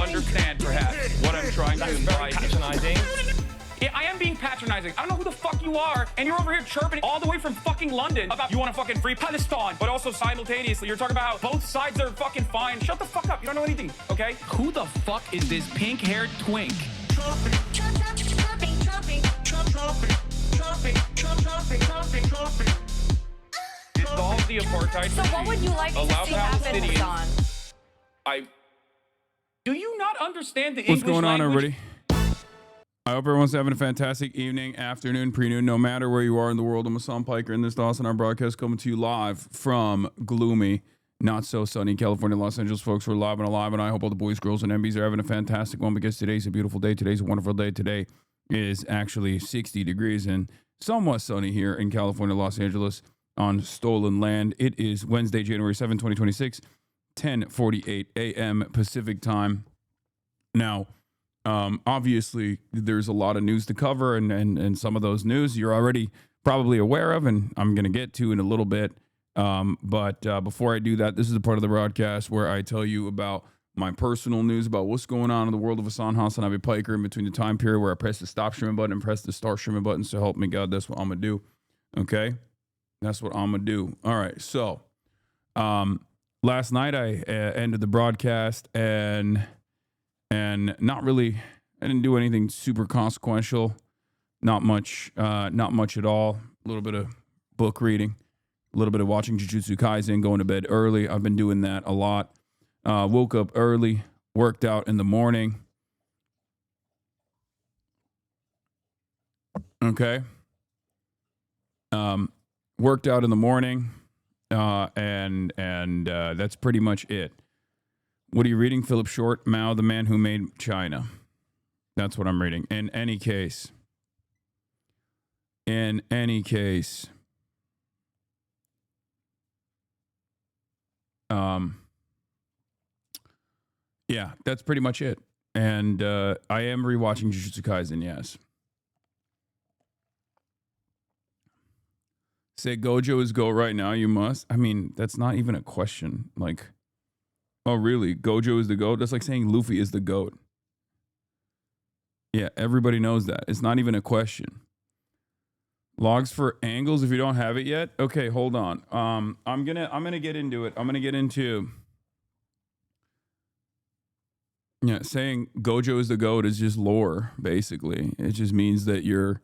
understand, perhaps, what I'm trying to imply. Patronizing. Yeah, I am being patronizing. I don't know who the fuck you are, and you're over here chirping all the way from fucking London about you want to fucking free Palestine, but also simultaneously you're talking about both sides are fucking fine. Shut the fuck up. You don't know anything, okay? Who the fuck is this pink-haired twink? Dissolve the apartheid. So what would you like to see happen, Hasan? Do you not understand the What's English going on, language? everybody? I hope everyone's having a fantastic evening, afternoon, pre-noon, no matter where you are in the world. I'm Hasan Piker, and this is Dawson, our broadcast coming to you live from gloomy, not so sunny California, Los Angeles. Folks, we're live and alive, and I hope all the boys, girls, and MBs are having a fantastic one because today's a beautiful day. Today's a wonderful day. Today is actually 60 degrees and somewhat sunny here in California, Los Angeles on stolen land. It is Wednesday, January 7, 2026, 10:48 a.m. Pacific time. Now, obviously, there's a lot of news to cover, and some of those news you're already probably aware of, and I'm going to get to in a little bit. But before I do that, this is the part of the broadcast where I tell you about my personal news about what's going on in the world of Hasan Abi Piker in between the time period where I press the stop streaming button and press the start streaming button. So help me God, that's what I'm going to do. Okay? That's what I'm going to do. All right. So last night I ended the broadcast and not really, I didn't do anything super consequential. Not much at all. A little bit of book reading, a little bit of watching Jujutsu Kaisen, going to bed early. I've been doing that a lot. Woke up early, worked out in the morning. Okay. Worked out in the morning, and that's pretty much it. What are you reading? Philip Short, Mao, the Man Who Made China. That's what I'm reading. In any case, yeah, that's pretty much it. And I am rewatching Jujutsu Kaisen, yes. Say Gojo is GOAT right now, you must. I mean, that's not even a question. Like, oh, really? Gojo is the GOAT? That's like saying Luffy is the GOAT. Yeah, everybody knows that. It's not even a question. Logs for angles if you don't have it yet? Okay, hold on. I'm gonna get into it. I'm gonna get into saying Gojo is the GOAT is just lore, basically. It just means that you're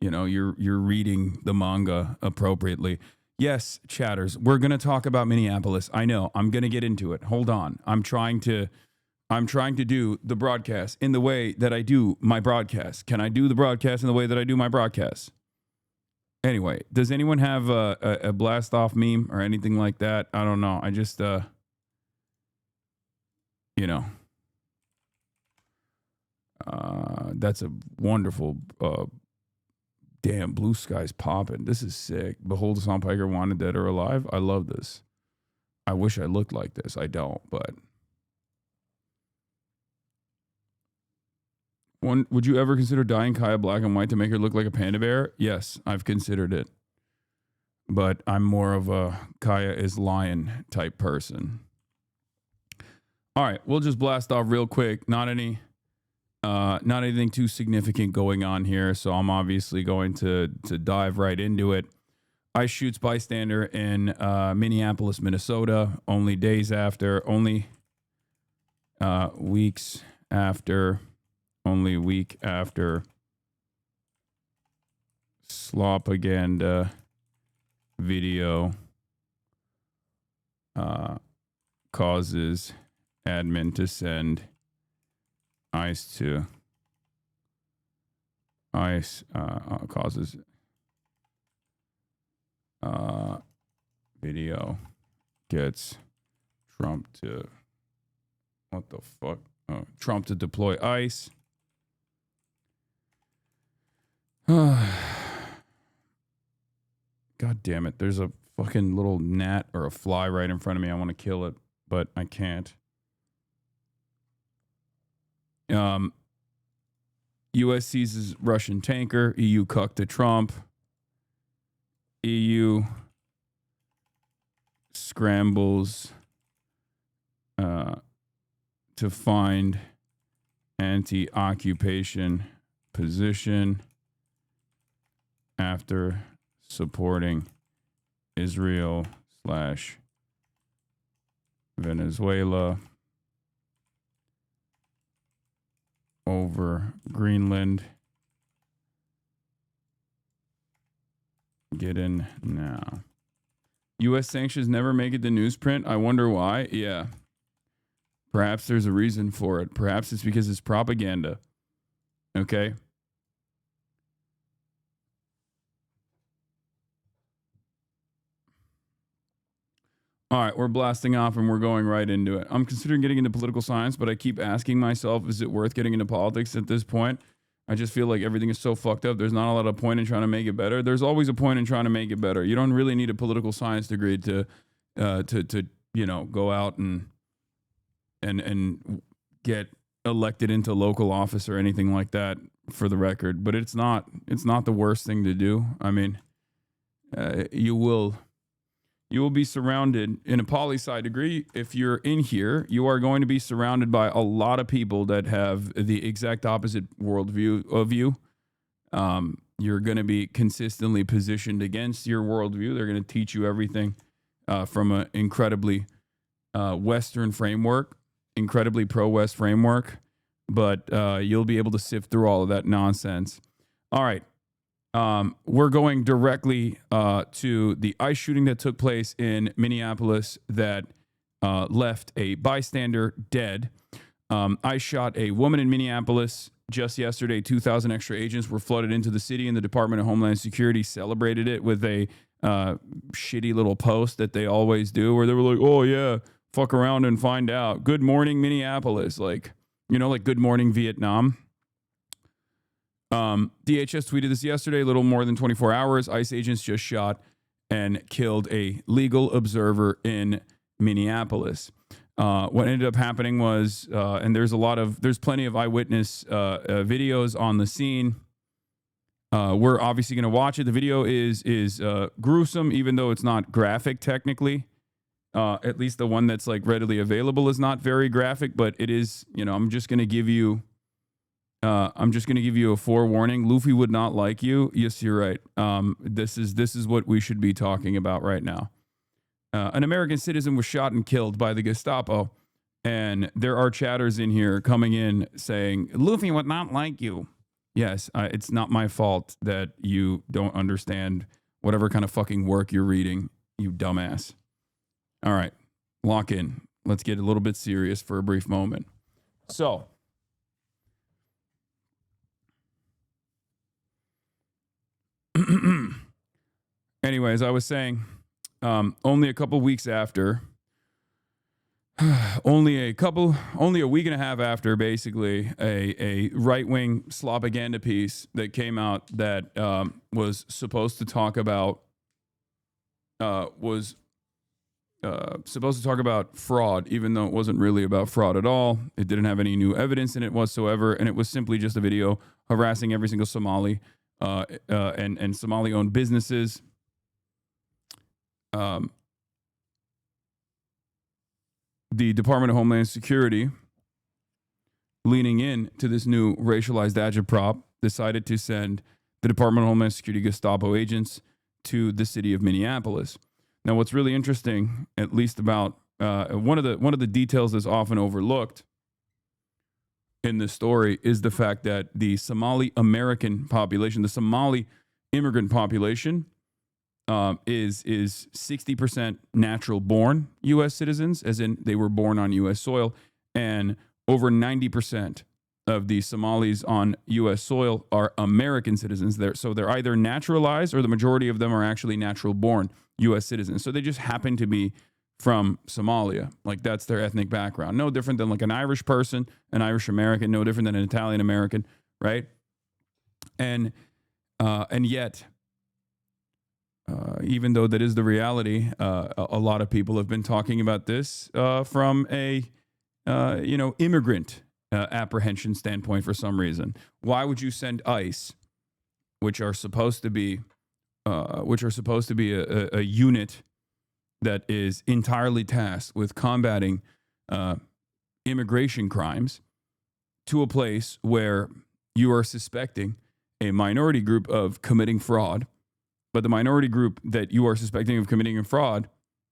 reading the manga appropriately. Yes, chatters, we're going to talk about Minneapolis. I know. I'm going to get into it. Hold on. I'm trying to do the broadcast in the way that I do my broadcast. Can I do the broadcast in the way that I do my broadcast? Anyway, does anyone have a blast off meme or anything like that? I don't know. I just, that's a wonderful, damn, blue skies popping. This is sick. Behold, Hasan Piker, wanted, dead or alive. I love this. I wish I looked like this. I don't, but. Would you ever consider dyeing Kaya black and white to make her look like a panda bear? Yes, I've considered it. But I'm more of a Kaya is lion type person. All right, we'll just blast off real quick. Not anything too significant going on here, so I'm obviously going to dive right into it. ICE shoots bystander in Minneapolis, Minnesota. Only weeks after. Only week after Slopaganda video causes admin to send ICE to ICE causes video gets Trump to what the fuck? Oh, Trump to deploy ICE. God damn it. There's a fucking little gnat or a fly right in front of me. I want to kill it, but I can't. U.S. seizes Russian tanker. EU cucked to Trump. EU scrambles to find anti-occupation position after supporting Israel / Venezuela over Greenland. Get in now. U.S. sanctions never make it to newsprint. I wonder why. Yeah. Perhaps there's a reason for it. Perhaps it's because it's propaganda. Okay. All right, we're blasting off and we're going right into it. I'm considering getting into political science, but I keep asking myself, is it worth getting into politics at this point? I just feel like everything is so fucked up. There's not a lot of point in trying to make it better. There's always a point in trying to make it better. You don't really need a political science degree to go out and get elected into local office or anything like that, for the record. But it's not the worst thing to do. I mean, you will be surrounded in a poli-sci degree. If you're in here, you are going to be surrounded by a lot of people that have the exact opposite worldview of you. You're going to be consistently positioned against your worldview. They're going to teach you everything from an incredibly Western framework, incredibly pro-West framework, but you'll be able to sift through all of that nonsense. All right. We're going directly to the ICE shooting that took place in Minneapolis that left a bystander dead. ICE shot a woman in Minneapolis just yesterday. 2,000 extra agents were flooded into the city, and the Department of Homeland Security celebrated it with a shitty little post that they always do, where they were like, "Oh yeah, fuck around and find out. Good morning, Minneapolis." Like good morning, Vietnam. DHS tweeted this yesterday, a little more than 24 hours. ICE agents just shot and killed a legal observer in Minneapolis. What ended up happening was, and there's plenty of eyewitness videos on the scene. We're obviously going to watch it. The video is gruesome, even though it's not graphic technically. At least the one that's like readily available is not very graphic, but it is. I'm just going to give you a forewarning. Luffy would not like you. Yes, you're right. This is what we should be talking about right now. An American citizen was shot and killed by the Gestapo, and there are chatters in here coming in saying Luffy would not like you. Yes, it's not my fault that you don't understand whatever kind of fucking work you're reading, you dumbass. All right, lock in. Let's get a little bit serious for a brief moment. So, anyways, I was saying, only a couple weeks after, only a week and a half after, basically, a right-wing slopaganda piece that came out that was supposed to talk about fraud, even though it wasn't really about fraud at all. It didn't have any new evidence in it whatsoever, and it was simply just a video harassing every single Somali and Somali-owned businesses. The Department of Homeland Security, leaning in to this new racialized agitprop, decided to send the Department of Homeland Security Gestapo agents to the city of Minneapolis. Now, what's really interesting, at least about one of the details that's often overlooked in this story, is the fact that the Somali American population, the Somali immigrant population, is 60% natural born U.S. citizens, as in they were born on U.S. soil, and over 90% of the Somalis on U.S. soil are American citizens. So they're either naturalized, or the majority of them are actually natural born U.S. citizens. So they just happen to be from Somalia. Like, that's their ethnic background. No different than like an Irish person, an Irish American, no different than an Italian American, right? And yet, even though that is the reality, a lot of people have been talking about this from a immigrant apprehension standpoint for some reason. Why would you send ICE, which are supposed to be a unit that is entirely tasked with combating immigration crimes to a place where you are suspecting a minority group of committing fraud, but the minority group that you are suspecting of committing a fraud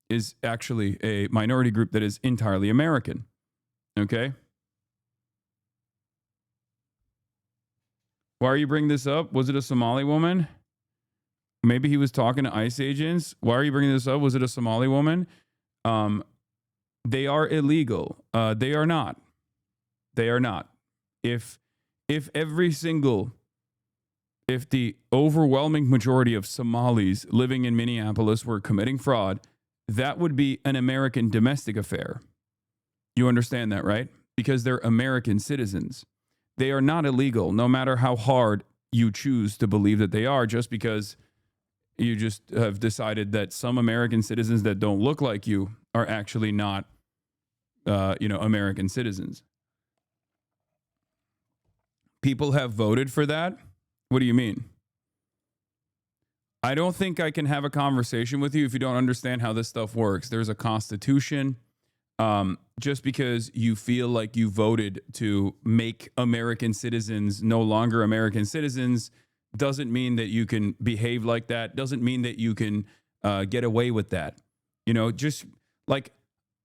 is actually a minority group that is entirely American. Okay? Why are you bringing this up? Was it a Somali woman? Maybe he was talking to ICE agents. Why are you bringing this up? Was it a Somali woman? They are illegal. They are not. They are not. If the overwhelming majority of Somalis living in Minneapolis were committing fraud, that would be an American domestic affair. You understand that, right? Because they're American citizens. They are not illegal, no matter how hard you choose to believe that they are, just because you just have decided that some American citizens that don't look like you are actually not, American citizens. People have voted for that? What do you mean? I don't think I can have a conversation with you if you don't understand how this stuff works. There's a constitution. Just because you feel like you voted to make American citizens no longer American citizens doesn't mean that you can behave like that. Doesn't mean that you can get away with that. Just like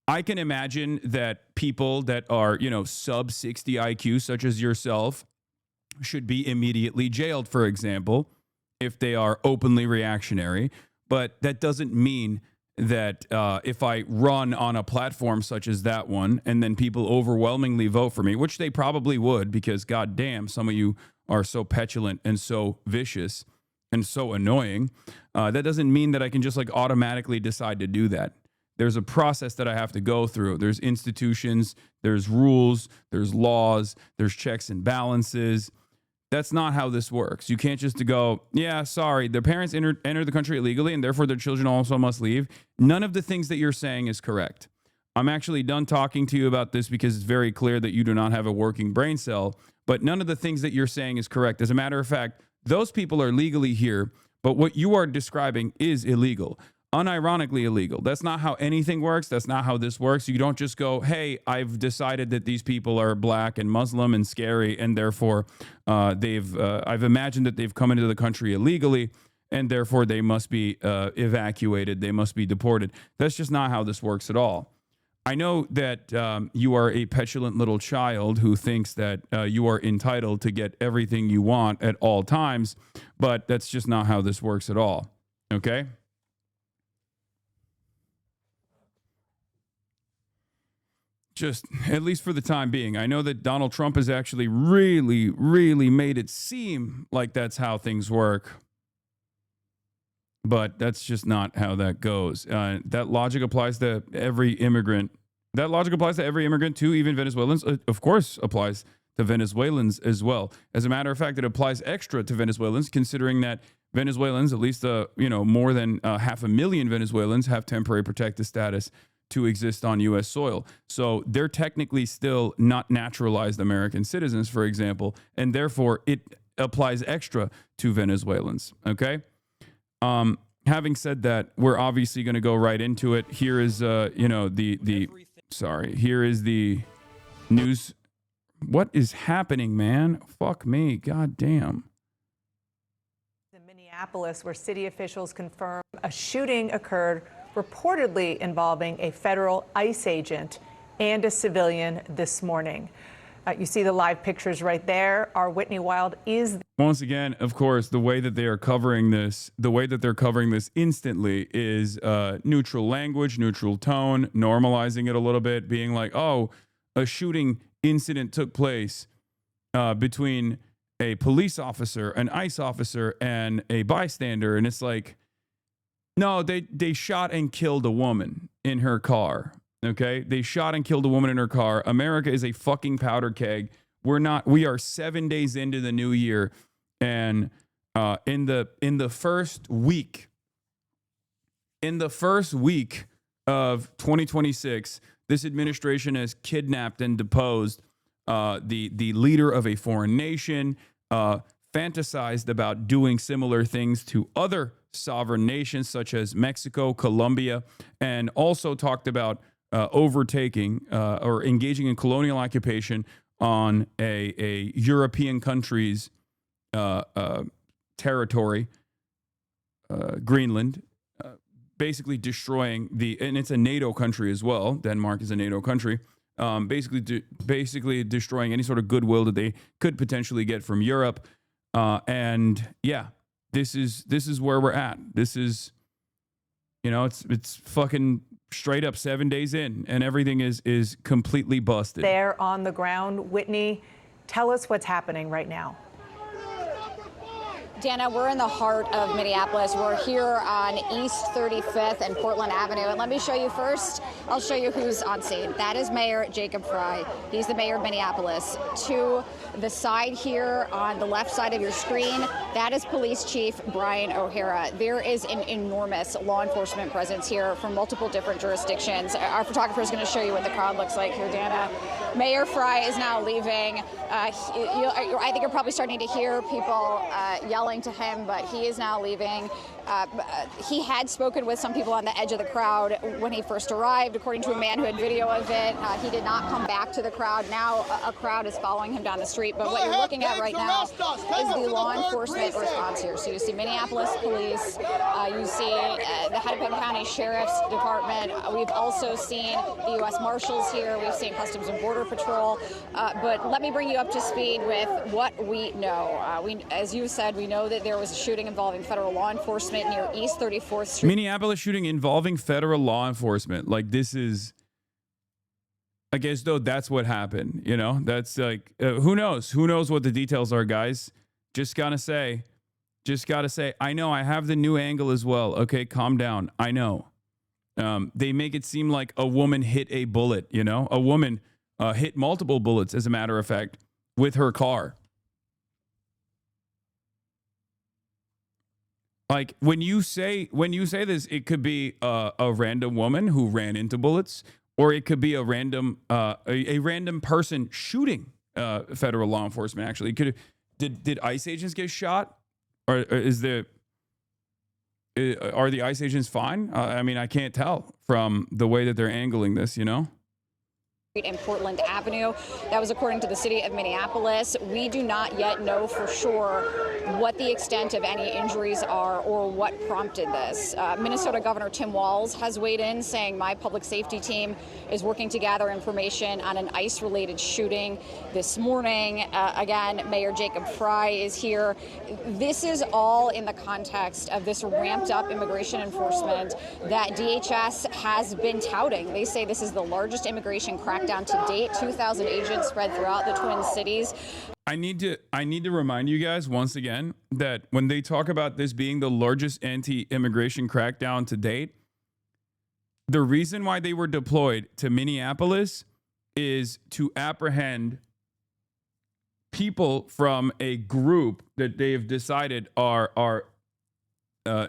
I can imagine that people that are, sub 60 IQ, such as yourself, should be immediately jailed, for example, if they are openly reactionary. But that doesn't mean that if I run on a platform such as that one and then people overwhelmingly vote for me, which they probably would, because goddamn, some of you are so petulant and so vicious and so annoying, that doesn't mean that I can just like automatically decide to do that. There's a process that I have to go through. There's institutions, there's rules, there's laws, there's checks and balances. That's not how this works. You can't just go, yeah, sorry, their parents entered the country illegally and therefore their children also must leave. None of the things that you're saying is correct. I'm actually done talking to you about this because it's very clear that you do not have a working brain cell, but none of the things that you're saying is correct. As a matter of fact, those people are legally here, but what you are describing is illegal. Unironically illegal. That's not how anything works. That's not how this works. You don't just go, hey, I've decided that these people are black and Muslim and scary, and therefore I've imagined that they've come into the country illegally, and therefore they must be evacuated. They must be deported. That's just not how this works at all. I know that you are a petulant little child who thinks that you are entitled to get everything you want at all times, but that's just not how this works at all. Okay? Just at least for the time being. I know that Donald Trump has actually really, really made it seem like that's how things work. But that's just not how that goes. That logic applies to every immigrant. That logic applies to every immigrant too, even Venezuelans. Of course, applies to Venezuelans as well. As a matter of fact, it applies extra to Venezuelans, considering that Venezuelans, at least more than 500,000 Venezuelans, have temporary protected status to exist on U.S. soil. So they're technically still not naturalized American citizens, for example, and therefore it applies extra to Venezuelans. Okay. Having said that, we're obviously going to go right into it. Here is, here is the news. What is happening, man? Fuck me. God damn. In Minneapolis, where city officials confirm a shooting occurred reportedly involving a federal ICE agent and a civilian this morning. You see the live pictures right there. Our Whitney Wild is... Once again, of course, the way that they are covering this, instantly is neutral language, neutral tone, normalizing it a little bit, being like, oh, a shooting incident took place between a police officer, an ICE officer, and a bystander. And it's like, no, they shot and killed a woman in her car. Okay? They shot and killed a woman in her car. America is a fucking powder keg. We are 7 days into the new year. And in the first week of 2026, this administration has kidnapped and deposed the leader of a foreign nation, fantasized about doing similar things to other sovereign nations such as Mexico, Colombia, and also talked about overtaking or engaging in colonial occupation on a European country's territory, Greenland, basically destroying and it's a NATO country as well. Denmark is a NATO country. Basically destroying any sort of goodwill that they could potentially get from Europe. And yeah, this is where we're at. This is, it's fucking straight up 7 days in, and everything is completely busted. There on the ground, Whitney, tell us what's happening right now. Dana, we're in the heart of Minneapolis. We're here on East 35th and Portland Avenue. And let me show you first, I'll show you who's on scene. That is Mayor Jacob Frey. He's the mayor of Minneapolis. To the side here on the left side of your screen, that is Police Chief Brian O'Hara. There is an enormous law enforcement presence here from multiple different jurisdictions. Our photographer is going to show you what the crowd looks like here, Dana. Mayor Frey is now leaving. I think you're probably starting to hear people yelling to him, but he is now leaving. He had spoken with some people on the edge of the crowd when he first arrived, according to a man who had video of it. He did not come back to the crowd. Now a crowd is following him down the street. But what you're looking at right now is the law enforcement response here. So you see Minneapolis police, you see the Hennepin County Sheriff's Department. We've also seen the U.S. Marshals here. We've seen Customs and Border Patrol. But let me bring you up to speed with what we know. As you said, we know that there was a shooting involving federal law enforcement near East 34th Street. Minneapolis shooting involving federal law enforcement. Like, this is, I guess, though, that's what happened. That's like, who knows? Who knows what the details are, guys? Just gotta say, I know I have the new angle as well. Okay, calm down. I know. They make it seem like a woman hit a bullet, a woman hit multiple bullets, as a matter of fact, with her car. Like, when you say this, it could be a random woman who ran into bullets, or it could be a random person shooting federal law enforcement. Actually, did ICE agents get shot, or are the ICE agents fine? I mean, I can't tell from the way that they're angling this. In Portland Avenue. That was according to the city of Minneapolis. We do not yet know for sure what the extent of any injuries are or what prompted this. Minnesota Governor Tim Walz has weighed in, saying my public safety team is working to gather information on an ICE-related shooting this morning. Again, Mayor Jacob Frey is here. This is all in the context of this ramped-up immigration enforcement that DHS has been touting. They say this is the largest immigration crackdown to date, 2,000 agents spread throughout the Twin Cities. I need to remind you guys once again that when they talk about this being the largest anti-immigration crackdown to date, the reason why they were deployed to Minneapolis is to apprehend people from a group that they have decided are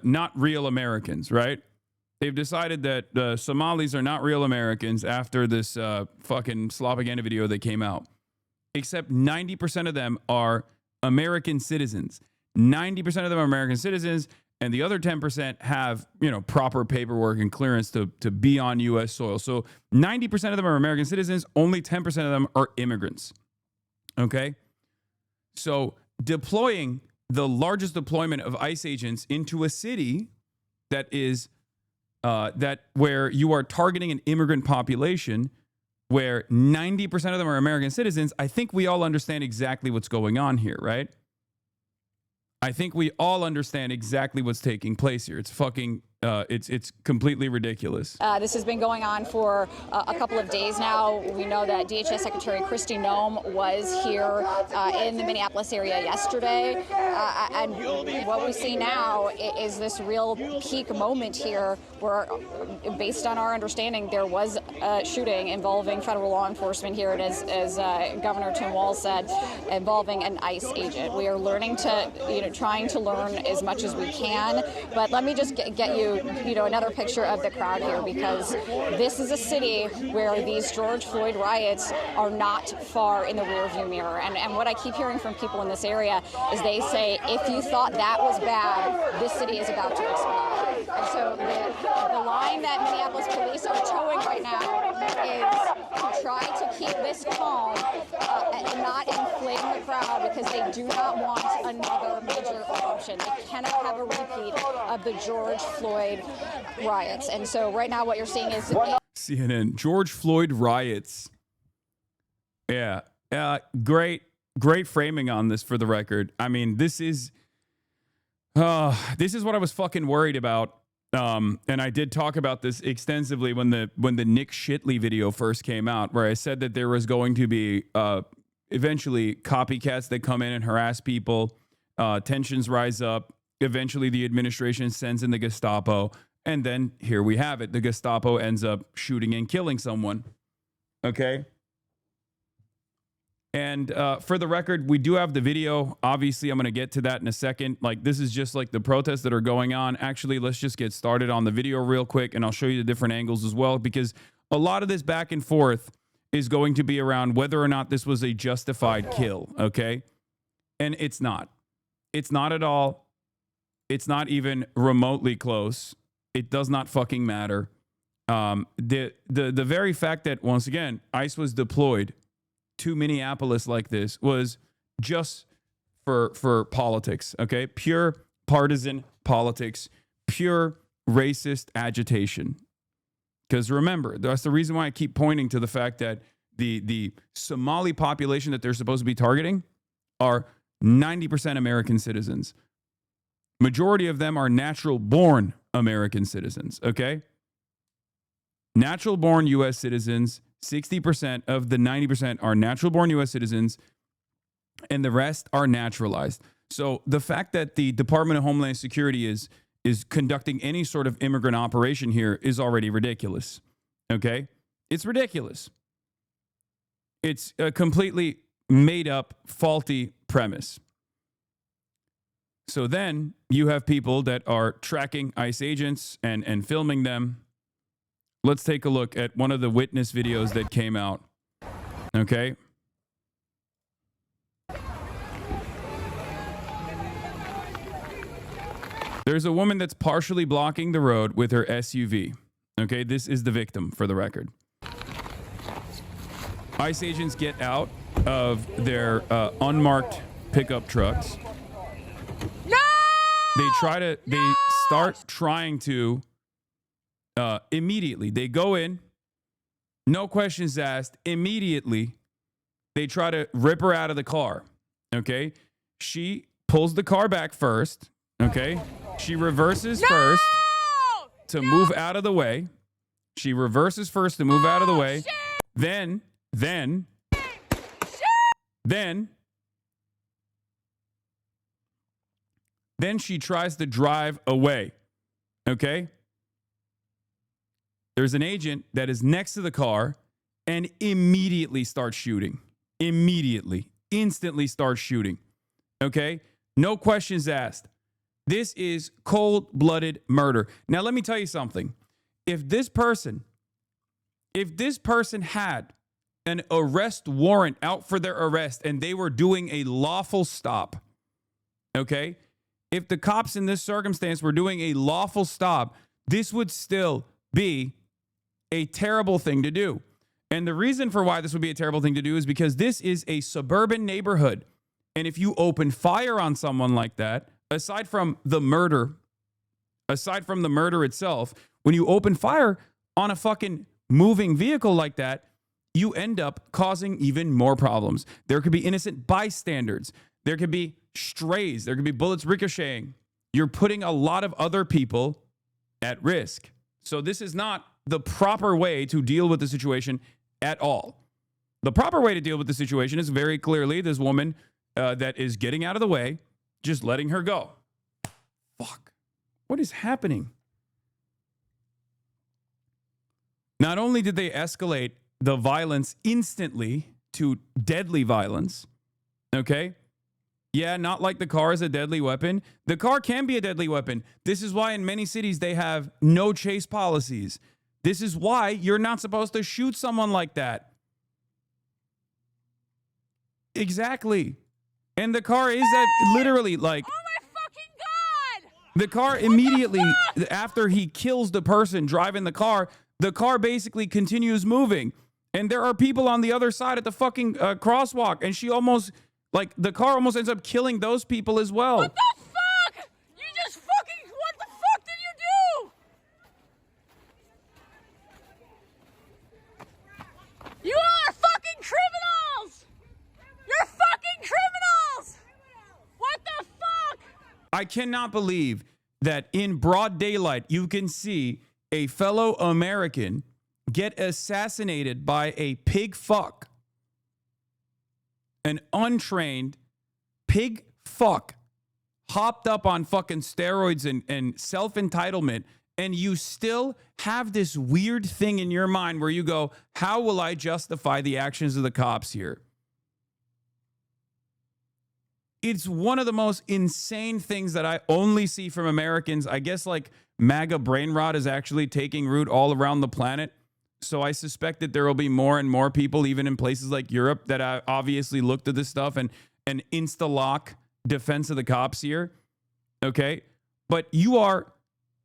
not real Americans, right? They've decided that the Somalis are not real Americans after this fucking propaganda video that came out. Except 90% of them are American citizens. 90% of them are American citizens, and the other 10% have, proper paperwork and clearance to be on U.S. soil. So 90% of them are American citizens. Only 10% of them are immigrants. Okay? So deploying the largest deployment of ICE agents into a city that is where you are targeting an immigrant population, where 90% of them are American citizens, I think we all understand exactly what's going on here, right? I think we all understand exactly what's taking place here. It's fucking, it's completely ridiculous. This has been going on for a couple of days now. We know that DHS Secretary Kristi Noem was here in the Minneapolis area yesterday. And what we see now is this real peak moment here where, based on our understanding, there was a shooting involving federal law enforcement here, and as Governor Tim Walz said, involving an ICE agent. We are learning to, trying to learn as much as we can. But let me just get you you, another picture of the crowd here, because this is a city where these George Floyd riots are not far in the rearview mirror. And what I keep hearing from people in this area is they say, if you thought that was bad, this city is about to explode. And so the line that Minneapolis police are towing right now is to try to keep this calm and not inflame the crowd, because they do not want another major eruption. They cannot have a repeat of the George Floyd riots. And so right now what you're seeing is CNN, George Floyd riots. Yeah. Great framing on this, for the record. I mean, this is what I was fucking worried about. And I did talk about this extensively when the Nick Shitley video first came out, where I said that there was going to be eventually copycats that come in and harass people. Tensions rise up. Eventually, the administration sends in the Gestapo. And then here we have it. The Gestapo ends up shooting and killing someone. Okay? And for the record, we do have the video. Obviously, I'm going to get to that in a second. Like, this is just like the protests that are going on. Actually, let's just get started on the video real quick, and I'll show you the different angles as well, because a lot of this back and forth is going to be around whether or not this was a justified kill, okay? And it's not. It's not at all. It's not even remotely close. It does not fucking matter. The very fact that, once again, ICE was deployed to Minneapolis like this was just for politics, okay? Pure partisan politics, pure racist agitation. Because remember, that's the reason why I keep pointing to the fact that the Somali population that they're supposed to be targeting are 90% American citizens. Majority of them are natural-born American citizens, okay? Natural-born U.S. citizens. 60% of the 90% are natural-born U.S. citizens, and the rest are naturalized. So the fact that the Department of Homeland Security is conducting any sort of immigrant operation here is already ridiculous, okay? It's ridiculous. It's a completely made-up, faulty premise. So then you have people that are tracking ICE agents and filming them. Let's take a look at one of the witness videos that came out. Okay. There's a woman that's partially blocking the road with her SUV. Okay, this is the victim, for the record. ICE agents get out of their unmarked pickup trucks. No! They start trying to immediately. They go in, no questions asked. Immediately, they try to rip her out of the car. Okay? She pulls the car back first. Okay? She reverses first to move out of the way. She reverses first to move out of the way. Shit. Then she tries to drive away. Okay? There's an agent that is next to the car and immediately starts shooting. Instantly starts shooting. Okay? No questions asked. This is cold-blooded murder. Now, let me tell you something. If this person had an arrest warrant out for their arrest and they were doing a lawful stop, okay? If the cops in this circumstance were doing a lawful stop, this would still be a terrible thing to do. And the reason for why this would be a terrible thing to do is because this is a suburban neighborhood. And if you open fire on someone like that, aside from the murder itself, when you open fire on a fucking moving vehicle like that, you end up causing even more problems. There could be innocent bystanders. There could be strays. There could be bullets ricocheting. You're putting a lot of other people at risk. So this is not the proper way to deal with the situation at all. The proper way to deal with the situation is very clearly this woman that is getting out of the way, just letting her go. Fuck. What is happening? Not only did they escalate the violence instantly to deadly violence, okay? Yeah, not like the car is a deadly weapon. The car can be a deadly weapon. This is why in many cities they have no chase policies. This is why you're not supposed to shoot someone like that. Exactly. And the car is literally like... Oh my fucking God! The car immediately, after he kills the person driving the car basically continues moving. And there are people on the other side at the fucking crosswalk. And she almost, like, the car almost ends up killing those people as well. What the fuck? You just fucking, what the fuck did you do? You are fucking criminals! You're fucking criminals! What the fuck? I cannot believe that in broad daylight, you can see a fellow American get assassinated by a pig fuck. An untrained pig fuck hopped up on fucking steroids and self-entitlement, and you still have this weird thing in your mind where you go, how will I justify the actions of the cops here? It's one of the most insane things that I only see from Americans. I guess like MAGA brain rot is actually taking root all around the planet. So I suspect that there will be more and more people, even in places like Europe, that obviously looked at this stuff and insta-lock defense of the cops here. Okay? But you are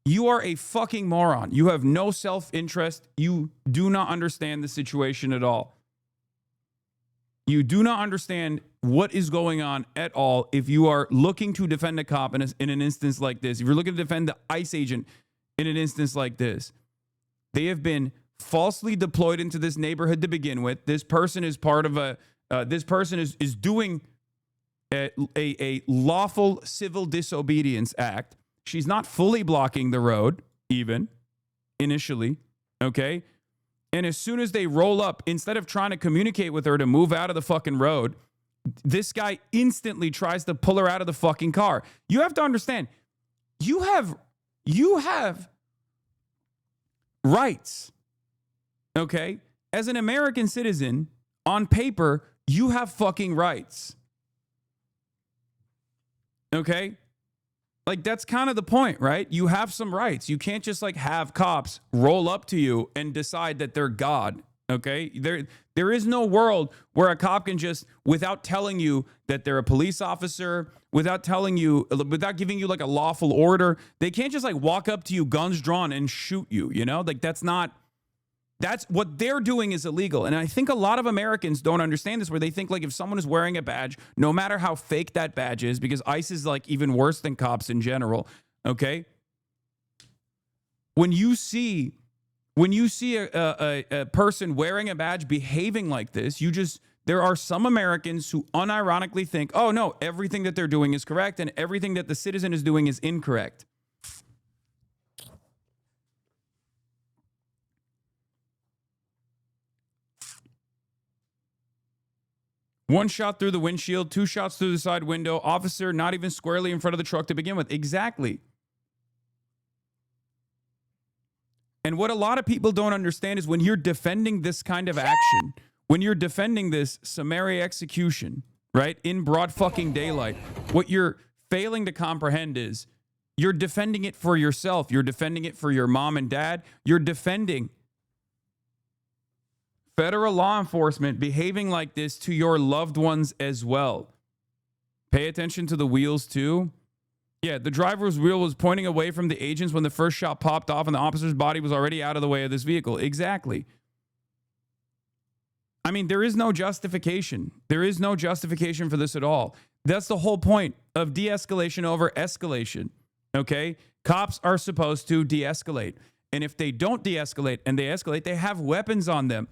a fucking moron. You have no self-interest. You do not understand the situation at all. You do not understand what is going on at all if you are looking to defend a cop in an instance like this. If you're looking to defend the ICE agent in an instance like this, they have been falsely deployed into this neighborhood to begin with. This person is part of this person is doing a lawful civil disobedience act. She's not fully blocking the road, even initially. Okay. And as soon as they roll up, instead of trying to communicate with her to move out of the fucking road, this guy instantly tries to pull her out of the fucking car. You have to understand, you have rights. Okay? As an American citizen, on paper, you have fucking rights. Okay? Like, that's kind of the point, right? You have some rights. You can't just like have cops roll up to you and decide that they're God. Okay? There is no world where a cop can just, without telling you that they're a police officer, without giving you like a lawful order, they can't just like walk up to you, guns drawn, and shoot you, you know? Like, that's what they're doing is illegal. And I think a lot of Americans don't understand this, where they think like if someone is wearing a badge, no matter how fake that badge is, because ICE is like even worse than cops in general. Okay. When you see a person wearing a badge behaving like this, there are some Americans who unironically think, oh no, everything that they're doing is correct and everything that the citizen is doing is incorrect. One shot through the windshield, 2 shots through the side window, officer not even squarely in front of the truck to begin with. Exactly. And what a lot of people don't understand is when you're defending this kind of action, when you're defending this summary execution, right, in broad fucking daylight, what you're failing to comprehend is you're defending it for yourself. You're defending it for your mom and dad. You're defending federal law enforcement behaving like this to your loved ones as well. Pay attention to the wheels too. Yeah, the driver's wheel was pointing away from the agents when the first shot popped off and the officer's body was already out of the way of this vehicle. Exactly. I mean, there is no justification. There is no justification for this at all. That's the whole point of de-escalation over escalation. Okay? Cops are supposed to de-escalate. And if they don't de-escalate and they escalate, they have weapons on them.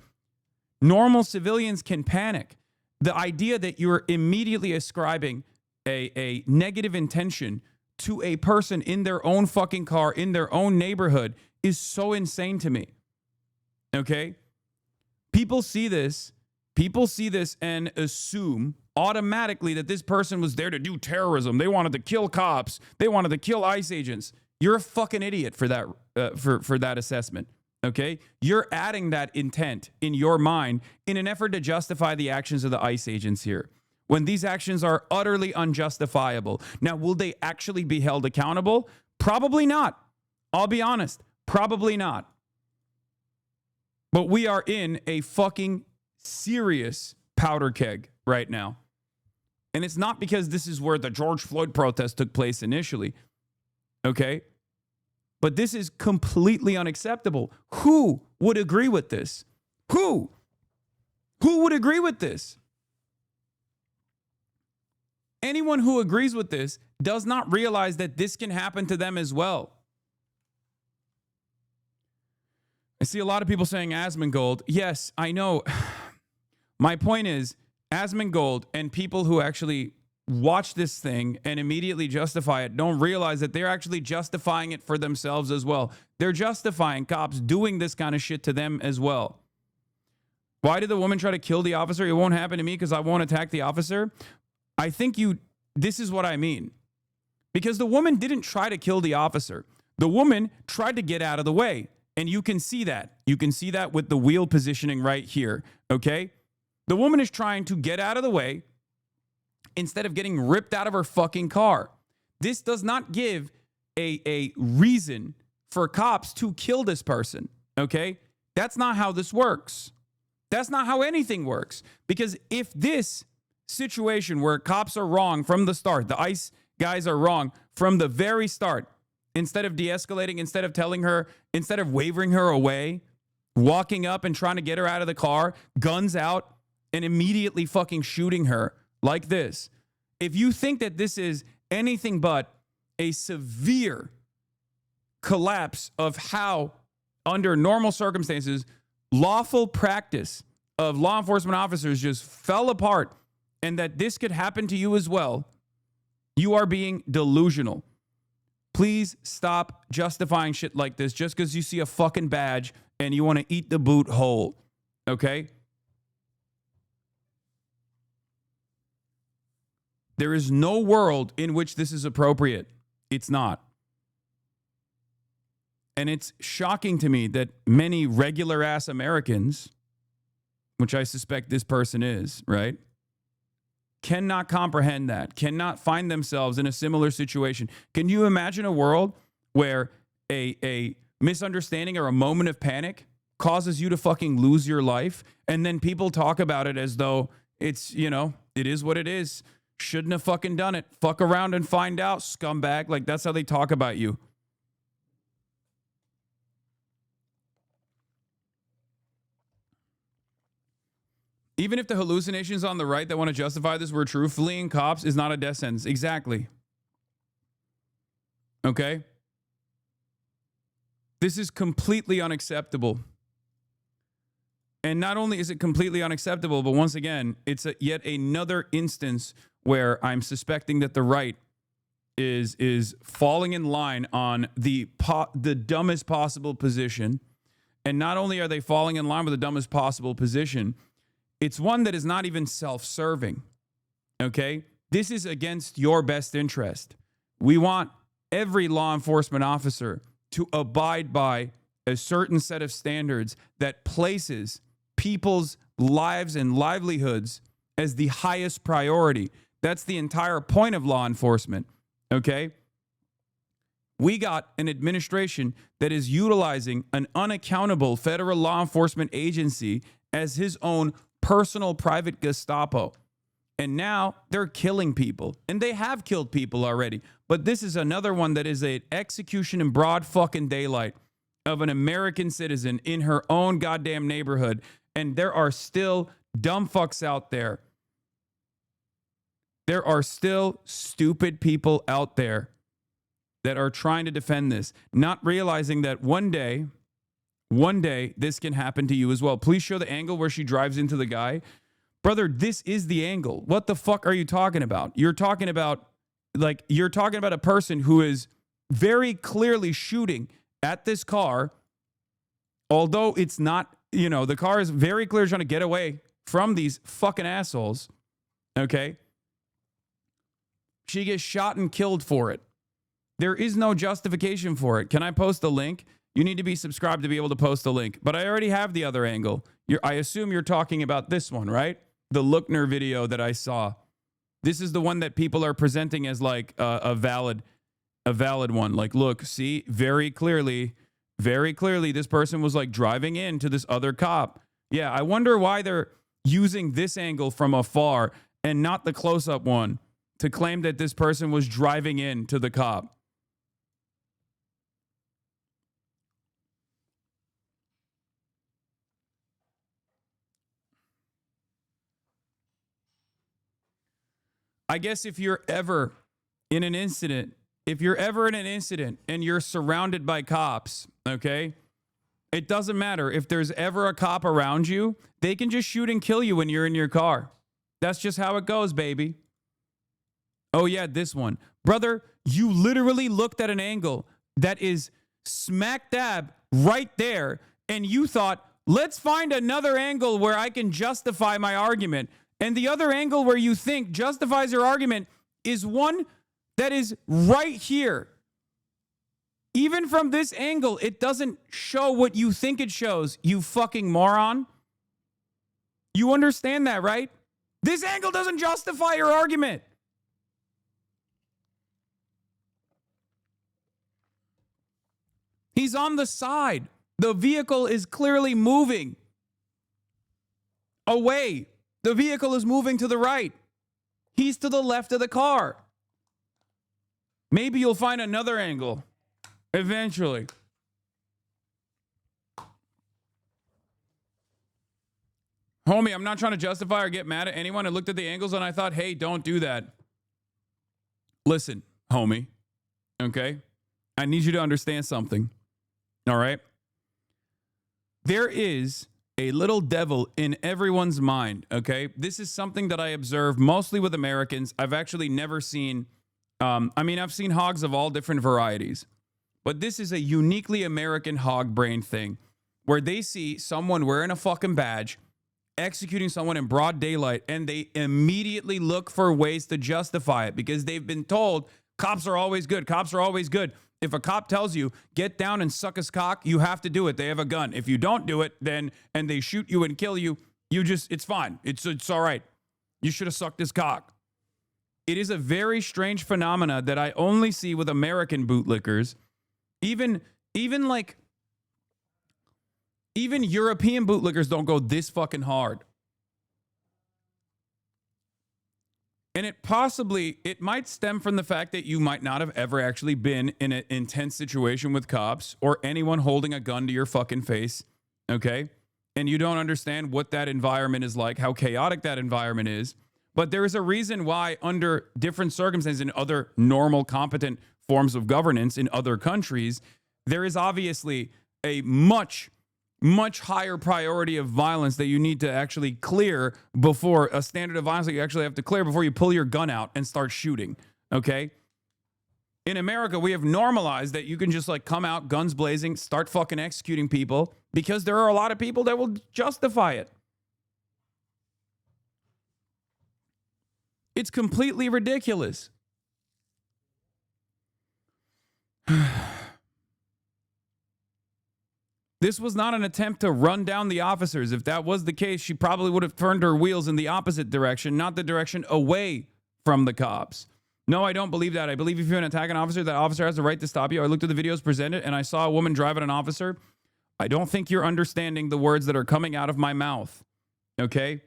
Normal civilians can panic. The idea that you're immediately ascribing a negative intention to a person in their own fucking car, in their own neighborhood, is so insane to me. Okay? People see this and assume automatically that this person was there to do terrorism. They wanted to kill cops. They wanted to kill ICE agents. You're a fucking idiot for that, for that assessment. Okay? You're adding that intent in your mind in an effort to justify the actions of the ICE agents here. when these actions are utterly unjustifiable. Now, will they actually be held accountable? Probably not. I'll be honest. Probably not. But we are in a fucking serious powder keg right now. And it's not because this is where the George Floyd protest took place initially. Okay? But this is completely unacceptable. Who would agree with this? Who? Who would agree with this? Anyone who agrees with this does not realize that this can happen to them as well. I see a lot of people saying Asmongold. Yes, I know. My point is, Asmongold and people who actually watch this thing and immediately justify it don't realize that they're actually justifying it for themselves as well. They're justifying cops doing this kind of shit to them as well. Why did the woman try to kill the officer? It won't happen to me because I won't attack the officer. I think this is what I mean. Because the woman didn't try to kill the officer. The woman tried to get out of the way. And you can see that. You can see that with the wheel positioning right here. Okay? The woman is trying to get out of the way instead of getting ripped out of her fucking car. This does not give a reason for cops to kill this person. Okay? That's not how this works. That's not how anything works. Because if this situation where cops are wrong from the start, the ICE guys are wrong from the very start, instead of de-escalating, instead of telling her, instead of wavering her away, walking up and trying to get her out of the car, guns out, and immediately fucking shooting her like this. If you think that this is anything but a severe collapse of how, under normal circumstances, lawful practice of law enforcement officers just fell apart and that this could happen to you as well, you are being delusional. Please stop justifying shit like this just because you see a fucking badge and you want to eat the boot whole. Okay? There is no world in which this is appropriate. It's not. And it's shocking to me that many regular ass Americans, which I suspect this person is, right, cannot comprehend that, cannot find themselves in a similar situation. Can you imagine a world where a misunderstanding or a moment of panic causes you to fucking lose your life, and then people talk about it as though it's, you know, it is what it is. Shouldn't have fucking done it. Fuck around and find out, scumbag. Like, that's how they talk about you. Even if the hallucinations on the right that want to justify this were true, fleeing cops is not a death sentence. Exactly. Okay? This is completely unacceptable. And not only is it completely unacceptable, but once again, it's yet another instance where I'm suspecting that the right is falling in line on the dumbest possible position. And not only are they falling in line with the dumbest possible position, it's one that is not even self-serving. Okay? This is against your best interest. We want every law enforcement officer to abide by a certain set of standards that places people's lives and livelihoods as the highest priority. That's the entire point of law enforcement, okay? We got an administration that is utilizing an unaccountable federal law enforcement agency as his own personal private Gestapo. And now they're killing people. And they have killed people already. But this is another one that is an execution in broad fucking daylight of an American citizen in her own goddamn neighborhood. And there are still dumb fucks out there. There are still stupid people out there that are trying to defend this, not realizing that one day, this can happen to you as well. Please show the angle where she drives into the guy. Brother, this is the angle. What the fuck are you talking about? You're talking about a person who is very clearly shooting at this car, although it's not, you know, the car is very clearly trying to get away from these fucking assholes. Okay? She gets shot and killed for it. There is no justification for it. Can I post a link? You need to be subscribed to be able to post a link. But I already have the other angle. I assume you're talking about this one, right? The Lookner video that I saw. This is the one that people are presenting as like a valid one. Like, look, see, very clearly, this person was like driving into this other cop. Yeah, I wonder why they're using this angle from afar and not the close-up one to claim that this person was driving into the cop. I guess if you're ever in an incident and you're surrounded by cops, okay, it doesn't matter. If there's ever a cop around you, they can just shoot and kill you when you're in your car. That's just how it goes, baby. Oh, yeah, this one. Brother, you literally looked at an angle that is smack dab right there, and you thought, let's find another angle where I can justify my argument. And the other angle where you think justifies your argument is one that is right here. Even from this angle, it doesn't show what you think it shows, you fucking moron. You understand that, right? This angle doesn't justify your argument. He's on the side. The vehicle is clearly moving away. The vehicle is moving to the right. He's to the left of the car. Maybe you'll find another angle eventually. Homie, I'm not trying to justify or get mad at anyone. I looked at the angles and I thought, hey, don't do that. Listen, homie, okay? I need you to understand something, all right? There is a little devil in everyone's mind, okay? This is something that I observe mostly with Americans. I've actually never seen, I've seen hogs of all different varieties, but this is a uniquely American hog brain thing where they see someone wearing a fucking badge, executing someone in broad daylight, and they immediately look for ways to justify it because they've been told cops are always good. Cops are always good. If a cop tells you, get down and suck his cock, you have to do it. They have a gun. If you don't do it, then, and they shoot you and kill you, it's fine. It's all right. You should have sucked his cock. It is a very strange phenomena that I only see with American bootlickers. Even European bootlickers don't go this fucking hard. And it might stem from the fact that you might not have ever actually been in an intense situation with cops or anyone holding a gun to your fucking face, okay? And you don't understand what that environment is like, how chaotic that environment is. But there is a reason why under different circumstances in other normal, competent forms of governance in other countries, there is obviously a much higher priority of violence that you need to actually clear before a standard of violence that you actually have to clear before you pull your gun out and start shooting. Okay. In America, we have normalized that you can just like come out guns blazing, start fucking executing people because there are a lot of people that will justify it. It's completely ridiculous. This was not an attempt to run down the officers. If that was the case, she probably would have turned her wheels in the opposite direction, not the direction away from the cops. No, I don't believe that. I believe if you attack an officer, that officer has the right to stop you. I looked at the videos presented and I saw a woman drive at an officer. I don't think you're understanding the words that are coming out of my mouth. Okay?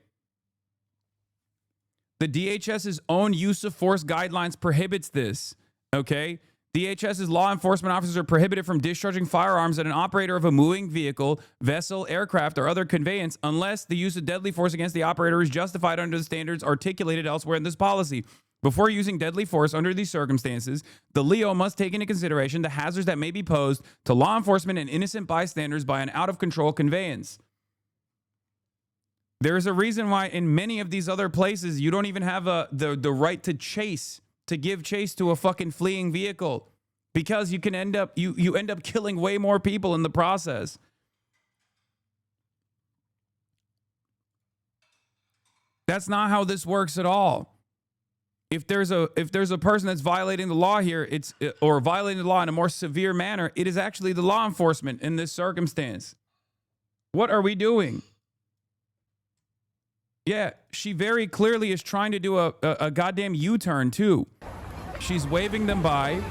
The DHS's own use of force guidelines prohibits this. Okay? DHS's law enforcement officers are prohibited from discharging firearms at an operator of a moving vehicle, vessel, aircraft, or other conveyance unless the use of deadly force against the operator is justified under the standards articulated elsewhere in this policy. Before using deadly force under these circumstances, the LEO must take into consideration the hazards that may be posed to law enforcement and innocent bystanders by an out-of-control conveyance. There is a reason why in many of these other places you don't even have the right to give chase to a fucking fleeing vehicle because you can end up you end up killing way more people in the process. That's not how this works at all. If there's a person that's violating the law here, or violating the law in a more severe manner, it is actually the law enforcement in this circumstance. What are we doing? Yeah, she very clearly is trying to do a goddamn U-turn too. She's waving them by.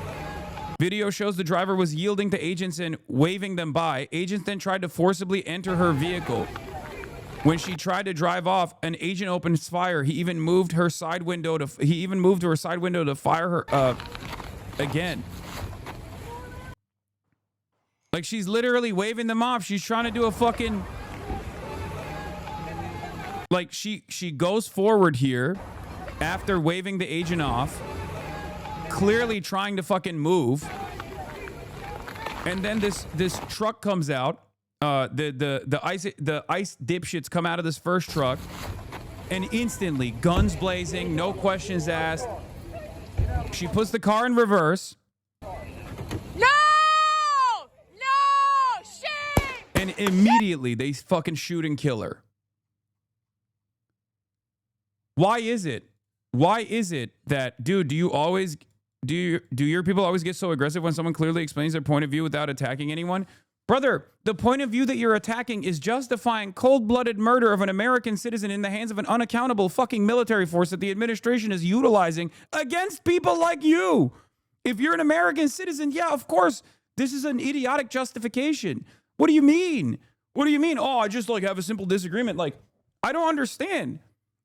Video shows the driver was yielding to agents and waving them by. Agents then tried to forcibly enter her vehicle. When she tried to drive off, an agent opens fire. He even moved her side window to fire her again. Like, she's literally waving them off. She's trying to do a fucking... Like, she goes forward here after waving the agent off, clearly trying to fucking move. And then this truck comes out. The ice dipshits come out of this first truck, and instantly, guns blazing, no questions asked. She puts the car in reverse. No! Shit! And immediately they fucking shoot and kill her. Why is it that, dude, do your people always get so aggressive when someone clearly explains their point of view without attacking anyone? Brother, the point of view that you're attacking is justifying cold-blooded murder of an American citizen in the hands of an unaccountable fucking military force that the administration is utilizing against people like you. If you're an American citizen, yeah, of course, this is an idiotic justification. What do you mean? What do you mean? Oh, I just like have a simple disagreement. Like, I don't understand.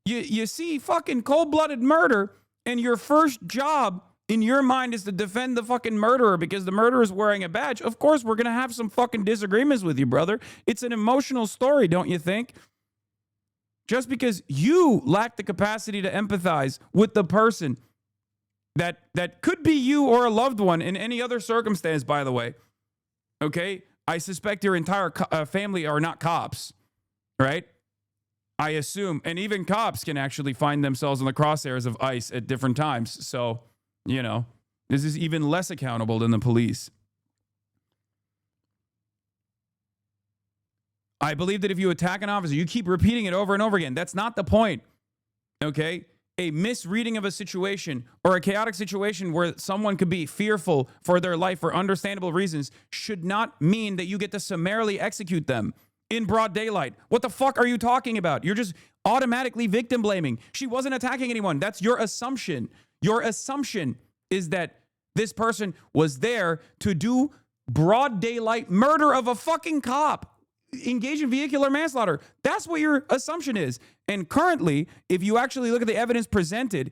You see fucking cold-blooded murder, and your first job in your mind is to defend the fucking murderer because the murderer is wearing a badge. Of course, we're going to have some fucking disagreements with you, brother. It's an emotional story, don't you think? Just because you lack the capacity to empathize with the person that could be you or a loved one in any other circumstance, by the way. Okay? I suspect your entire family are not cops, right? I assume, and even cops can actually find themselves in the crosshairs of ICE at different times. So, you know, this is even less accountable than the police. I believe that if you attack an officer, you keep repeating it over and over again. That's not the point, okay? A misreading of a situation or a chaotic situation where someone could be fearful for their life for understandable reasons should not mean that you get to summarily execute them in broad daylight. What the fuck are you talking about? You're just automatically victim blaming. She wasn't attacking anyone. That's your assumption. Your assumption is that this person was there to do broad daylight murder of a fucking cop, engage in vehicular manslaughter. That's what your assumption is. And currently, if you actually look at the evidence presented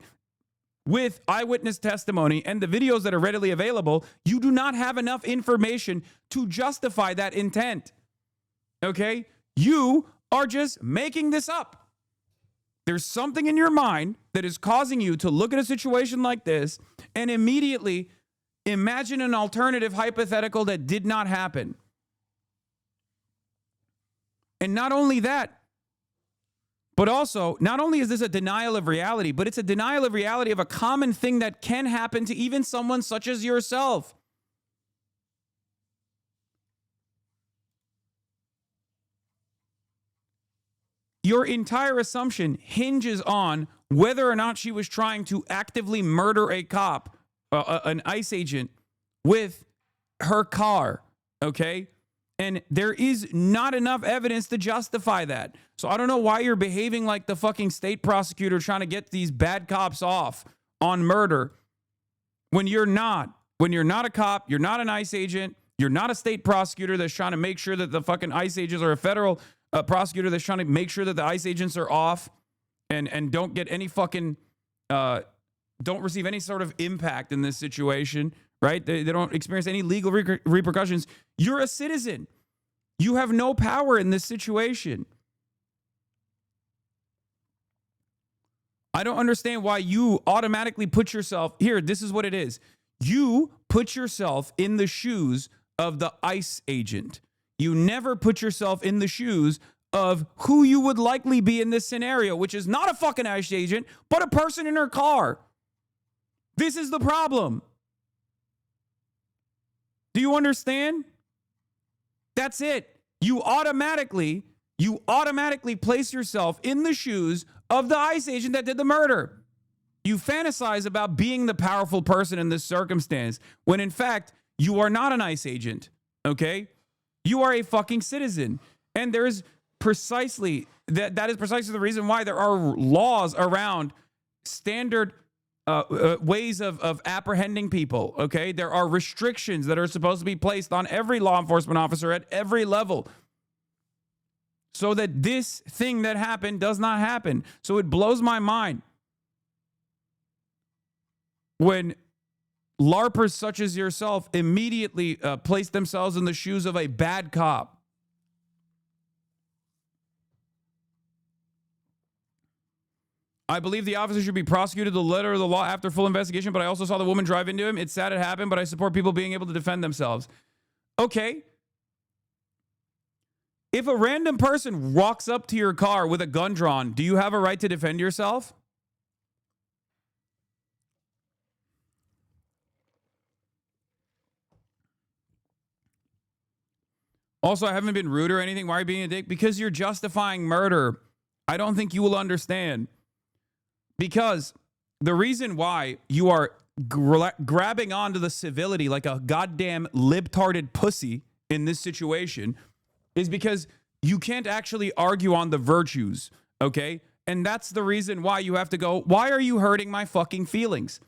with eyewitness testimony and the videos that are readily available, you do not have enough information to justify that intent. Okay? You are just making this up. There's something in your mind that is causing you to look at a situation like this and immediately imagine an alternative hypothetical that did not happen. And not only that, but also, not only is this a denial of reality, but it's a denial of reality of a common thing that can happen to even someone such as yourself. Your entire assumption hinges on whether or not she was trying to actively murder a cop, an ICE agent, with her car, okay? And there is not enough evidence to justify that. So I don't know why you're behaving like the fucking state prosecutor trying to get these bad cops off on murder when you're not. When you're not a cop, you're not an ICE agent, you're not a state prosecutor that's trying to make sure that the fucking ICE agents are a federal prosecutor that's trying to make sure that the ICE agents are off and don't get any fucking, don't receive any sort of impact in this situation, right? They don't experience any legal repercussions. You're a citizen. You have no power in this situation. I don't understand why you automatically put yourself here. This is what it is. You put yourself in the shoes of the ICE agent. You never put yourself in the shoes of who you would likely be in this scenario, which is not a fucking ICE agent, but a person in her car. This is the problem. Do you understand? That's it. You automatically place yourself in the shoes of the ICE agent that did the murder. You fantasize about being the powerful person in this circumstance when in fact you are not an ICE agent, okay? You are a fucking citizen. And there's precisely that is precisely the reason why there are laws around standard ways of apprehending people. Okay, there are restrictions that are supposed to be placed on every law enforcement officer at every level, so that this thing that happened does not happen. So it blows my mind when LARPers such as yourself immediately place themselves in the shoes of a bad cop. I believe the officer should be prosecuted to the letter of the law after full investigation, but I also saw the woman drive into him. It's sad it happened, but I support people being able to defend themselves. Okay. If a random person walks up to your car with a gun drawn, do you have a right to defend yourself? Also, I haven't been rude or anything. Why are you being a dick? Because you're justifying murder. I don't think you will understand. Because the reason why you are grabbing onto the civility like a goddamn libtarded pussy in this situation is because you can't actually argue on the virtues, okay? And that's the reason why you have to go, why are you hurting my fucking feelings?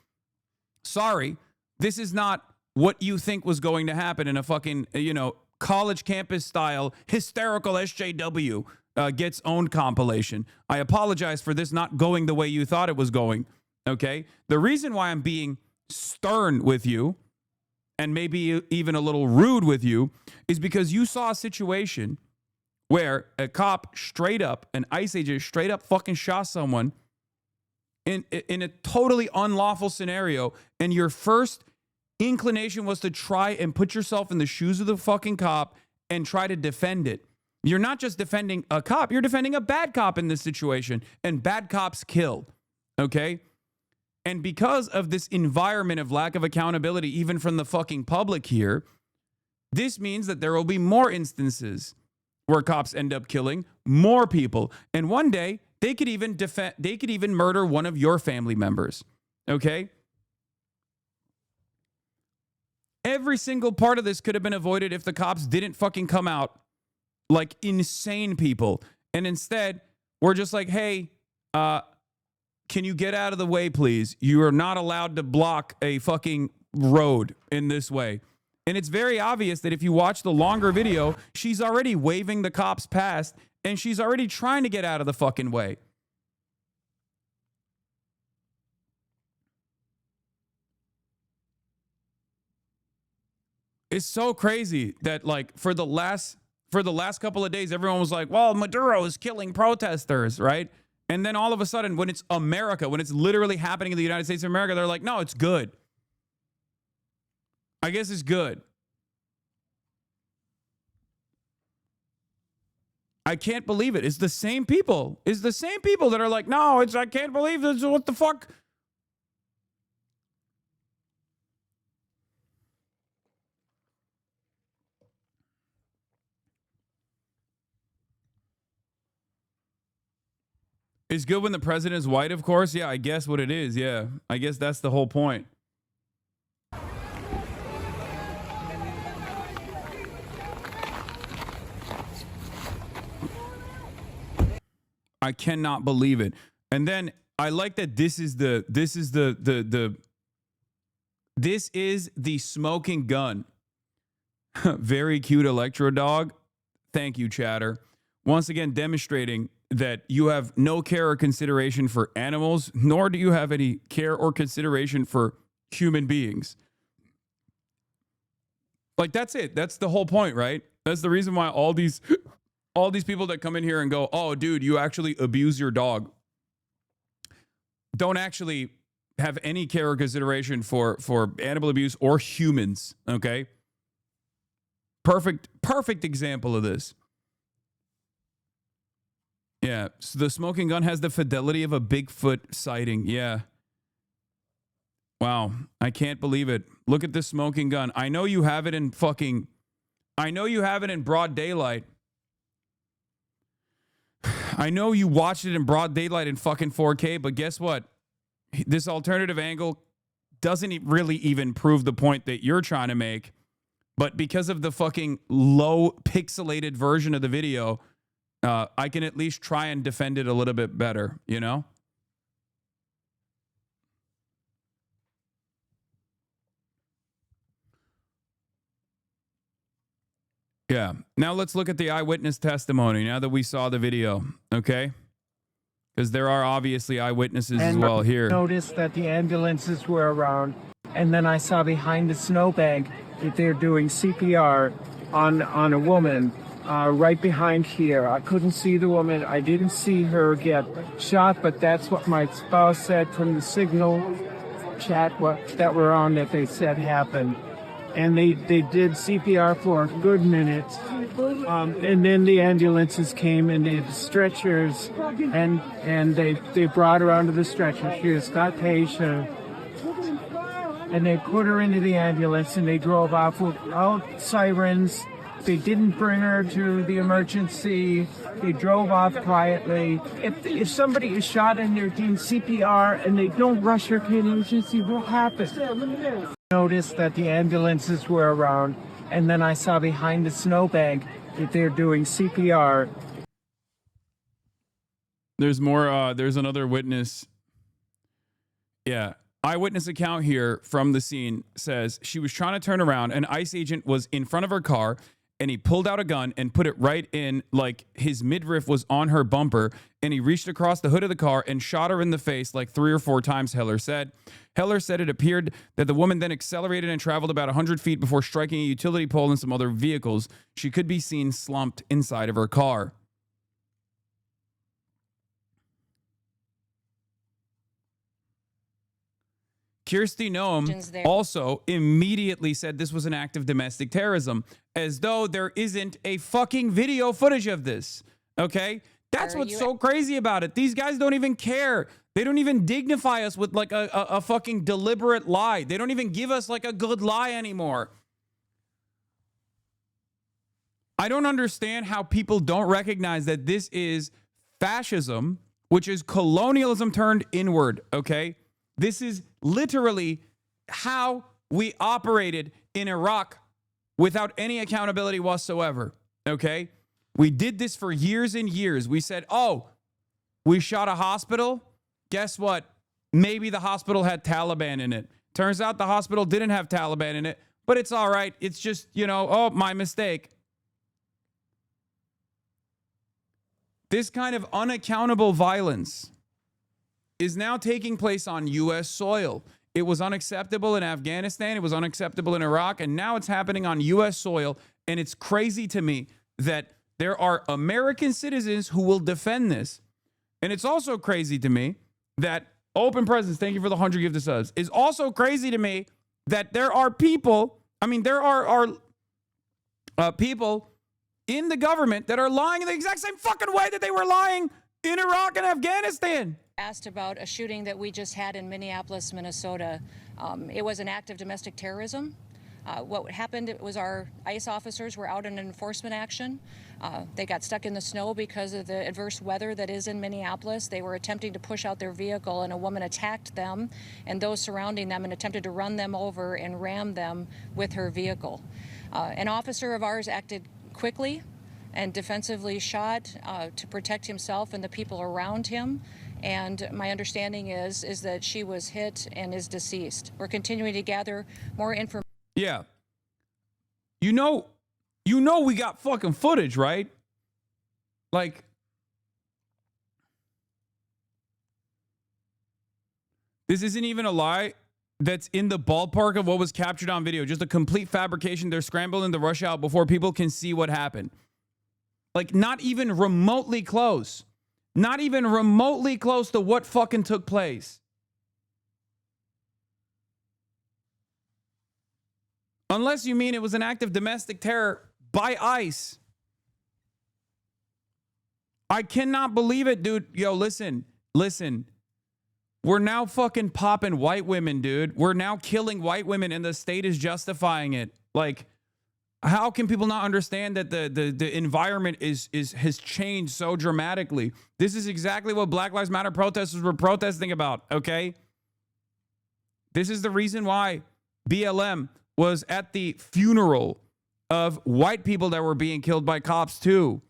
Sorry, this is not what you think was going to happen in a fucking, college campus style hysterical SJW gets owned compilation. I apologize for this not going the way you thought it was going, okay? The reason why I'm being stern with you and maybe even a little rude with you is because you saw a situation where a cop straight up, an ICE agent straight up fucking shot someone in a totally unlawful scenario, and your first inclination was to try and put yourself in the shoes of the fucking cop and try to defend it. You're not just defending a cop, you're defending a bad cop in this situation, and bad cops kill, okay? And because of this environment of lack of accountability, even from the fucking public here, this means that there will be more instances where cops end up killing more people. And one day, they could even murder one of your family members, okay? Every single part of this could have been avoided if the cops didn't fucking come out like insane people. And instead, we're just like, hey, can you get out of the way, please? You are not allowed to block a fucking road in this way. And it's very obvious that if you watch the longer video, she's already waving the cops past and she's already trying to get out of the fucking way. It's so crazy that like for the last couple of days, everyone was like, well, Maduro is killing protesters, right? And then all of a sudden, when it's America, when it's literally happening in the United States of America, they're like, no, it's good. I guess it's good. I can't believe it. It's the same people. It's the same people that are like, no, I can't believe this. What the fuck? It's good when the president is white, of course. Yeah, I guess what it is. Yeah, I guess that's the whole point. I cannot believe it. And then I like that this is the smoking gun. Very cute electro dog. Thank you, chatter. Once again, demonstrating that you have no care or consideration for animals, nor do you have any care or consideration for human beings. Like, that's it. That's the whole point, right? That's the reason why all these people that come in here and go, oh, dude, you actually abuse your dog, don't actually have any care or consideration for animal abuse or humans, okay? Perfect example of this. Yeah, so the smoking gun has the fidelity of a Bigfoot sighting. Yeah. Wow, I can't believe it. Look at this smoking gun. I know you have it in broad daylight. I know you watched it in broad daylight in fucking 4K, but guess what? This alternative angle doesn't really even prove the point that you're trying to make. But because of the fucking low pixelated version of the video, I can at least try and defend it a little bit better, you know? Yeah. Now let's look at the eyewitness testimony now that we saw the video, okay? Because there are obviously eyewitnesses as well here. I noticed that the ambulances were around, and then I saw behind the snowbank that they're doing CPR on a woman right behind here. I couldn't see the woman. I didn't see her get shot, but that's what my spouse said from the signal chat that we're on that they said happened. And they did CPR for a good minute. And then the ambulances came and they had stretchers and they brought her onto the stretcher. She was Scott patient. And they put her into the ambulance and they drove off without sirens. They didn't bring her to the emergency. They drove off quietly. If somebody is shot and they're doing CPR and they don't rush her to the emergency, what happens? Noticed that the ambulances were around, and then I saw behind the snowbank that they're doing CPR. There's more. There's another witness. Yeah. Eyewitness account here from the scene says she was trying to turn around. An ICE agent was in front of her car and he pulled out a gun and put it right in, like his midriff was on her bumper, and he reached across the hood of the car and shot her in the face like 3 or 4 times, Heller said. Heller said it appeared that the woman then accelerated and traveled about 100 feet before striking a utility pole and some other vehicles. She could be seen slumped inside of her car. Kirsty Noem also immediately said this was an act of domestic terrorism, as though there isn't a fucking video footage of this. Okay? That's what's so crazy about it. These guys don't even care. They don't even dignify us with like a fucking deliberate lie. They don't even give us like a good lie anymore. I don't understand how people don't recognize that this is fascism, which is colonialism turned inward, okay? This is literally how we operated in Iraq without any accountability whatsoever, okay? We did this for years and years. We said, oh, we shot a hospital. Guess what? Maybe the hospital had Taliban in it. Turns out the hospital didn't have Taliban in it, but it's all right. It's just, you know, oh, my mistake. This kind of unaccountable violence is now taking place on U.S. soil. It was unacceptable in Afghanistan. It was unacceptable in Iraq. And now it's happening on U.S. soil. And it's crazy to me that there are American citizens who will defend this. And it's also crazy to me that Open Presence, thank you for the 100 gift of subs, is also crazy to me that there are people, there are people in the government that are lying in the exact same fucking way that they were lying in Iraq and Afghanistan. Asked about a shooting that we just had in Minneapolis, Minnesota. It was an act of domestic terrorism. What happened was our ICE officers were out in an enforcement action. They got stuck in the snow because of the adverse weather that is in Minneapolis. They were attempting to push out their vehicle, and a woman attacked them and those surrounding them and attempted to run them over and ram them with her vehicle. An officer of ours acted quickly and defensively shot to protect himself and the people around him. And my understanding is that she was hit and is deceased. We're continuing to gather more information. Yeah. You know we got fucking footage, right? Like, this isn't even a lie. That's in the ballpark of what was captured on video. Just a complete fabrication. They're scrambling to rush out before people can see what happened. Like, not even remotely close. Not even remotely close to what fucking took place. Unless you mean it was an act of domestic terror by ICE. I cannot believe it, dude. Yo, listen. We're now fucking popping white women, dude. We're now killing white women and the state is justifying it. Like, how can people not understand that the environment has changed so dramatically? This is exactly what Black Lives Matter protesters were protesting about, okay? This is the reason why BLM was at the funeral of white people that were being killed by cops too.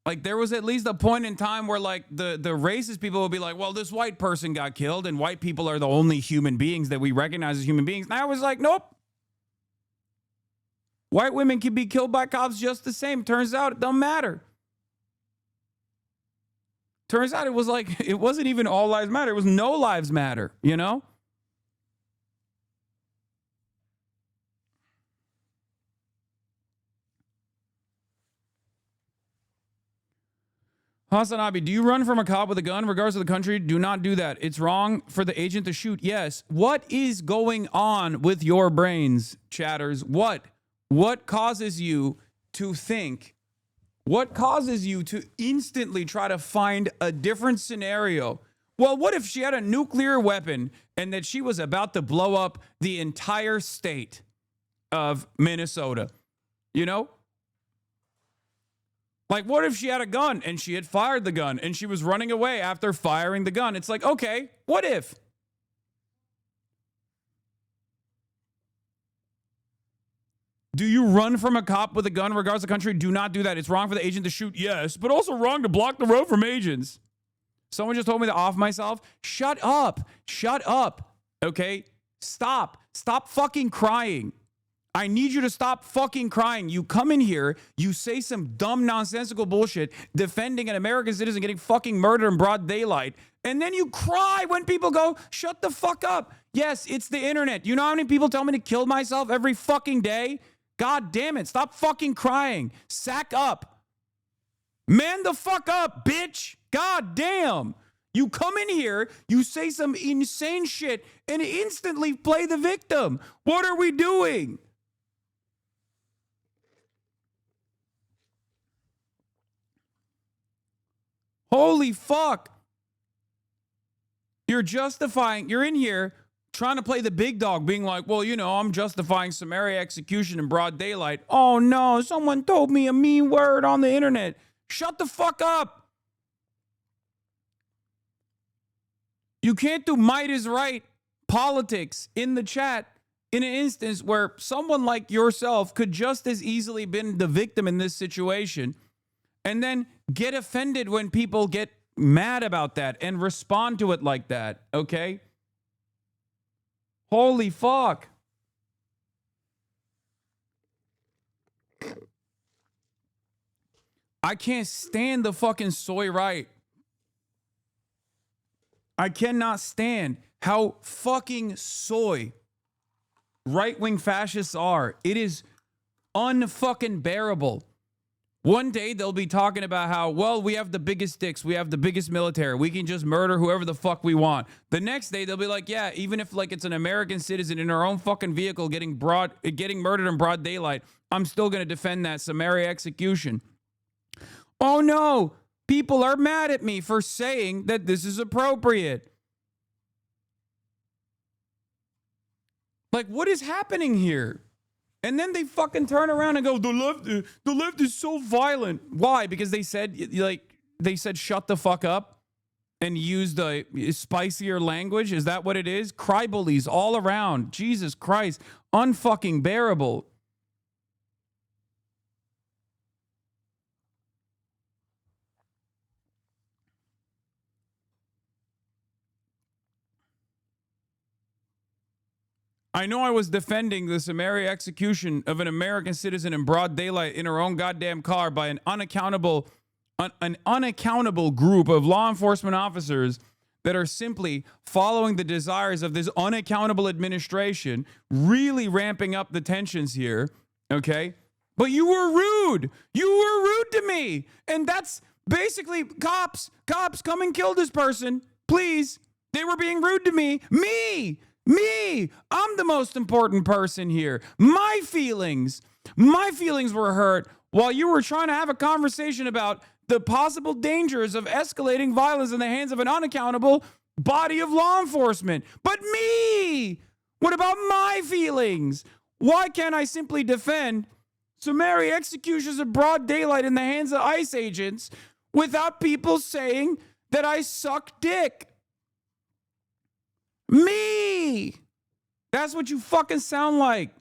Like, there was at least a point in time where, like, the racist people would be like, well, this white person got killed and white people are the only human beings that we recognize as human beings. Now it's like, nope. White women can be killed by cops just the same. Turns out it don't matter. Turns out it was like, it wasn't even all lives matter. It was no lives matter, you know? Hasan Abi, do you run from a cop with a gun regardless of the country? Do not do that. It's wrong for the agent to shoot. Yes. What is going on with your brains, chatters? What causes you to think? What causes you to instantly try to find a different scenario? Well, what if she had a nuclear weapon and that she was about to blow up the entire state of Minnesota? You know? Like, what if she had a gun and she had fired the gun and she was running away after firing the gun? It's like, okay, what if? Do you run from a cop with a gun regardless of the country? Do not do that. It's wrong for the agent to shoot, yes, but also wrong to block the road from agents. Someone just told me to off myself. Shut up. Shut up. Okay? Stop. Stop fucking crying. I need you to stop fucking crying. You come in here, you say some dumb, nonsensical bullshit defending an American citizen getting fucking murdered in broad daylight, and then you cry when people go, shut the fuck up. Yes, it's the internet. You know how many people tell me to kill myself every fucking day? God damn it. Stop fucking crying. Sack up. Man the fuck up, bitch. God damn. You come in here, you say some insane shit, and instantly play the victim. What are we doing? Holy fuck. You're in here trying to play the big dog, being like, well, you know, I'm justifying summary execution in broad daylight. Oh no, someone told me a mean word on the internet. Shut the fuck up. You can't do might is right politics in the chat in an instance where someone like yourself could just as easily been the victim in this situation, and then get offended when people get mad about that and respond to it like that, okay? Holy fuck. I can't stand the fucking soy right. I cannot stand how fucking soy right-wing fascists are. It is unfucking bearable. One day they'll be talking about how, well, we have the biggest dicks, we have the biggest military, we can just murder whoever the fuck we want. The next day they'll be like, yeah, even if like it's an American citizen in our own fucking vehicle getting murdered in broad daylight, I'm still gonna defend that summary execution. Oh no, people are mad at me for saying that this is appropriate. Like, what is happening here? And then they fucking turn around and go, the left is so violent. Why? Because they said shut the fuck up and used a spicier language. Is that what it is? Cry bullies all around. Jesus Christ. Unfucking bearable. I know I was defending the summary execution of an American citizen in broad daylight in her own goddamn car by an unaccountable group of law enforcement officers that are simply following the desires of this unaccountable administration, really ramping up the tensions here, okay? But you were rude. You were rude to me. And that's basically cops, come and kill this person, please. They were being rude to me. Me, I'm the most important person here. My feelings were hurt while you were trying to have a conversation about the possible dangers of escalating violence in the hands of an unaccountable body of law enforcement. But me, what about my feelings? Why can't I simply defend summary executions of broad daylight in the hands of ICE agents without people saying that I suck dick? Me! That's what you fucking sound like.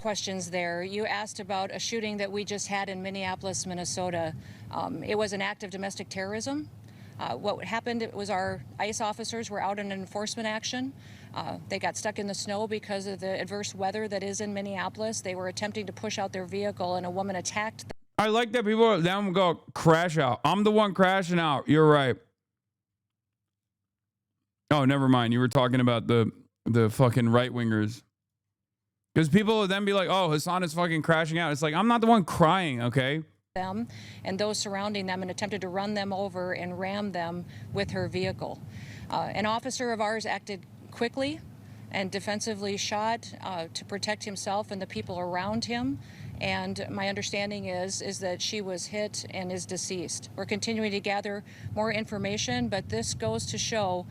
questions there. You asked about a shooting that we just had in Minneapolis, Minnesota. It was an act of domestic terrorism. What happened was our ICE officers were out in an enforcement action. They got stuck in the snow because of the adverse weather that is in Minneapolis. They were attempting to push out their vehicle, and a woman attacked them. I like that people down go crash out. I'm the one crashing out. You're right. Oh, never mind. You were talking about the fucking right wingers. Because people would then be like, oh, Hasan is fucking crashing out. It's like, I'm not the one crying, okay? Them and those surrounding them and attempted to run them over and ram them with her vehicle. An officer of ours acted quickly and defensively shot to protect himself and the people around him. And my understanding is that she was hit and is deceased. We're continuing to gather more information, but this goes to show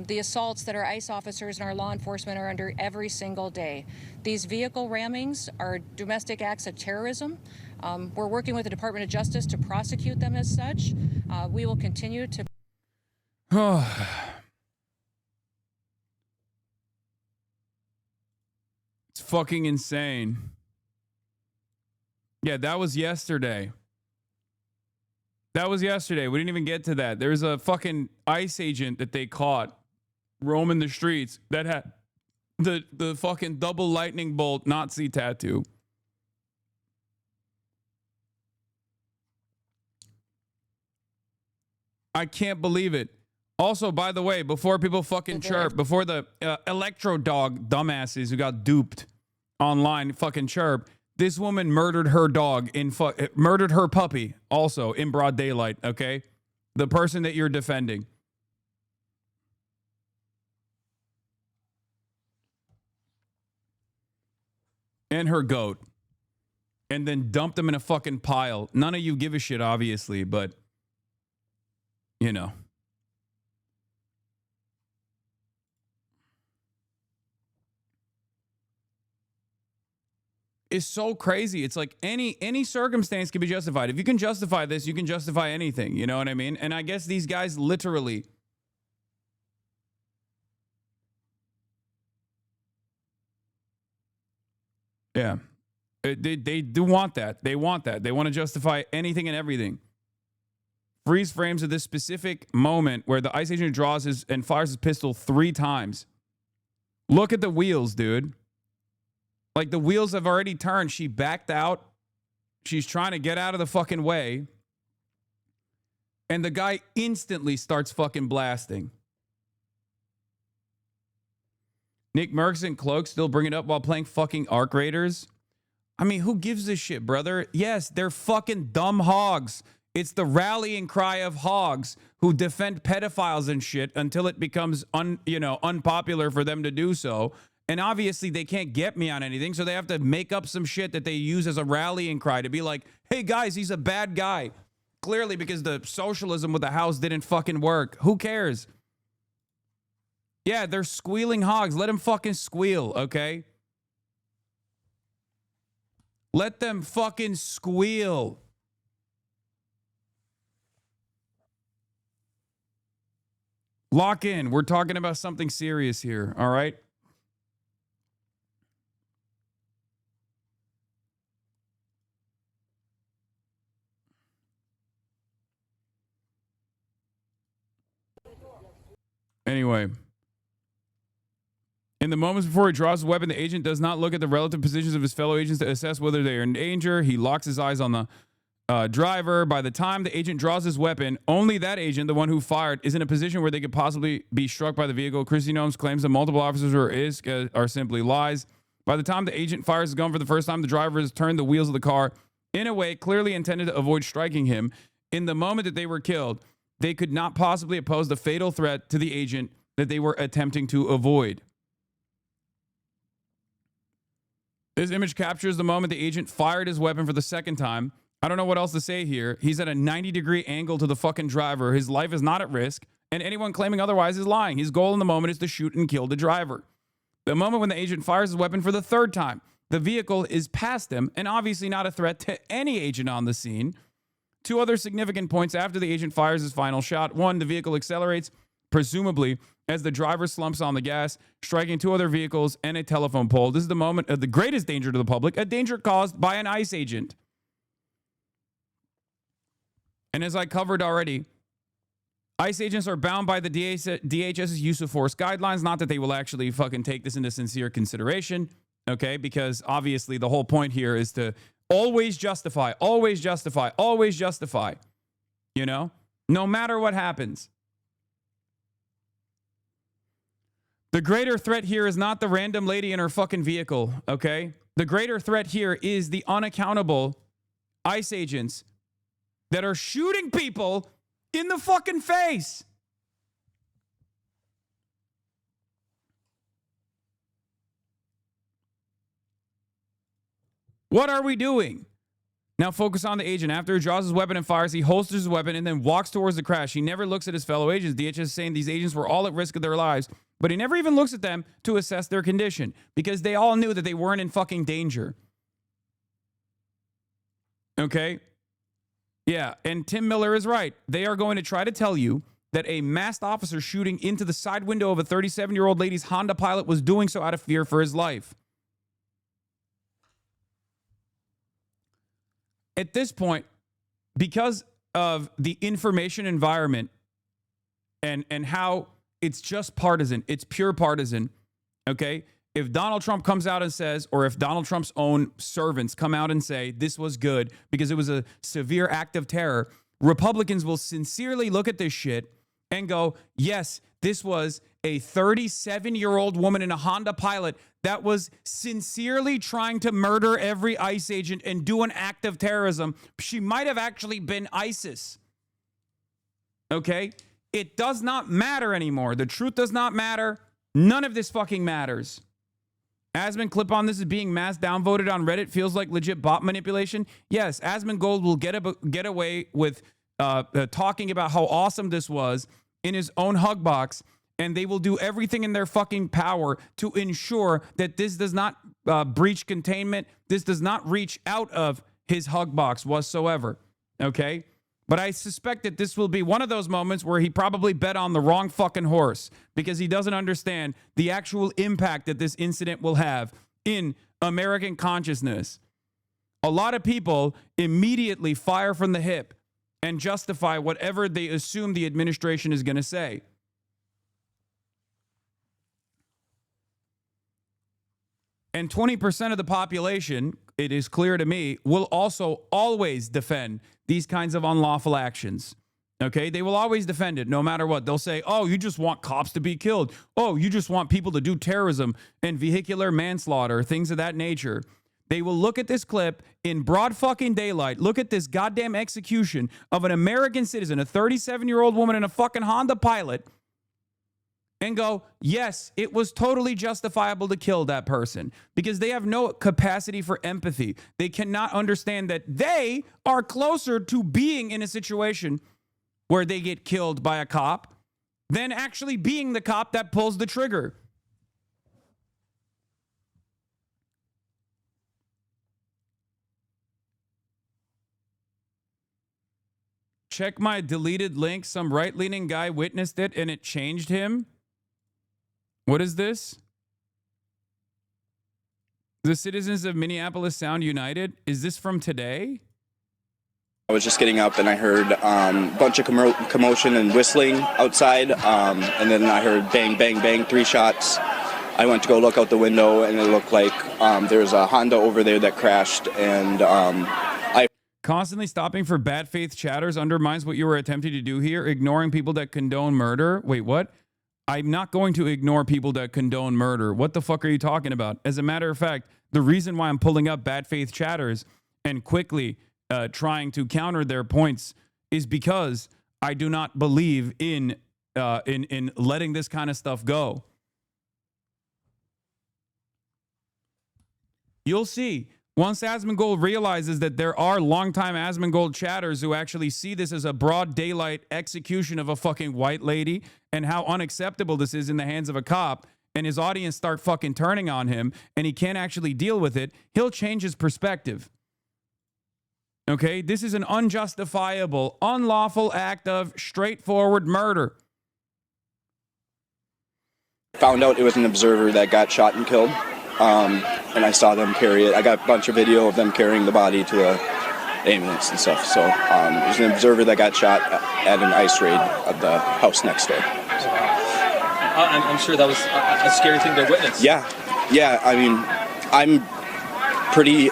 the assaults that our ICE officers and our law enforcement are under every single day. These vehicle rammings are domestic acts of terrorism. We're working with the Department of Justice to prosecute them as such. We will continue to... It's fucking insane. Yeah, that was yesterday. That was yesterday. We didn't even get to that. There's a fucking ICE agent that they caught roaming the streets that had the fucking double lightning bolt Nazi tattoo. I can't believe it. Also, by the way, before people fucking chirp, before the electro dog dumbasses who got duped online fucking chirp, this woman murdered her dog murdered her puppy also in broad daylight, okay? The person that you're defending. And her goat. And then dumped them in a fucking pile. None of you give a shit, obviously, but, you know. Is so crazy. It's like any circumstance can be justified. If you can justify this, you can justify anything. You know what I mean? And I guess these guys literally... Yeah. They do want that. They want that. They want to justify anything and everything. Freeze frames of this specific moment where the ICE agent draws and fires his pistol 3 times. Look at the wheels, dude. Like, the wheels have already turned. She backed out. She's trying to get out of the fucking way. And the guy instantly starts fucking blasting. Nick Merckx and Cloak still bring it up while playing fucking Arc Raiders. I mean, who gives a shit, brother? Yes, they're fucking dumb hogs. It's the rallying cry of hogs who defend pedophiles and shit until it becomes unpopular for them to do so. And obviously they can't get me on anything, so they have to make up some shit that they use as a rallying cry to be like, hey guys, he's a bad guy. Clearly because the socialism with the house didn't fucking work. Who cares? Yeah, they're squealing hogs. Let them fucking squeal, okay? Let them fucking squeal. Lock in. We're talking about something serious here, all right? Anyway, in the moments before he draws his weapon, the agent does not look at the relative positions of his fellow agents to assess whether they are in danger. He locks his eyes on the driver. By the time the agent draws his weapon, only that agent, the one who fired, is in a position where they could possibly be struck by the vehicle. Christy Gnomes claims that multiple officers are simply lies. By the time the agent fires his gun for the first time, the driver has turned the wheels of the car in a way clearly intended to avoid striking him. In the moment that they were killed, they could not possibly oppose the fatal threat to the agent that they were attempting to avoid. This image captures the moment the agent fired his weapon for the second time. I don't know what else to say here. He's at a 90-degree angle to the fucking driver. His life is not at risk, and anyone claiming otherwise is lying. His goal in the moment is to shoot and kill the driver. The moment when the agent fires his weapon for the third time, the vehicle is past him and obviously not a threat to any agent on the scene. 2 other significant points after the agent fires his final shot. 1, the vehicle accelerates, presumably as the driver slumps on the gas, striking 2 other vehicles and a telephone pole. This is the moment of the greatest danger to the public, a danger caused by an ICE agent. And as I covered already, ICE agents are bound by the DHS's use of force guidelines. Not that they will actually fucking take this into sincere consideration, okay? Because obviously the whole point here is to always justify, always justify, always justify, you know? No matter what happens. The greater threat here is not the random lady in her fucking vehicle, okay? The greater threat here is the unaccountable ICE agents that are shooting people in the fucking face. What are we doing? Now focus on the agent. After he draws his weapon and fires, he holsters his weapon and then walks towards the crash. He never looks at his fellow agents. DHS is saying these agents were all at risk of their lives, but he never even looks at them to assess their condition because they all knew that they weren't in fucking danger. Okay? Yeah, and Tim Miller is right. They are going to try to tell you that a masked officer shooting into the side window of a 37-year-old lady's Honda Pilot was doing so out of fear for his life. At this point, because of the information environment and how it's just partisan, it's pure partisan, okay? If Donald Trump comes out and says, or if Donald Trump's own servants come out and say this was good because it was a severe act of terror, Republicans will sincerely look at this shit and go, yes, this was a 37-year-old woman in a Honda Pilot that was sincerely trying to murder every ICE agent and do an act of terrorism. She might have actually been ISIS. Okay? It does not matter anymore. The truth does not matter. None of this fucking matters. Asmund clip on this is being mass downvoted on Reddit. Feels like legit bot manipulation. Yes, Asmund Gold will get away with talking about how awesome this was in his own hug box, and they will do everything in their fucking power to ensure that this does not breach containment. This does not reach out of his hug box whatsoever. Okay? But I suspect that this will be one of those moments where he probably bet on the wrong fucking horse because he doesn't understand the actual impact that this incident will have in American consciousness. A lot of people immediately fire from the hip and justify whatever they assume the administration is going to say. And 20% of the population, it is clear to me, will also always defend these kinds of unlawful actions. Okay? They will always defend it no matter what. They'll say, oh, you just want cops to be killed. Oh, you just want people to do terrorism and vehicular manslaughter, things of that nature. They will look at this clip in broad fucking daylight, look at this goddamn execution of an American citizen, a 37-year-old woman in a fucking Honda Pilot, and go, yes, it was totally justifiable to kill that person because they have no capacity for empathy. They cannot understand that they are closer to being in a situation where they get killed by a cop than actually being the cop that pulls the trigger. Check my deleted link. Some right-leaning guy witnessed it and it changed him. What is this? The citizens of Minneapolis sound united. Is this from today? I was just getting up and I heard a bunch of commotion and whistling outside. And then I heard bang, bang, bang, 3 shots. I went to go look out the window and it looked like there's a Honda over there that crashed. And I constantly stopping for bad faith chatters undermines what you were attempting to do here. Ignoring people that condone murder. Wait, what? I'm not going to ignore people that condone murder. What the fuck are you talking about? As a matter of fact, the reason why I'm pulling up bad faith chatters and quickly trying to counter their points is because I do not believe in letting this kind of stuff go. You'll see. Once Asmongold realizes that there are longtime Asmongold chatters who actually see this as a broad daylight execution of a fucking white lady and how unacceptable this is in the hands of a cop, and his audience start fucking turning on him and he can't actually deal with it, he'll change his perspective. Okay? This is an unjustifiable, unlawful act of straightforward murder. Found out it was an observer that got shot and killed, and I saw them carry it. I got a bunch of video of them carrying the body to the ambulance and stuff. So it was an observer that got shot at an ICE raid of the house next door. So. I'm sure that was a scary thing to witness. Yeah. I mean, I'm pretty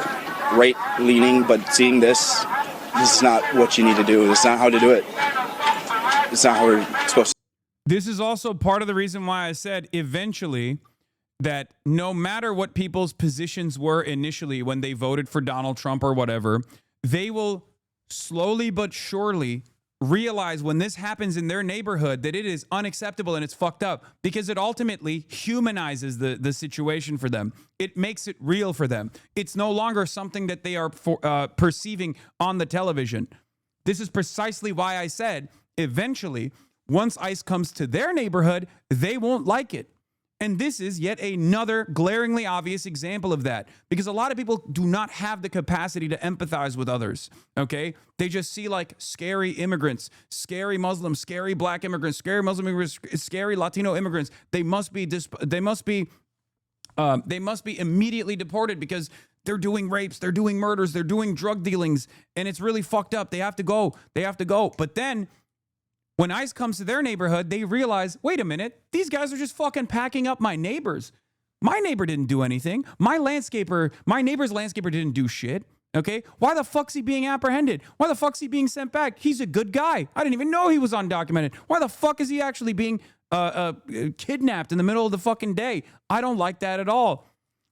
right-leaning, but seeing this is not what you need to do. This is not how to do it. It's not how we're supposed to. This is also part of the reason why I said eventually that no matter what people's positions were initially when they voted for Donald Trump or whatever, they will slowly but surely realize when this happens in their neighborhood that it is unacceptable and it's fucked up, because it ultimately humanizes the situation for them. It makes it real for them. It's no longer something that they are perceiving on the television. This is precisely why I said eventually, once ICE comes to their neighborhood, they won't like it. And this is yet another glaringly obvious example of that, because a lot of people do not have the capacity to empathize with others, okay? They just see like scary immigrants, scary Muslims, scary black immigrants, scary Muslim immigrants, scary Latino immigrants. They must be immediately deported because they're doing rapes, they're doing murders, they're doing drug dealings, and it's really fucked up. They have to go. But then when ICE comes to their neighborhood, they realize, wait a minute, these guys are just fucking packing up my neighbors. My neighbor didn't do anything. My neighbor's landscaper didn't do shit. Okay? Why the fuck's he being apprehended? Why the fuck's he being sent back? He's a good guy. I didn't even know he was undocumented. Why the fuck is he actually being kidnapped in the middle of the fucking day? I don't like that at all.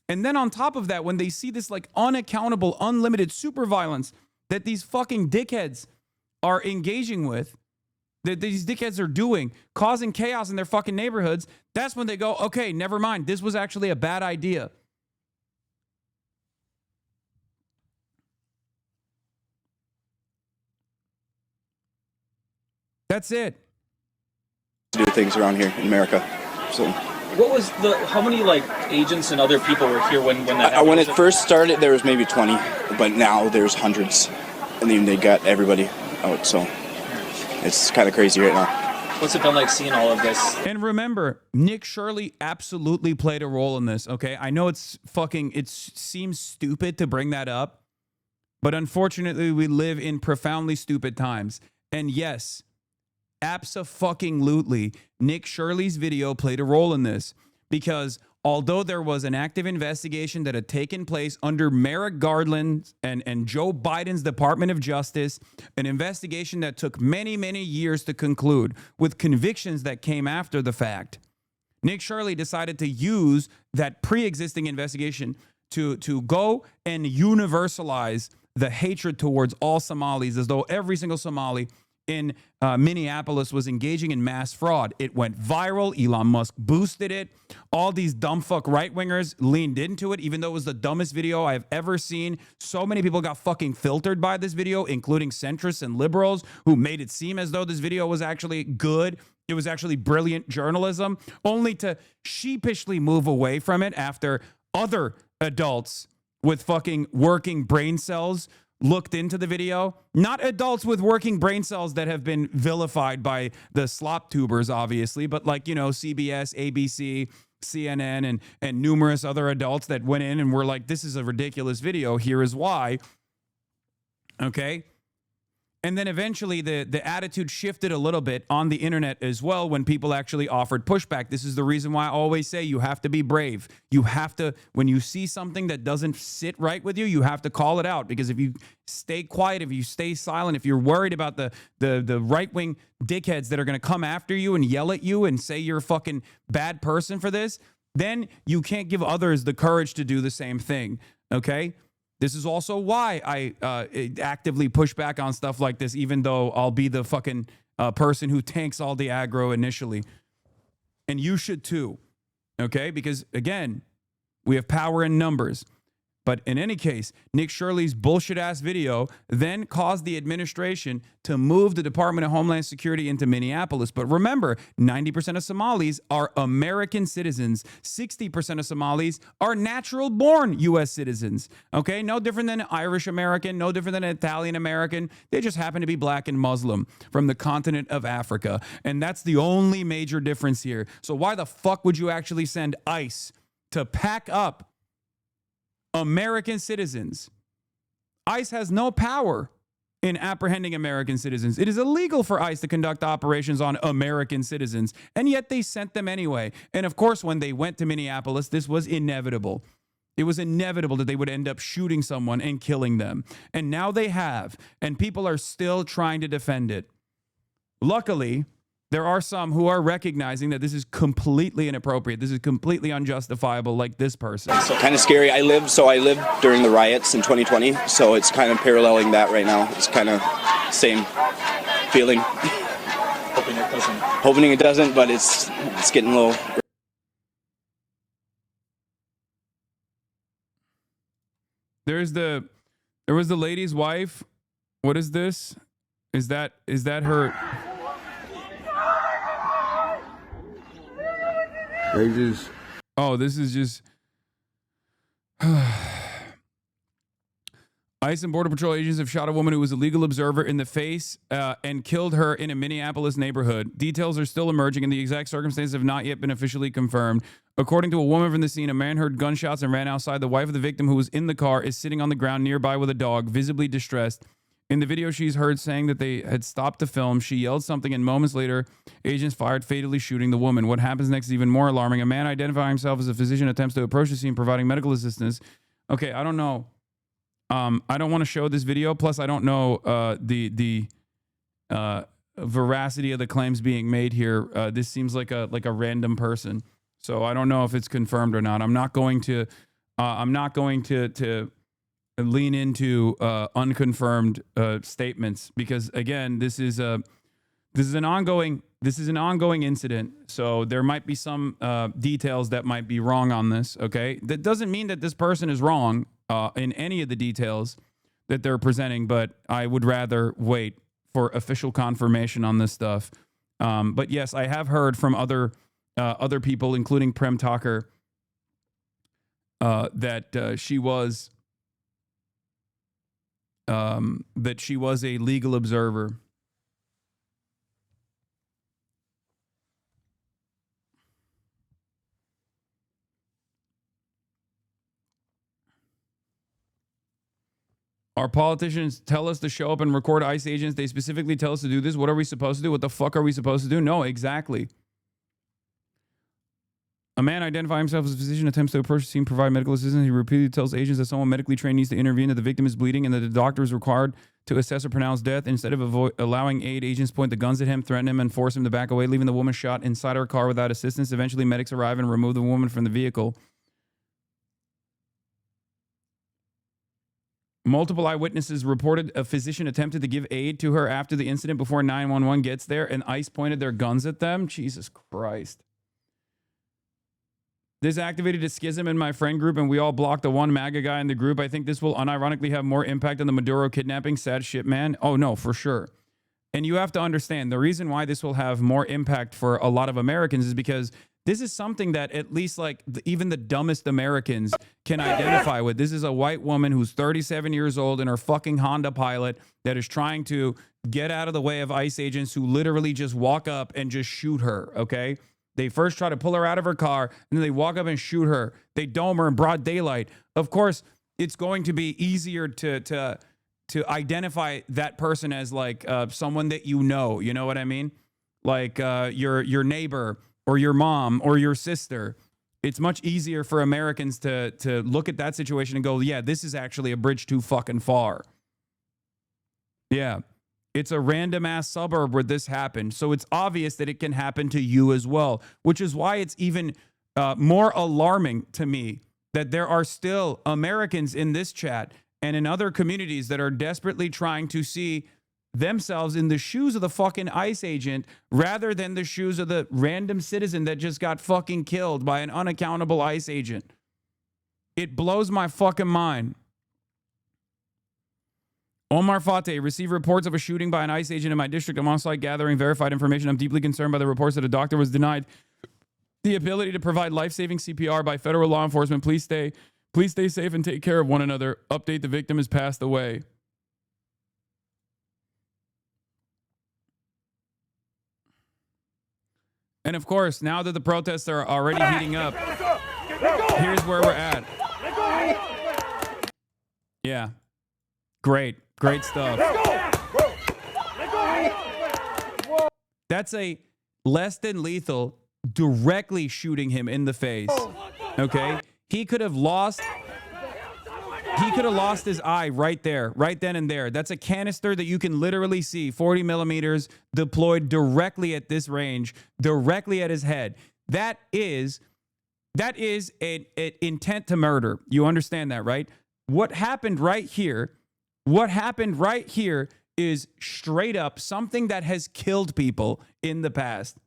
And then on top of that, when they see this like unaccountable, unlimited super violence that these fucking dickheads are engaging with, that these dickheads are doing, causing chaos in their fucking neighborhoods, that's when they go, okay, never mind. This was actually a bad idea. That's it. Do things around here in America. So. What was how many like agents and other people were here when that happened? When it first started, there was maybe 20, but now there's hundreds. And then they got everybody out, so. It's kind of crazy right now. What's it been like seeing all of this? And remember, Nick Shirley absolutely played a role in this, okay? I know it seems stupid to bring that up, but unfortunately we live in profoundly stupid times. And yes, abso-fucking-lutely, Nick Shirley's video played a role in this, because although there was an active investigation that had taken place under Merrick Garland and Joe Biden's Department of Justice, an investigation that took many, many years to conclude with convictions that came after the fact, Nick Shirley decided to use that pre-existing investigation to go and universalize the hatred towards all Somalis, as though every single Somali in Minneapolis was engaging in mass fraud. It went viral. Elon Musk boosted it. All these dumb fuck right-wingers leaned into it, even though it was the dumbest video I've ever seen. So many people got fucking filtered by this video, including centrists and liberals who made it seem as though this video was actually good. It was actually brilliant journalism, only to sheepishly move away from it after other adults with fucking working brain cells looked into the video. Not adults with working brain cells that have been vilified by the slop tubers, obviously, but like, you know, CBS, ABC, CNN, and numerous other adults that went in and were like, this is a ridiculous video. Here is why. Okay. And then eventually the attitude shifted a little bit on the internet as well when people actually offered pushback. This is the reason why I always say you have to be brave. You have to, when you see something that doesn't sit right with you, you have to call it out. Because if you stay quiet, if you stay silent, if you're worried about the right-wing dickheads that are going to come after you and yell at you and say you're a fucking bad person for this, then you can't give others the courage to do the same thing, okay? This is also why I actively push back on stuff like this, even though I'll be the fucking person who tanks all the aggro initially. And you should too, okay? Because, again, we have power in numbers. But in any case, Nick Shirley's bullshit ass video then caused the administration to move the Department of Homeland Security into Minneapolis. But remember, 90% of Somalis are American citizens. 60% of Somalis are natural born U.S. citizens. Okay? No different than Irish American, no different than Italian American. They just happen to be black and Muslim from the continent of Africa. And that's the only major difference here. So why the fuck would you actually send ICE to pack up American citizens? ICE has no power in apprehending American citizens. It is illegal for ICE to conduct operations on American citizens, and yet they sent them anyway. And of course, when they went to Minneapolis, this was inevitable. It was inevitable that they would end up shooting someone and killing them. And now they have, and people are still trying to defend it. Luckily, there are some who are recognizing that this is completely inappropriate. This is completely unjustifiable, like this person. So kind of scary. I lived during the riots in 2020, so it's kind of paralleling that right now. It's kind of same feeling. Hoping it doesn't, but it's getting low. There was the lady's wife. What is this? Is that her? This is just ICE and Border Patrol agents have shot a woman who was a legal observer in the face and killed her in a Minneapolis neighborhood. Details are still emerging and the exact circumstances have not yet been officially confirmed. According to a woman from the scene, a man heard gunshots and ran outside. The wife of the victim, who was in the car, is sitting on the ground nearby with a dog, visibly distressed. In the video, she's heard saying that they had stopped to film. She yelled something, and moments later, agents fired, fatally shooting the woman. What happens next is even more alarming. A man identifying himself as a physician attempts to approach the scene, providing medical assistance. Okay, I don't know. I don't want to show this video. Plus, I don't know the veracity of the claims being made here. This seems like a random person, so I don't know if it's confirmed or not. I'm not going to lean into unconfirmed statements because, again, this is an ongoing incident. So there might be some details that might be wrong on this. Okay, that doesn't mean that this person is wrong in any of the details that they're presenting, but I would rather wait for official confirmation on this stuff. But yes, I have heard from other people, including Prem Tucker, that she was a legal observer. Our politicians tell us to show up and record ICE agents. They specifically tell us to do this. What are we supposed to do? What the fuck are we supposed to do? No, exactly. A man identifying himself as a physician attempts to approach the scene, provide medical assistance. He repeatedly tells agents that someone medically trained needs to intervene, that the victim is bleeding, and that the doctor is required to assess or pronounce death. Instead of allowing aid, agents point the guns at him, threaten him, and force him to back away, leaving the woman shot inside her car without assistance. Eventually, medics arrive and remove the woman from the vehicle. Multiple eyewitnesses reported a physician attempted to give aid to her after the incident before 911 gets there, and ICE pointed their guns at them. Jesus Christ. This activated a schism in my friend group, and we all blocked the one MAGA guy in the group. I think this will unironically have more impact on the Maduro kidnapping. Sad shit, man. Oh, no, for sure. And you have to understand, the reason why this will have more impact for a lot of Americans is because this is something that at least even the dumbest Americans can identify with. This is a white woman who's 37 years old in her fucking Honda Pilot that is trying to get out of the way of ICE agents who literally just walk up and just shoot her, okay? They first try to pull her out of her car, and then they walk up and shoot her. They dome her in broad daylight. Of course, it's going to be easier to identify that person as someone that you know what I mean? Like your neighbor or your mom or your sister. It's much easier for Americans to look at that situation and go, yeah, this is actually a bridge too fucking far. Yeah. It's a random ass suburb where this happened. So it's obvious that it can happen to you as well, which is why it's even more alarming to me that there are still Americans in this chat and in other communities that are desperately trying to see themselves in the shoes of the fucking ICE agent rather than the shoes of the random citizen that just got fucking killed by an unaccountable ICE agent. It blows my fucking mind. Omar Fateh received reports of a shooting by an ICE agent in my district. I'm on site gathering verified information. I'm deeply concerned by the reports that a doctor was denied the ability to provide life-saving CPR by federal law enforcement. Please stay safe and take care of one another. Update: the victim has passed away. And of course, now that the protests are already heating up, here's where we're at. Yeah. Great stuff. That's a less than lethal directly shooting him in the face. Okay? He could have lost his eye right there, right then and there. That's a canister that you can literally see 40 millimeters deployed directly at this range, directly at his head. That is an intent to murder. You understand that, right? What happened right here is straight up something that has killed people in the past.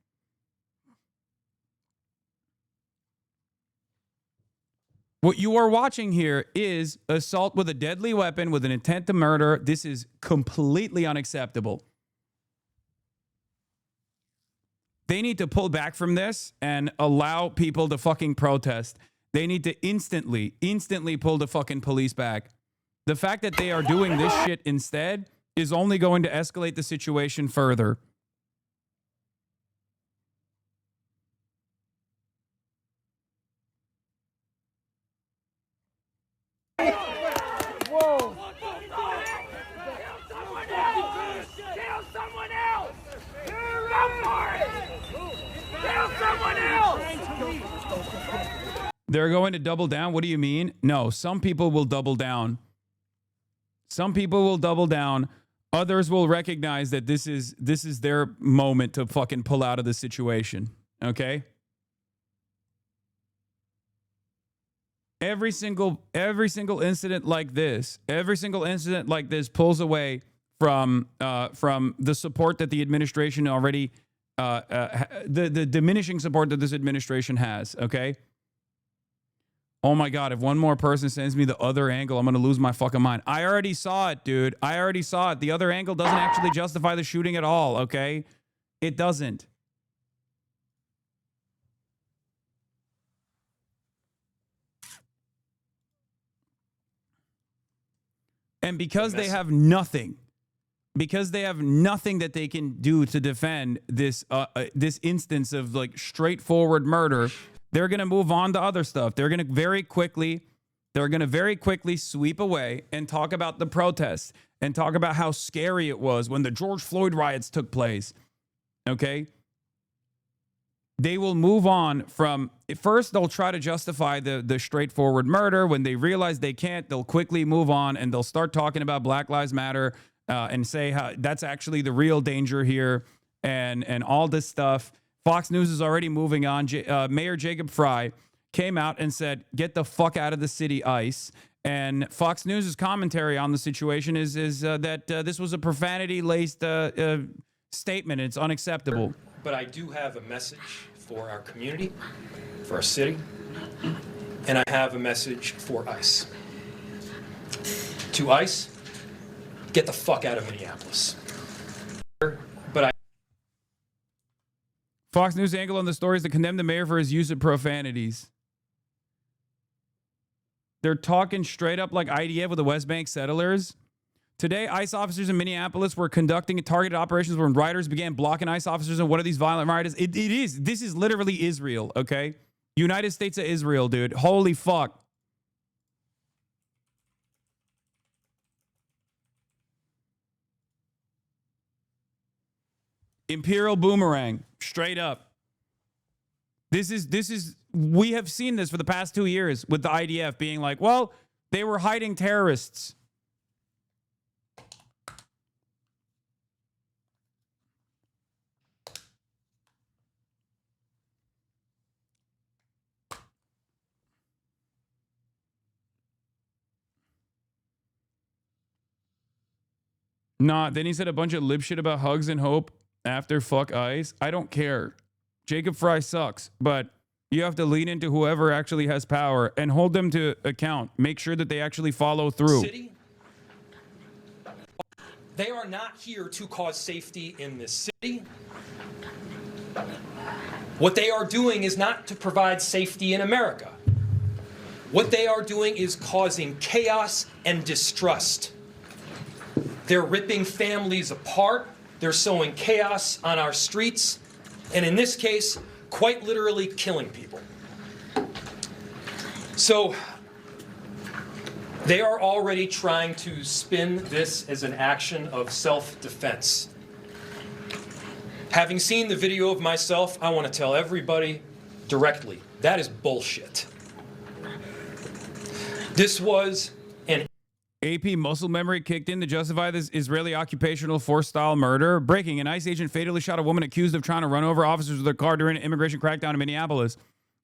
What you are watching here is assault with a deadly weapon with an intent to murder. This is completely unacceptable. They need to pull back from this and allow people to fucking protest. They need to instantly pull the fucking police back. The fact that they are doing this shit instead is only going to escalate the situation further. They're going to double down? What do you mean? No, some people will double down. Some people will double down. Others will recognize that this is their moment to fucking pull out of the situation. Okay? Every single incident like this pulls away from the support that the administration already the diminishing support that this administration has. Okay. Oh my God, if one more person sends me the other angle, I'm going to lose my fucking mind. I already saw it, dude. I already saw it. The other angle doesn't actually justify the shooting at all, okay? It doesn't. And because they have nothing that they can do to defend this this instance of like straightforward murder, they're going to move on to other stuff. They're going to very quickly sweep away and talk about the protests and talk about how scary it was when the George Floyd riots took place. Okay? They will move on from, first they'll try to justify the straightforward murder. When they realize they can't, they'll quickly move on and they'll start talking about Black Lives Matter and say how that's actually the real danger here and all this stuff. Fox News is already moving on. Mayor Jacob Fry came out and said, get the fuck out of the city, ICE. And Fox News' commentary on the situation is that this was a profanity-laced statement. It's unacceptable. But I do have a message for our community, for our city, and I have a message for ICE. To ICE, get the fuck out of Minneapolis. But Fox News angle on the story is to condemn the mayor for his use of profanities. They're talking straight up like IDF with the West Bank settlers. Today, ICE officers in Minneapolis were conducting targeted operations when rioters began blocking ICE officers in one of these violent rioters. This is literally Israel, okay? United States of Israel, dude. Holy fuck. Imperial boomerang, straight up. This is we have seen this for the past 2 years with the IDF being like, well, they were hiding terrorists. Nah, then he said a bunch of lip shit about hugs and hope after fuck ICE. I don't care. Jacob Fry sucks, but You have to lean into whoever actually has power and hold them to account. Make sure that they actually follow through. City, they are not here to cause safety in this city. What they are doing is not to provide safety in America. What they are doing is causing chaos and distrust. They're ripping families apart. They're sowing chaos on our streets. And in this case, quite literally killing people. So they are already trying to spin this as an action of self-defense. Having seen the video of myself, I want to tell everybody directly, that is bullshit. This was an AP muscle memory kicked in to justify this Israeli occupational force style murder. Breaking: an ICE agent fatally shot a woman accused of trying to run over officers with a car during an immigration crackdown in Minneapolis.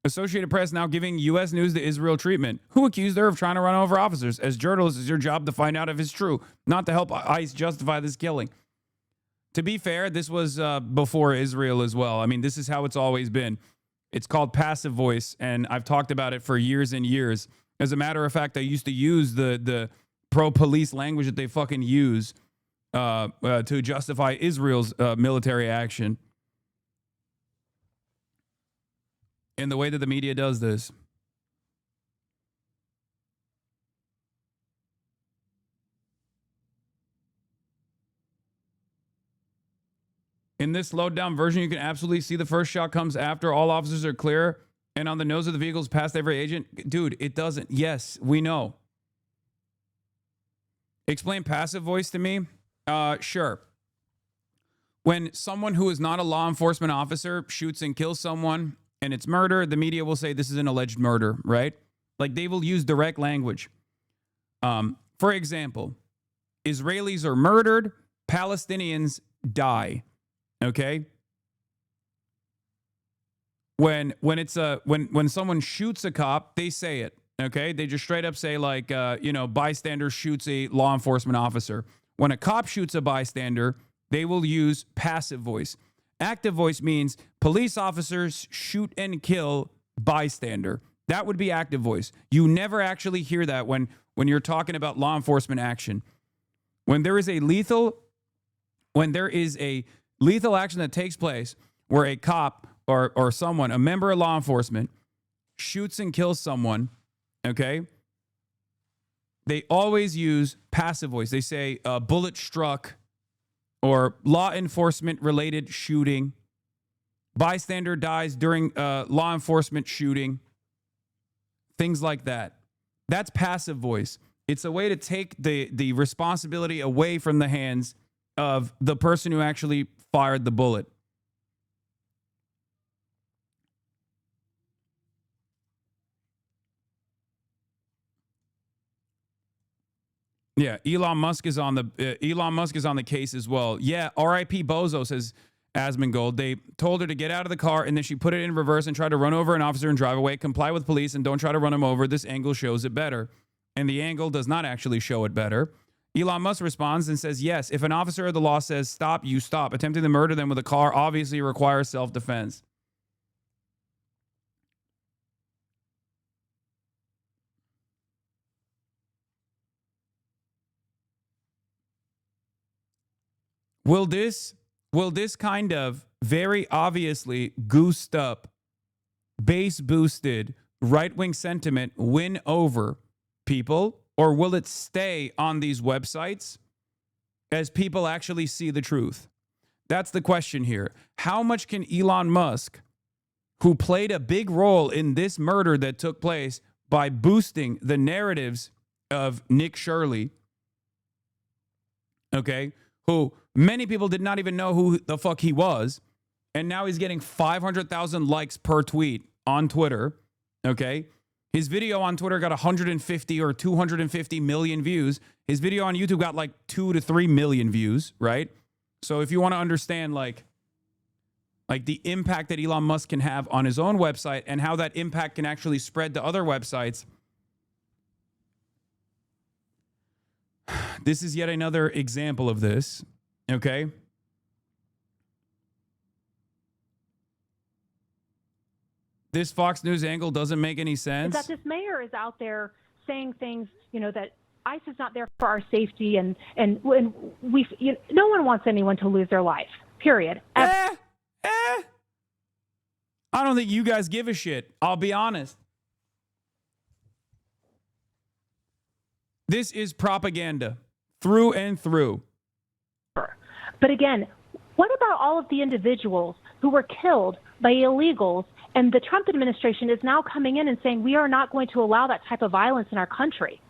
Associated Press now giving U.S. News the Israel treatment. Who accused her of trying to run over officers? As journalists, it's your job to find out if it's true, not to help ICE justify this killing. To be fair, this was before Israel as well. I mean, this is how it's always been. It's called passive voice, and I've talked about it for years and years. As a matter of fact, I used to use the pro-police language that they fucking use to justify Israel's military action. And the way that the media does this. In this slowed down version, you can absolutely see the first shot comes after all officers are clear and on the nose of the vehicles past every agent. Dude, it doesn't. Yes, we know. Explain passive voice to me. Sure. When someone who is not a law enforcement officer shoots and kills someone and it's murder, the media will say this is an alleged murder, right? Like they will use direct language. For example, Israelis are murdered, Palestinians die. Okay? When someone shoots a cop, they say it. Okay? They just straight up say like bystander shoots a law enforcement officer. When a cop shoots a bystander, they will use passive voice. Active voice means police officers shoot and kill bystander. That would be active voice. You never actually hear that when you're talking about law enforcement action. When there is a lethal action that takes place where a cop or someone, a member of law enforcement, shoots and kills someone, okay? They always use passive voice. They say bullet struck or law enforcement related shooting. Bystander dies during law enforcement shooting. Things like that. That's passive voice. It's a way to take the responsibility away from the hands of the person who actually fired the bullet. Yeah, Elon Musk is on the case as well. Yeah, R.I.P. Bozo, says Asmongold. They told her to get out of the car, and then she put it in reverse and tried to run over an officer and drive away. Comply with police and don't try to run him over. This angle shows it better. And the angle does not actually show it better. Elon Musk responds and says, yes, if an officer of the law says stop, you stop. Attempting to murder them with a car obviously requires self-defense. Will this kind of very obviously goosed up, base boosted right-wing sentiment win over people, or will it stay on these websites as people actually see the truth? That's the question here. How much can Elon Musk, who played a big role in this murder that took place by boosting the narratives of Nick Shirley, okay, who many people did not even know who the fuck he was, and now he's getting 500,000 likes per tweet on Twitter, okay? His video on Twitter got 150 or 250 million views. His video on YouTube got like 2 to 3 million views, right? So if you want to understand like the impact that Elon Musk can have on his own website and how that impact can actually spread to other websites, this is yet another example of this, okay? this Fox News angle doesn't make any sense. Is that this mayor is out there saying things, that ICE is not there for our safety, and we, no one wants anyone to lose their life. Period. I don't think you guys give a shit. I'll be honest. This is propaganda through and through. But again, what about all of the individuals who were killed by illegals? And the Trump administration is now coming in and saying we are not going to allow that type of violence in our country.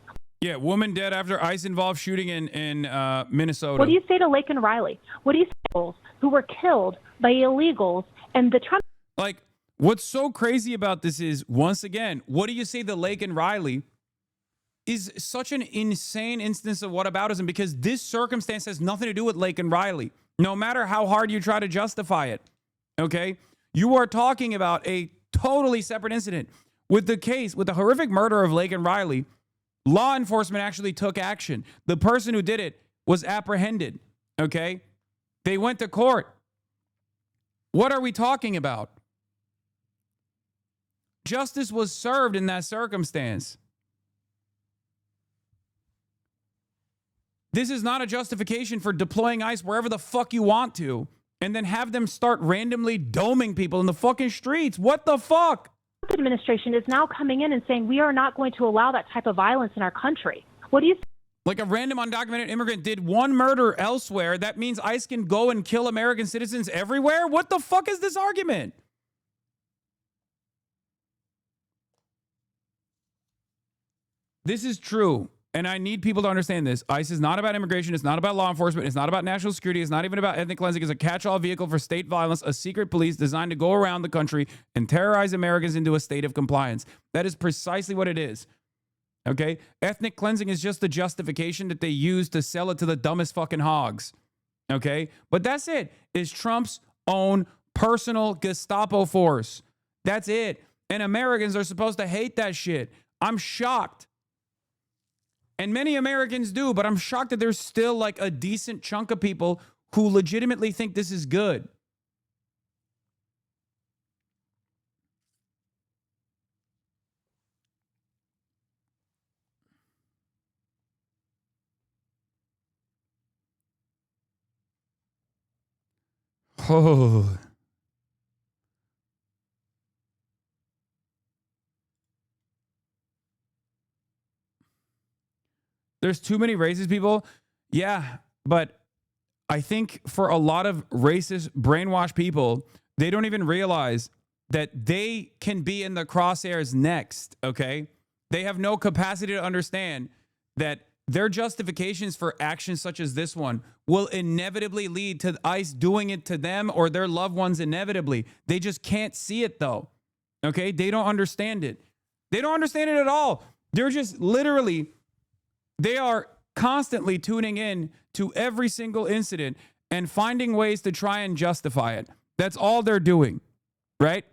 Yeah, woman dead after ICE-involved shooting in Minnesota. What do you say to Lake and Riley? What do you say to those who were killed by illegals? And the Trump... Like, what's so crazy about this is, once again, what do you say to Lake and Riley is such an insane instance of whataboutism, because this circumstance has nothing to do with Lake and Riley, no matter how hard you try to justify it, okay? You are talking about a totally separate incident. With the horrific murder of Lake and Riley, law enforcement actually took action. The person who did it was apprehended, okay? They went to court. What are we talking about? Justice was served in that circumstance. This is not a justification for deploying ICE wherever the fuck you want to, and then have them start randomly doming people in the fucking streets. What the fuck? The administration is now coming in and saying we are not going to allow that type of violence in our country. What do you think? Like a random undocumented immigrant did one murder elsewhere, that means ICE can go and kill American citizens everywhere? What the fuck is this argument? This is true. And I need people to understand this. ICE is not about immigration. It's not about law enforcement. It's not about national security. It's not even about ethnic cleansing. It's a catch-all vehicle for state violence, a secret police designed to go around the country and terrorize Americans into a state of compliance. That is precisely what it is. Okay? Ethnic cleansing is just the justification that they use to sell it to the dumbest fucking hogs. Okay? But that's it. It's Trump's own personal Gestapo force. That's it. And Americans are supposed to hate that shit. I'm shocked. And many Americans do, but I'm shocked that there's still like a decent chunk of people who legitimately think this is good. Oh. There's too many racist people. Yeah, but I think for a lot of racist, brainwashed people, they don't even realize that they can be in the crosshairs next, okay? They have no capacity to understand that their justifications for actions such as this one will inevitably lead to ICE doing it to them or their loved ones inevitably. They just can't see it, though, okay? They don't understand it. They don't understand it at all. They're just literally... They are constantly tuning in to every single incident and finding ways to try and justify it. That's all they're doing, right?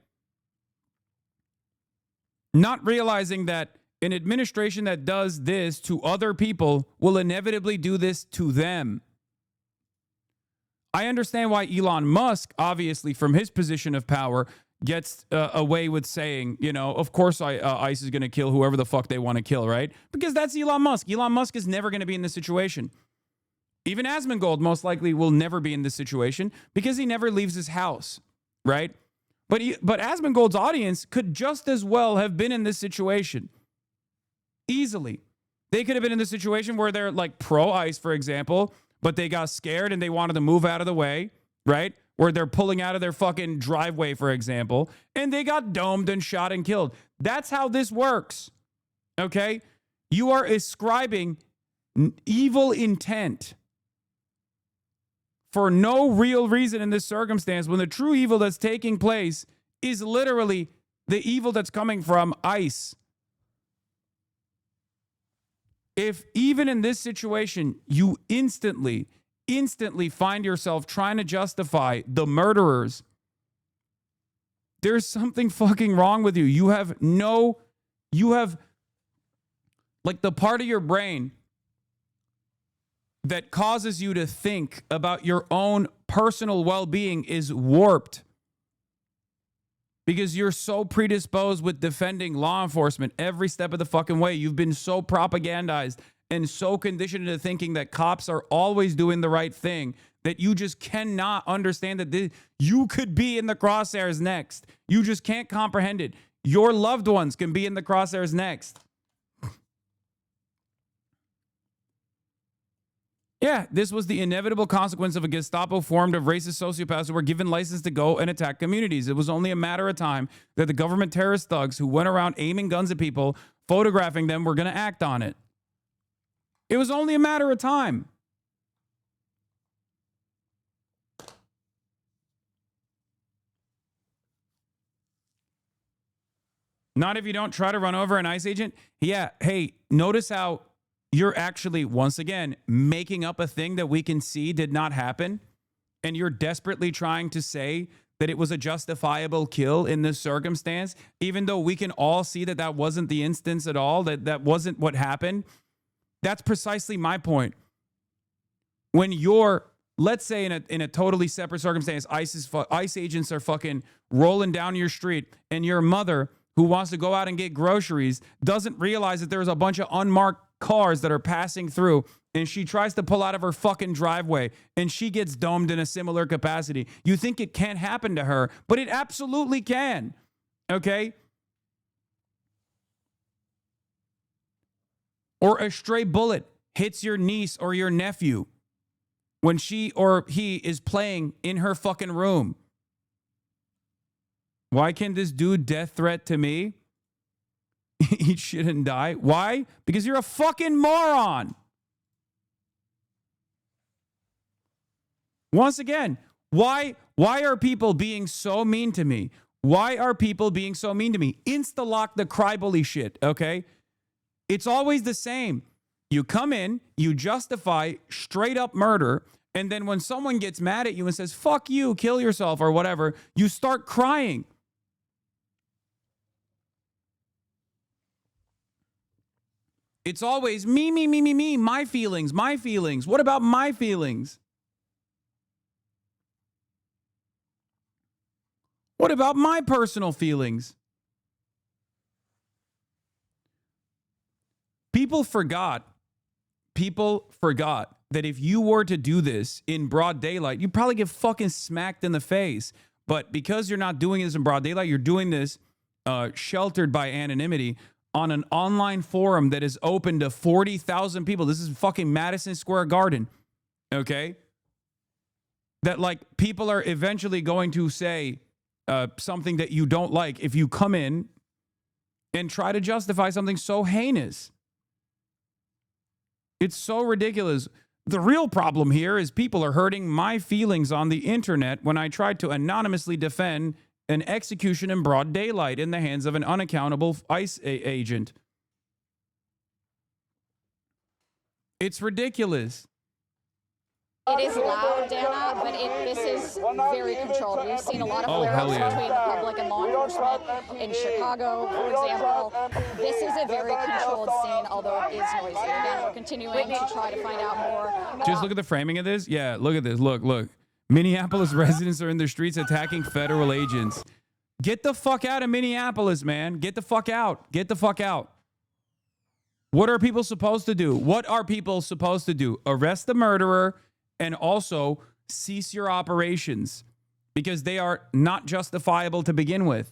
Not realizing that an administration that does this to other people will inevitably do this to them. I understand why Elon Musk, obviously from his position of power, gets away with saying, of course ICE is going to kill whoever the fuck they want to kill, right? Because that's Elon Musk. Elon Musk is never going to be in this situation. Even Asmongold most likely will never be in this situation because he never leaves his house, right? But Asmongold's audience could just as well have been in this situation. Easily. They could have been in this situation where they're like pro-ICE, for example, but they got scared and they wanted to move out of the way, right? Where they're pulling out of their fucking driveway, for example, and they got domed and shot and killed. That's how this works, okay? You are ascribing evil intent for no real reason in this circumstance when the true evil that's taking place is literally the evil that's coming from ICE. If even in this situation, you instantly find yourself trying to justify the murderers, there's something fucking wrong with you. You have like the part of your brain that causes you to think about your own personal well-being is warped. because you're so predisposed with defending law enforcement every step of the fucking way. You've been so propagandized and so conditioned into thinking that cops are always doing the right thing that you just cannot understand that you could be in the crosshairs next. You just can't comprehend it. Your loved ones can be in the crosshairs next. Yeah, this was the inevitable consequence of a Gestapo formed of racist sociopaths who were given license to go and attack communities. It was only a matter of time that the government terrorist thugs who went around aiming guns at people, photographing them, were going to act on it. It was only a matter of time. Not if you don't try to run over an ICE agent. Yeah, hey, notice how you're actually, once again, making up a thing that we can see did not happen. And you're desperately trying to say that it was a justifiable kill in this circumstance, even though we can all see that that wasn't the instance at all, that wasn't what happened. That's precisely my point. When you're, let's say in a totally separate circumstance, ICE agents are fucking rolling down your street, and your mother, who wants to go out and get groceries, doesn't realize that there's a bunch of unmarked cars that are passing through, and she tries to pull out of her fucking driveway and she gets domed in a similar capacity. You think it can't happen to her, but it absolutely can. Okay? Or a stray bullet hits your niece or your nephew when she or he is playing in her fucking room. Why can't this dude death threat to me? Eat shit and die. Why? Because you're a fucking moron. Once again, why are people being so mean to me? Why are people being so mean to me? Insta-lock the cry-bully shit, okay? It's always the same. You come in, you justify straight-up murder, and then when someone gets mad at you and says, fuck you, kill yourself, or whatever, you start crying. It's always me, my feelings. What about my feelings? What about my personal feelings? People forgot that if you were to do this in broad daylight, you'd probably get fucking smacked in the face. But because you're not doing this in broad daylight, you're doing this sheltered by anonymity on an online forum that is open to 40,000 people. This is fucking Madison Square Garden, okay? That, like, people are eventually going to say something that you don't like if you come in and try to justify something so heinous. It's so ridiculous. The real problem here is people are hurting my feelings on the internet when I tried to anonymously defend an execution in broad daylight in the hands of an unaccountable ICE agent. It's ridiculous. It is loud, Dana, but this is very controlled. We've seen a lot of flare-ups between the public and law enforcement in Chicago, for example. This is a very controlled scene, although it is noisy. Again, we're continuing to try to find out more. Just look at the framing of this. Yeah, look at this. Look. Minneapolis residents are in the streets attacking federal agents. Get the fuck out of Minneapolis, man. Get the fuck out. Get the fuck out. What are people supposed to do? Arrest the murderer and also cease your operations because they are not justifiable to begin with.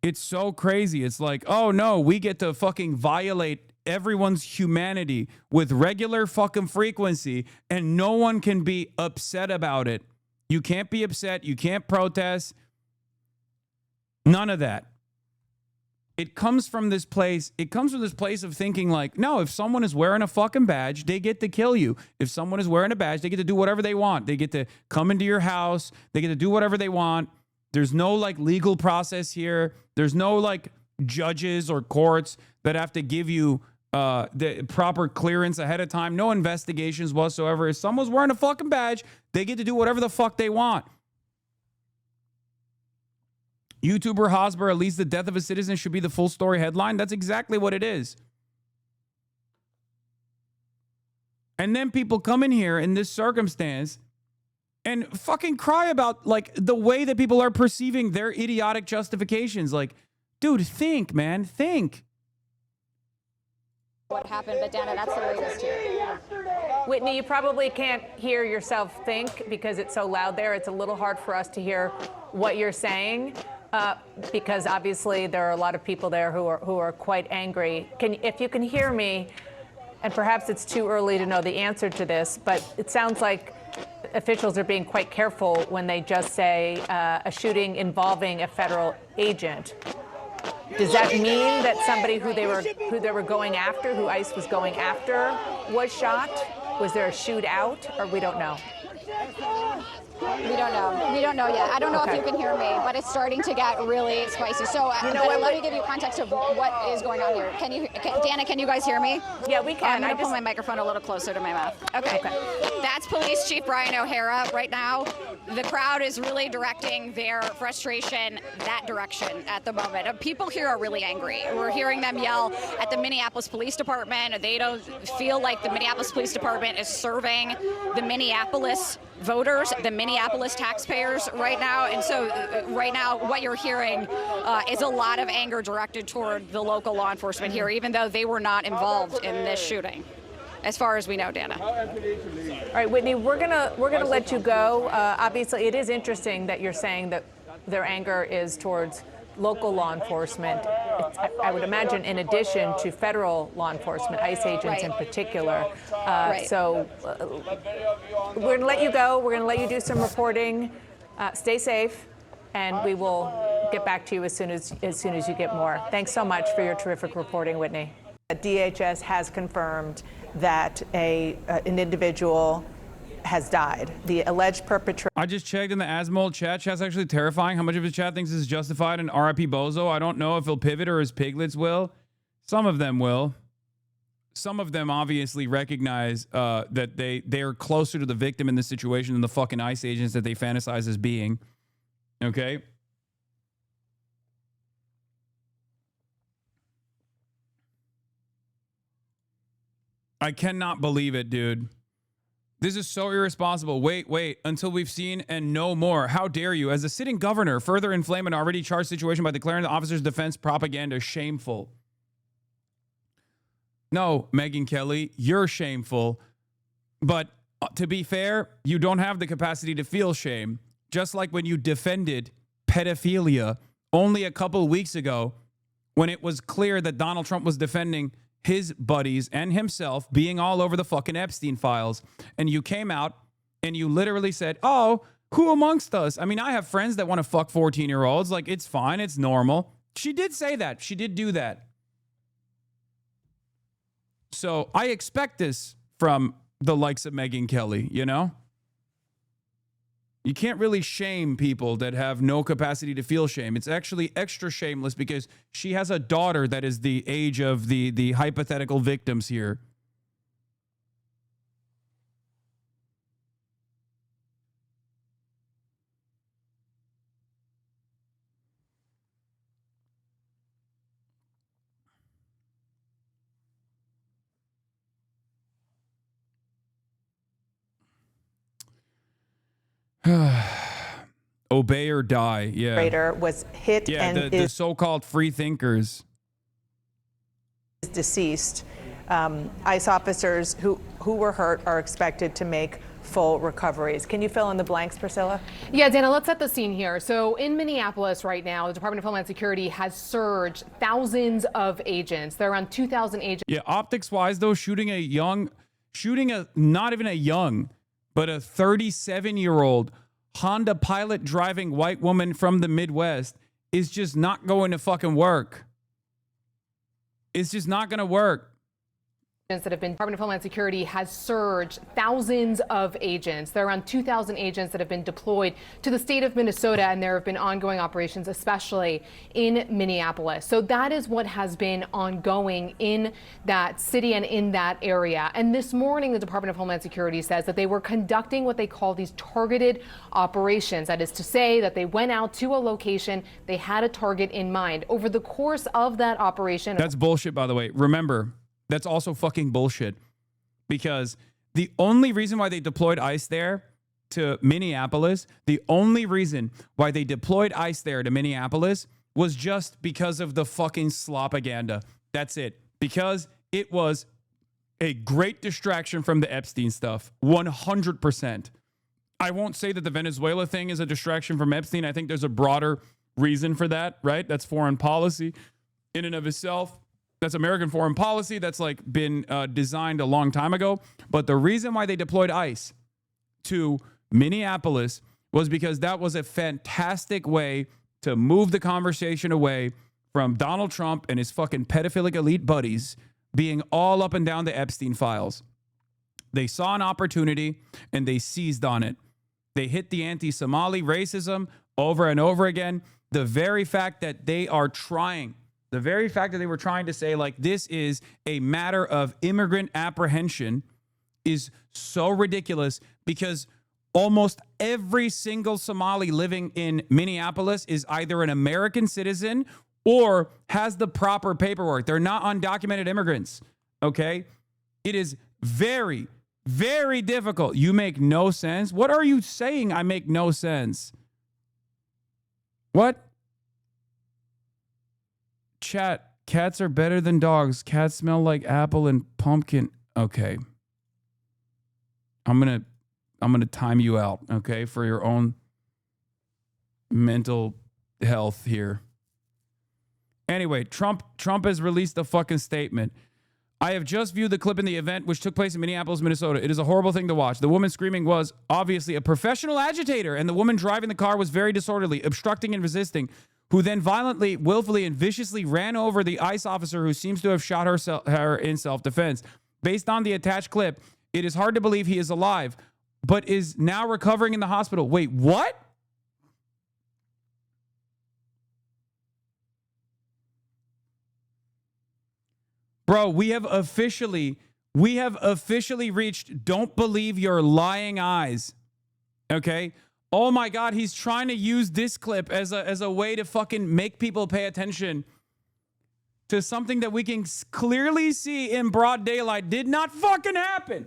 It's so crazy. It's like, oh no, we get to fucking violate everyone's humanity with regular fucking frequency and no one can be upset about it. You can't be upset. You can't protest. None of that. It comes from this place. It comes from this place of thinking like, no, if someone is wearing a fucking badge, they get to kill you. If someone is wearing a badge, they get to do whatever they want. They get to come into your house. They get to do whatever they want. There's no like legal process here. There's no like judges or courts that have to give you the proper clearance ahead of time. No investigations whatsoever. If someone's wearing a fucking badge, they get to do whatever the fuck they want. YouTuber Hosber leads the death of a citizen should be the full story headline. That's exactly what it is. And then people come in here in this circumstance and fucking cry about like the way that people are perceiving their idiotic justifications. Like, dude, think, man, think. What happened, but Dana, that's the latest here. Whitney, you probably can't hear yourself think because it's so loud there. It's a little hard for us to hear what you're saying because obviously there are a lot of people there who are quite angry. If you can hear me, and perhaps it's too early to know the answer to this, but it sounds like officials are being quite careful when they just say a shooting involving a federal agent. Does that mean that somebody who they were going after, who ICE was going after, was shot? Was there a shootout, or we don't know? We don't know. We don't know yet. I don't know if you can hear me, but it's starting to get really spicy. So let me give you context of what is going on here. Dana, can you guys hear me? Yeah, we can. I'm going to pull my microphone a little closer to my mouth. Okay. That's Police Chief Brian O'Hara right now. The crowd is really directing their frustration that direction at the moment. People here are really angry. We're hearing them yell at the Minneapolis Police Department. They don't feel like the Minneapolis Police Department is serving the Minneapolis voters, the Minneapolis taxpayers right now. And so right now what you're hearing is a lot of anger directed toward the local law enforcement here, even though they were not involved in this shooting, as far as we know, Dana. All right, Whitney, we're gonna let you go. Obviously, it is interesting that you're saying that their anger is towards local law enforcement. I would imagine in addition to federal law enforcement, ICE agents in particular. So we're going to let you go. We're going to let you do some reporting. Stay safe, and we will get back to you as soon as you get more. Thanks so much for your terrific reporting, Whitney. DHS has confirmed that an individual has died. The alleged perpetrator. I just checked in the Asmol chat. Chat's actually terrifying. How much of his chat thinks this is justified? And RIP Bozo. I don't know if he'll pivot or his piglets will. Some of them will. Some of them obviously recognize that they are closer to the victim in this situation than the fucking ICE agents that they fantasize as being. Okay? I cannot believe it, dude. This is so irresponsible. Wait until we've seen and know more. How dare you, as a sitting governor, further inflame an already charged situation by declaring the officer's defense propaganda shameful? No, Megyn Kelly, you're shameful. But to be fair, you don't have the capacity to feel shame. Just like when you defended pedophilia only a couple weeks ago when it was clear that Donald Trump was defending his buddies and himself being all over the fucking Epstein files. And you came out and you literally said, oh, who amongst us? I mean, I have friends that want to fuck 14-year-olds. Like, it's fine. It's normal. She did say that. She did do that. So I expect this from the likes of Megyn Kelly, you know? You can't really shame people that have no capacity to feel shame. It's actually extra shameless because she has a daughter that is the age of the hypothetical victims here. Obey or die. Yeah. Was hit and the so-called free thinkers. Is deceased. ICE officers who were hurt are expected to make full recoveries. Can you fill in the blanks, Priscilla? Yeah, Dana, let's set the scene here. So in Minneapolis right now, the Department of Homeland Security has surged thousands of agents. There are around 2,000 agents. Yeah, optics-wise, though, shooting not even a young, but a 37-year-old Honda Pilot driving white woman from the Midwest is just not going to fucking work. It's just not going to work. That have been Department of Homeland Security has surged thousands of agents. There are around 2,000 agents that have been deployed to the state of Minnesota, and there have been ongoing operations, especially in Minneapolis. So that is what has been ongoing in that city and in that area. And this morning, the Department of Homeland Security says that they were conducting what they call these targeted operations. That is to say that they went out to a location, they had a target in mind. Over the course of that operation. That's bullshit, by the way. Remember, that's also fucking bullshit, because the only reason why they deployed ICE there to Minneapolis, the only reason why they deployed ICE there to Minneapolis was just because of the fucking slopaganda. That's it. Because it was a great distraction from the Epstein stuff. 100%. I won't say that the Venezuela thing is a distraction from Epstein. I think there's a broader reason for that, right? That's foreign policy in and of itself. That's American foreign policy that's like been designed a long time ago. But the reason why they deployed ICE to Minneapolis was because that was a fantastic way to move the conversation away from Donald Trump and his fucking pedophilic elite buddies being all up and down the Epstein files. They saw an opportunity and they seized on it. They hit the anti-Somali racism over and over again. The very fact that they are trying, the very fact that they were trying to say like this is a matter of immigrant apprehension is so ridiculous because almost every single Somali living in Minneapolis is either an American citizen or has the proper paperwork. They're not undocumented immigrants, okay? It is very, very difficult. You make no sense. What are you saying? I make no sense. What? Chat, cats are better than dogs. Cats smell like apple and pumpkin. Okay. I'm gonna time you out, okay, for your own mental health here. Anyway, Trump has released a fucking statement. I have just viewed the clip in the event which took place in Minneapolis, Minnesota. It is a horrible thing to watch. The woman screaming was obviously a professional agitator, and the woman driving the car was very disorderly, obstructing and resisting, who then violently, willfully, and viciously ran over the ICE officer who seems to have shot her in self-defense. Based on the attached clip, it is hard to believe he is alive, but is now recovering in the hospital. Wait, what? Bro, we have officially reached don't believe your lying eyes. Okay? Oh my God, he's trying to use this clip as a way to fucking make people pay attention to something that we can clearly see in broad daylight did not fucking happen.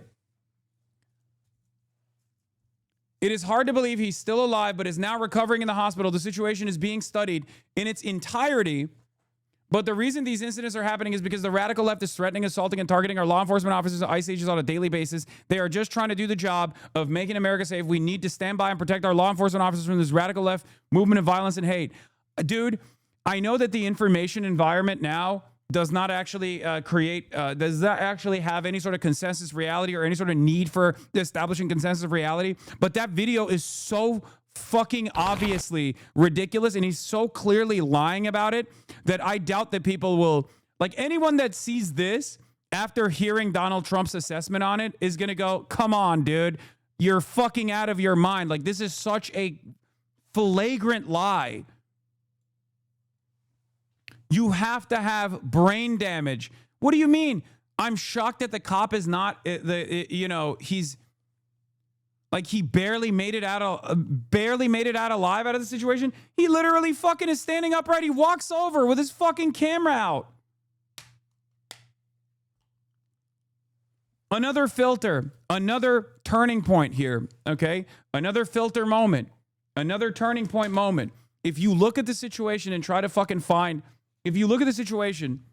It is hard to believe he's still alive, but is now recovering in the hospital. The situation is being studied in its entirety. But the reason these incidents are happening is because the radical left is threatening, assaulting, and targeting our law enforcement officers and ICE agents on a daily basis. They are just trying to do the job of making America safe. We need to stand by and protect our law enforcement officers from this radical left movement of violence and hate. Dude, I know that the information environment now does not actually does not actually have any sort of consensus reality or any sort of need for establishing consensus reality. But that video is so fucking obviously ridiculous, and he's so clearly lying about it that I doubt that people will, like, anyone that sees this after hearing Donald Trump's assessment on it is gonna go, come on, dude, you're fucking out of your mind. Like, this is such a flagrant lie. You have to have brain damage. What do you mean? I'm shocked that the cop is not he's like, he barely made it out alive out of the situation. He literally fucking is standing upright. He walks over with his fucking camera out. Another filter, another turning point here, okay? Another filter moment, another turning point moment. If you look at the situation and try to fucking find, if you look at the situation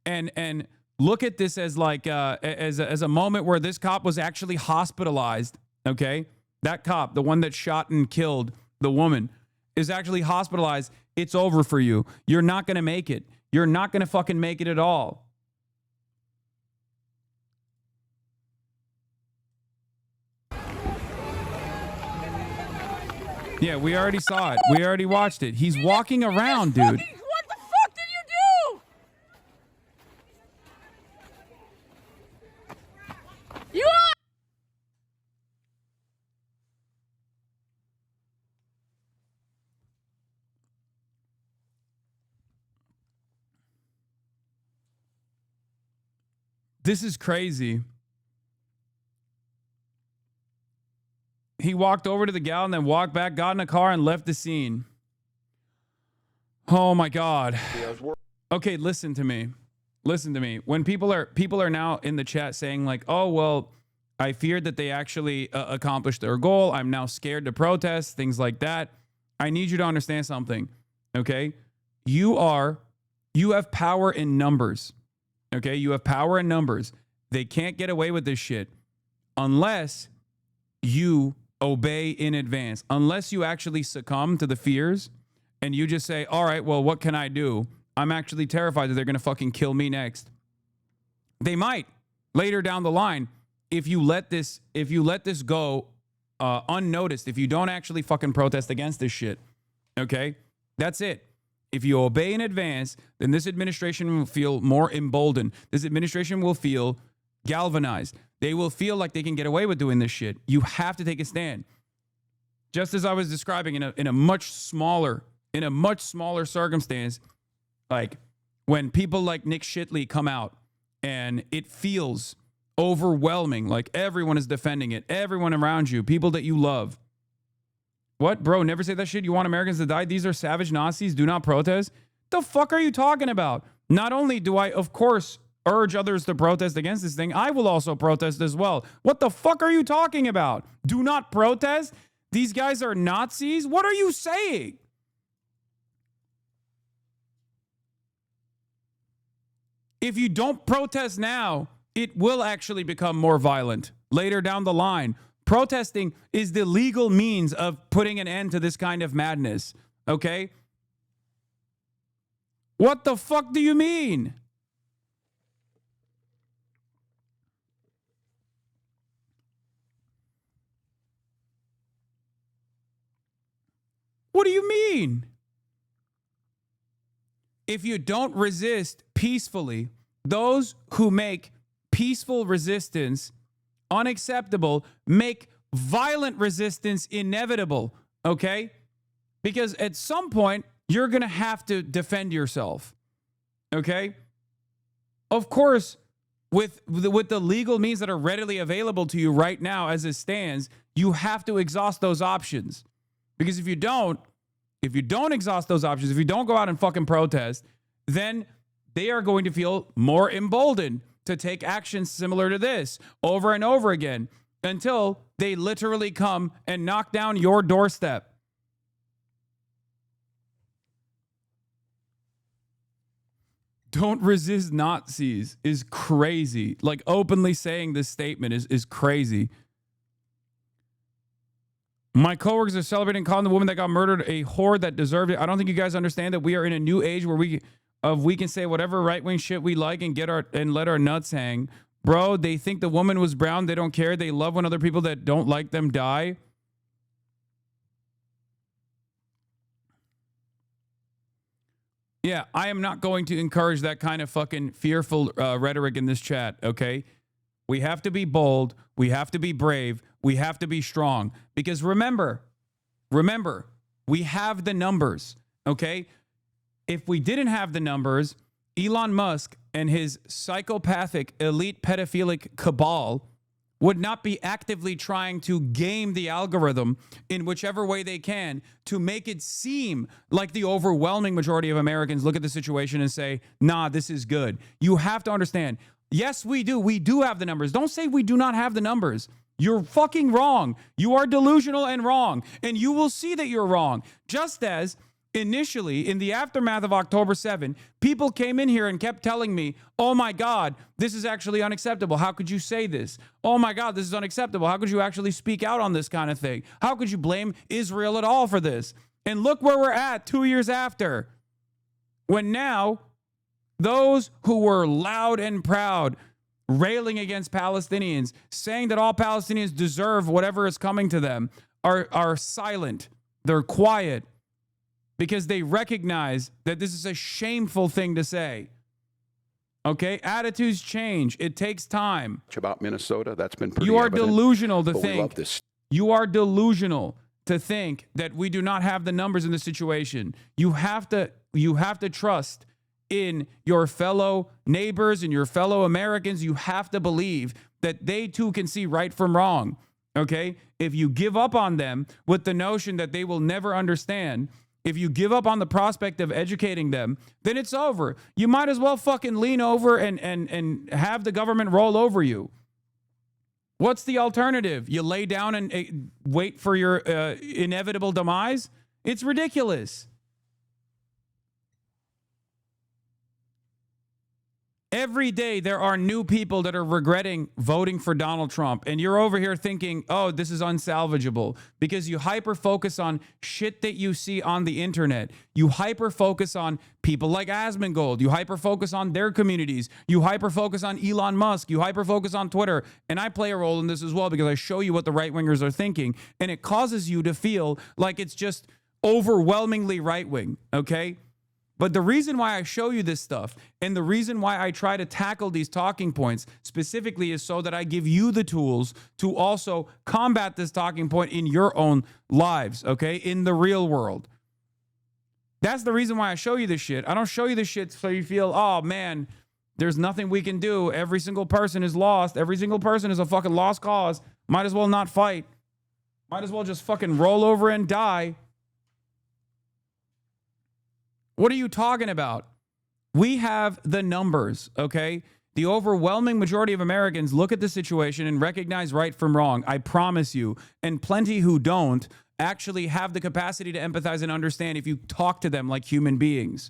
and look at this as like as a moment where this cop was actually hospitalized, okay? That cop, the one that shot and killed the woman, is actually hospitalized. It's over for you. You're not going to make it. You're not going to fucking make it at all. Yeah, we already saw it. We already watched it. He's walking around, dude. What the fuck did you do? You are. This is crazy. He walked over to the gal and then walked back, got in a car, and left the scene. Oh my God. Okay, listen to me. Listen to me. When people are now in the chat saying like, oh, well, I feared that they actually accomplished their goal. I'm now scared to protest, things like that. I need you to understand something, okay? You have power in numbers, okay? You have power in numbers. They can't get away with this shit unless you obey in advance, unless you actually succumb to the fears and you just say, all right, well, what can I do? I'm actually terrified that they're going to fucking kill me next. They might later down the line if you let this go unnoticed, if you don't actually fucking protest against this shit, okay? That's it. If you obey in advance, then this administration will feel more emboldened. This administration will feel galvanized. They will feel like they can get away with doing this shit. You have to take a stand. Just as I was describing in a much smaller circumstance, like when people like Nick Shitley come out and it feels overwhelming, like everyone is defending it, everyone around you, people that you love. What, bro? Never say that shit. You want Americans to die? These are savage Nazis. Do not protest. The fuck are you talking about? Not only do I, of course, urge others to protest against this thing, I will also protest as well. What the fuck are you talking about? Do not protest? These guys are Nazis? What are you saying? If you don't protest now, it will actually become more violent later down the line. Protesting is the legal means of putting an end to this kind of madness, okay? What the fuck do you mean? What do you mean? If you don't resist peacefully, those who make peaceful resistance unacceptable make violent resistance inevitable, okay? Because at some point, you're going to have to defend yourself, okay? Of course, with the legal means that are readily available to you right now as it stands, you have to exhaust those options. Because if you don't exhaust those options, if you don't go out and fucking protest, then they are going to feel more emboldened to take actions similar to this over and over again until they literally come and knock down your doorstep. Don't resist Nazis is crazy. Like openly saying this statement is crazy. My coworkers are celebrating calling the woman that got murdered a whore that deserved it. I don't think you guys understand that we are in a new age where we can say whatever right-wing shit we like and let our nuts hang. Bro, they think the woman was brown. They don't care. They love when other people that don't like them die. Yeah, I am not going to encourage that kind of fucking fearful rhetoric in this chat, okay? We have to be bold. We have to be brave. We have to be strong. Because remember, we have the numbers, okay? If we didn't have the numbers, Elon Musk and his psychopathic elite pedophilic cabal would not be actively trying to game the algorithm in whichever way they can to make it seem like the overwhelming majority of Americans look at the situation and say, nah, this is good. You have to understand, yes, we do. We do have the numbers. Don't say we do not have the numbers. You're fucking wrong. You are delusional and wrong. And you will see that you're wrong. Just as initially, in the aftermath of October 7, people came in here and kept telling me, oh my God, this is actually unacceptable. How could you say this? Oh my God, this is unacceptable. How could you actually speak out on this kind of thing? How could you blame Israel at all for this? And look where we're at 2 years after. When now, those who were loud and proud, railing against Palestinians, saying that all Palestinians deserve whatever is coming to them, are silent. They're quiet. Because they recognize that this is a shameful thing to say. Okay? Attitudes change. It takes time. About Minnesota, that's been pretty You are evident, delusional to but we think. love this. You are delusional to think that we do not have the numbers in this situation. You have to trust in your fellow neighbors and your fellow Americans. You have to believe that they too can see right from wrong. Okay? If you give up on them with the notion that they will never understand, if you give up on the prospect of educating them, then it's over. You might as well fucking lean over and have the government roll over you. What's the alternative? You lay down and wait for your inevitable demise? It's ridiculous. Every day there are new people that are regretting voting for Donald Trump. And you're over here thinking, oh, this is unsalvageable because you hyper-focus on shit that you see on the internet. You hyper-focus on people like Asmongold. You hyper-focus on their communities. You hyper-focus on Elon Musk. You hyper-focus on Twitter. And I play a role in this as well because I show you what the right-wingers are thinking. And it causes you to feel like it's just overwhelmingly right-wing, okay? But the reason why I show you this stuff and the reason why I try to tackle these talking points specifically is so that I give you the tools to also combat this talking point in your own lives, okay? In the real world. That's the reason why I show you this shit. I don't show you this shit so you feel, oh man, there's nothing we can do. Every single person is lost. Every single person is a fucking lost cause. Might as well not fight. Might as well just fucking roll over and die. What are you talking about? We have the numbers, okay? The overwhelming majority of Americans look at the situation and recognize right from wrong. I promise you. And plenty who don't actually have the capacity to empathize and understand if you talk to them like human beings.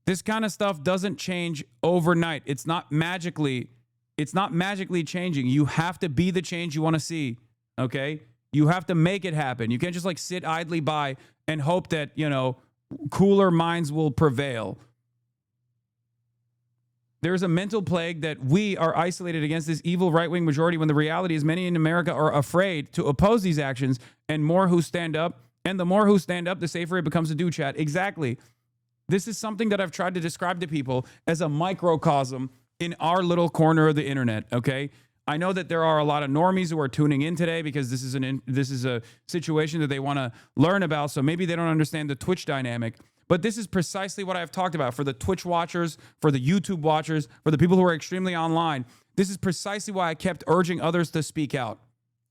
This kind of stuff doesn't change overnight. It's not magically changing. You have to be the change you want to see, okay? You have to make it happen. You can't just like sit idly by and hope that, you know, cooler minds will prevail. There's a mental plague that we are isolated against this evil right-wing majority when the reality is many in America are afraid to oppose these actions and more who stand up. And the more who stand up, the safer it becomes to do, chat. Exactly. This is something that I've tried to describe to people as a microcosm in our little corner of the internet, okay? I know that there are a lot of normies who are tuning in today because this is a situation that they want to learn about. So maybe they don't understand the Twitch dynamic. But this is precisely what I've talked about for the Twitch watchers, for the YouTube watchers, for the people who are extremely online. This is precisely why I kept urging others to speak out,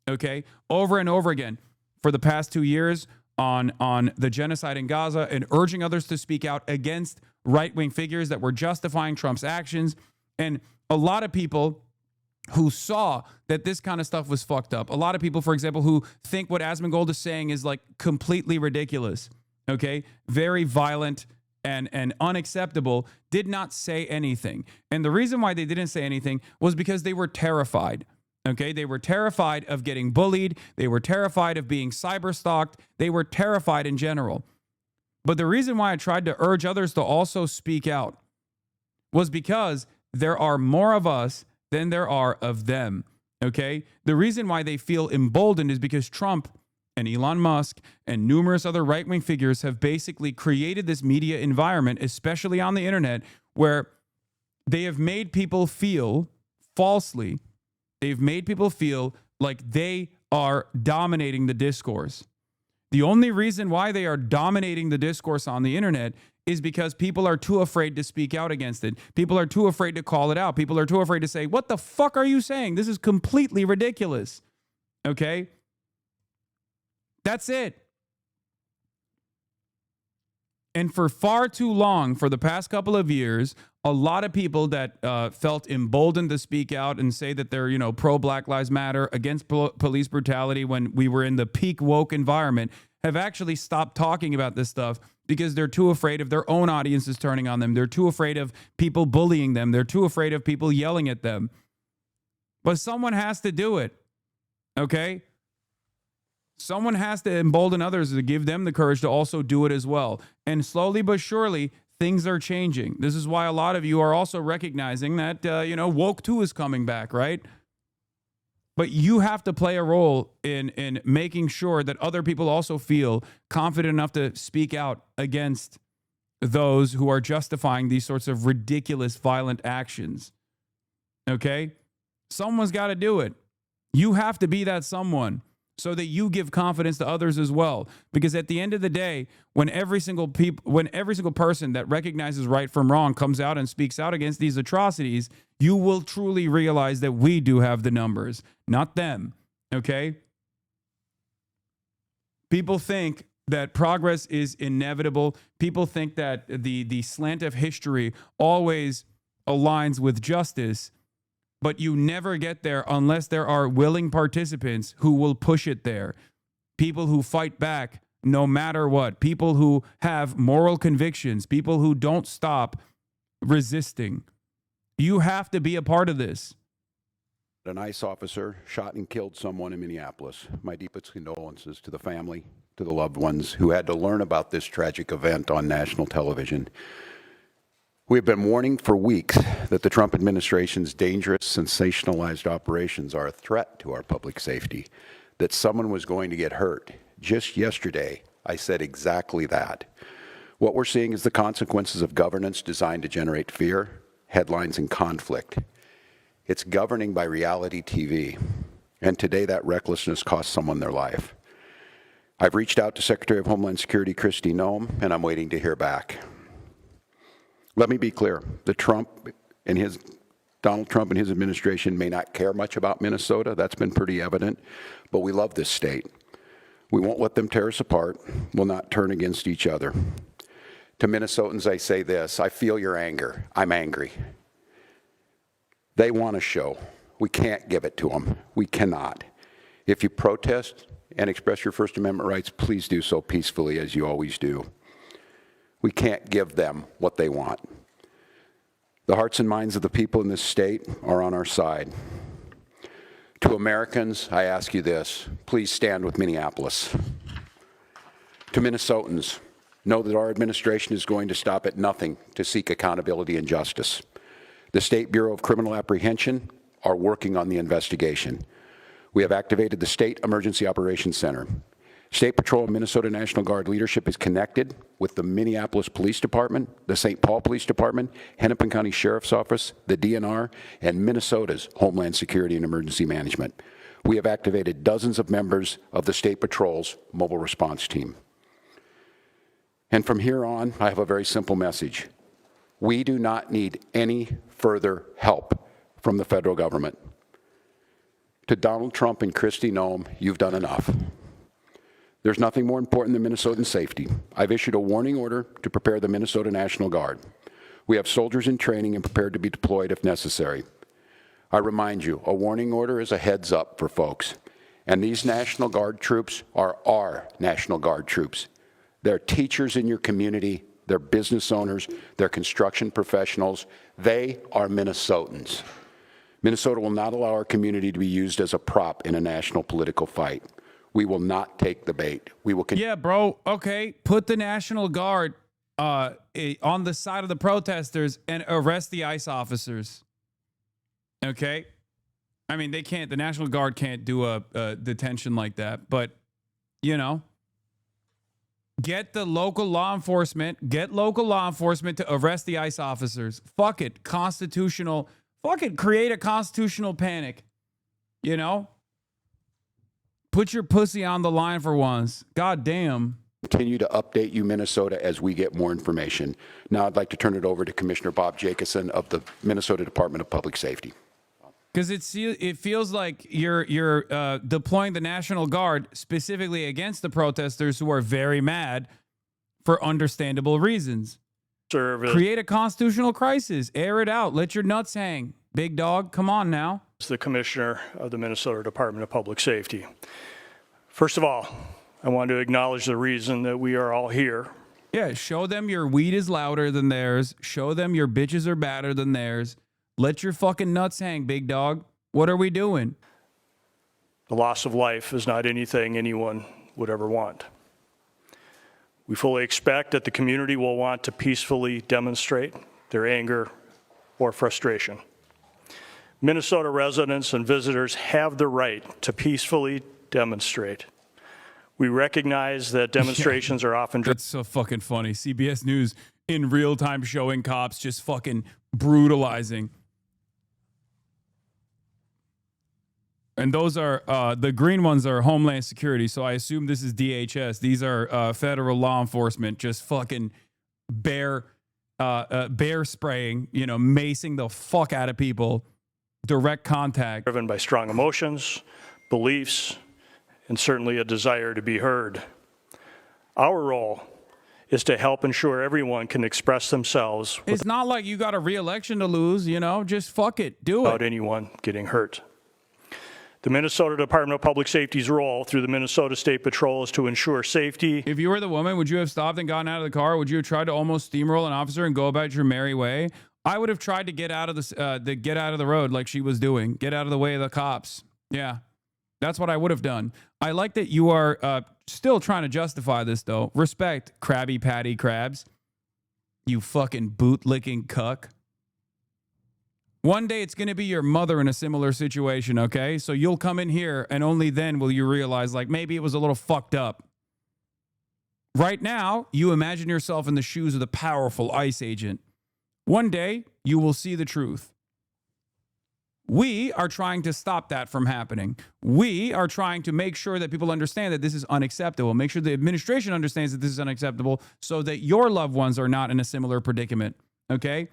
okay, over and over again for the past 2 years on the genocide in Gaza and urging others to speak out against right-wing figures that were justifying Trump's actions. And a lot of people who saw that this kind of stuff was fucked up. A lot of people, for example, who think what Asmongold is saying is like completely ridiculous, okay? Very violent and unacceptable, did not say anything. And the reason why they didn't say anything was because they were terrified, okay? They were terrified of getting bullied. They were terrified of being cyberstalked. They were terrified in general. But the reason why I tried to urge others to also speak out was because there are more of us than there are of them, okay? The reason why they feel emboldened is because Trump and Elon Musk and numerous other right-wing figures have basically created this media environment, especially on the internet, where they have made people feel falsely, they've made people feel like they are dominating the discourse. The only reason why they are dominating the discourse on the internet is because people are too afraid to speak out against it. People are too afraid to call it out. People are too afraid to say, what the fuck are you saying? This is completely ridiculous. Okay? That's it. And for far too long, for the past couple of years, a lot of people that felt emboldened to speak out and say that they're, you know, pro Black Lives Matter, against police brutality when we were in the peak woke environment, have actually stopped talking about this stuff because they're too afraid of their own audiences turning on them. They're too afraid of people bullying them. They're too afraid of people yelling at them. But someone has to do it, okay? Someone has to embolden others to give them the courage to also do it as well. And slowly but surely, things are changing. This is why a lot of you are also recognizing that, you know, woke 2 is coming back, right? But you have to play a role in making sure that other people also feel confident enough to speak out against those who are justifying these sorts of ridiculous, violent actions. Okay? Someone's got to do it. You have to be that someone so that you give confidence to others as well. Because at the end of the day, when every single person that recognizes right from wrong comes out and speaks out against these atrocities, you will truly realize that we do have the numbers, not them. Okay? People think that progress is inevitable. People think that the slant of history always aligns with justice, but you never get there unless there are willing participants who will push it there. People who fight back no matter what. People who have moral convictions. People who don't stop resisting. You have to be a part of this. An ICE officer shot and killed someone in Minneapolis. My deepest condolences to the family, to the loved ones who had to learn about this tragic event on national television. We have been warning for weeks that the Trump administration's dangerous, sensationalized operations are a threat to our public safety, that someone was going to get hurt. Just yesterday, I said exactly that. What we're seeing is the consequences of governance designed to generate fear, headlines, and conflict. It's governing by reality TV, and today that recklessness cost someone their life. I've reached out to Secretary of Homeland Security Kristi Noem, and I'm waiting to hear back. Let me be clear, Donald Trump and his administration may not care much about Minnesota. That's been pretty evident, but we love this state. We won't let them tear us apart. We'll not turn against each other. To Minnesotans, I say this: I feel your anger. I'm angry. They want a show. We can't give it to them. We cannot. If you protest and express your First Amendment rights, please do so peacefully, as you always do. We can't give them what they want. The hearts and minds of the people in this state are on our side. To Americans, I ask you this: please stand with Minneapolis. To Minnesotans, know that our administration is going to stop at nothing to seek accountability and justice. The State Bureau of Criminal Apprehension are working on the investigation. We have activated the State Emergency Operations Center. State Patrol and Minnesota National Guard leadership is connected with the Minneapolis Police Department, the St. Paul Police Department, Hennepin County Sheriff's Office, the DNR, and Minnesota's Homeland Security and Emergency Management. We have activated dozens of members of the State Patrol's mobile response team. And from here on, I have a very simple message. We do not need any further help from the federal government. To Donald Trump and Kristi Noem, you've done enough. There's nothing more important than Minnesotan safety. I've issued a warning order to prepare the Minnesota National Guard. We have soldiers in training and prepared to be deployed if necessary. I remind you, a warning order is a heads up for folks. And these National Guard troops are our National Guard troops. They're teachers in your community, they're business owners, they're construction professionals. They are Minnesotans. Minnesota will not allow our community to be used as a prop in a national political fight. We will not take the bait. We will. Yeah, bro. Okay. Put the National Guard on the side of the protesters and arrest the ICE officers. Okay. I mean, they can't, the National Guard can't do a detention like that, but, you know, get local law enforcement to arrest the ICE officers. Fuck it. Create a constitutional panic. You know? Put your pussy on the line for once. God damn. Continue to update you, Minnesota, as we get more information. Now I'd like to turn it over to Commissioner Bob Jacobson of the Minnesota Department of Public Safety. Because it feels like you're deploying the National Guard specifically against the protesters who are very mad for understandable reasons. Create a constitutional crisis. Air it out. Let your nuts hang. Big dog, come on now. The Commissioner of the Minnesota Department of Public Safety. First of all, I want to acknowledge the reason that we are all here. Yeah, show them your weed is louder than theirs. Show them your bitches are badder than theirs. Let your fucking nuts hang, big dog. What are we doing? The loss of life is not anything anyone would ever want. We fully expect that the community will want to peacefully demonstrate their anger or frustration. Minnesota residents and visitors have the right to peacefully demonstrate. We recognize that demonstrations are often... That's so fucking funny. CBS News in real time showing cops just fucking brutalizing. And those are, the green ones are Homeland Security, so I assume this is DHS. These are federal law enforcement just fucking bear spraying, you know, macing the fuck out of people. Direct contact. Driven by strong emotions, beliefs, and certainly a desire to be heard. Our role is to help ensure everyone can express themselves It's not like you got a re-election to lose, you know, just fuck it, do without it. anyone getting hurt. The Minnesota Department of Public Safety's role through the Minnesota State Patrol is to ensure safety. If you were the woman, would you have stopped and gotten out of the car? Would you have tried to almost steamroll an officer and go about your merry way? I would have tried to get out of the road like she was doing. Get out of the way of the cops. Yeah, that's what I would have done. I like that you are still trying to justify this, though. Respect, Krabby Patty Crabs. You fucking boot-licking cuck. One day it's going to be your mother in a similar situation, okay? So you'll come in here and only then will you realize, like, maybe it was a little fucked up. Right now, you imagine yourself in the shoes of the powerful ICE agent. One day, you will see the truth. We are trying to stop that from happening. We are trying to make sure that people understand that this is unacceptable. Make sure the administration understands that this is unacceptable so that your loved ones are not in a similar predicament, okay?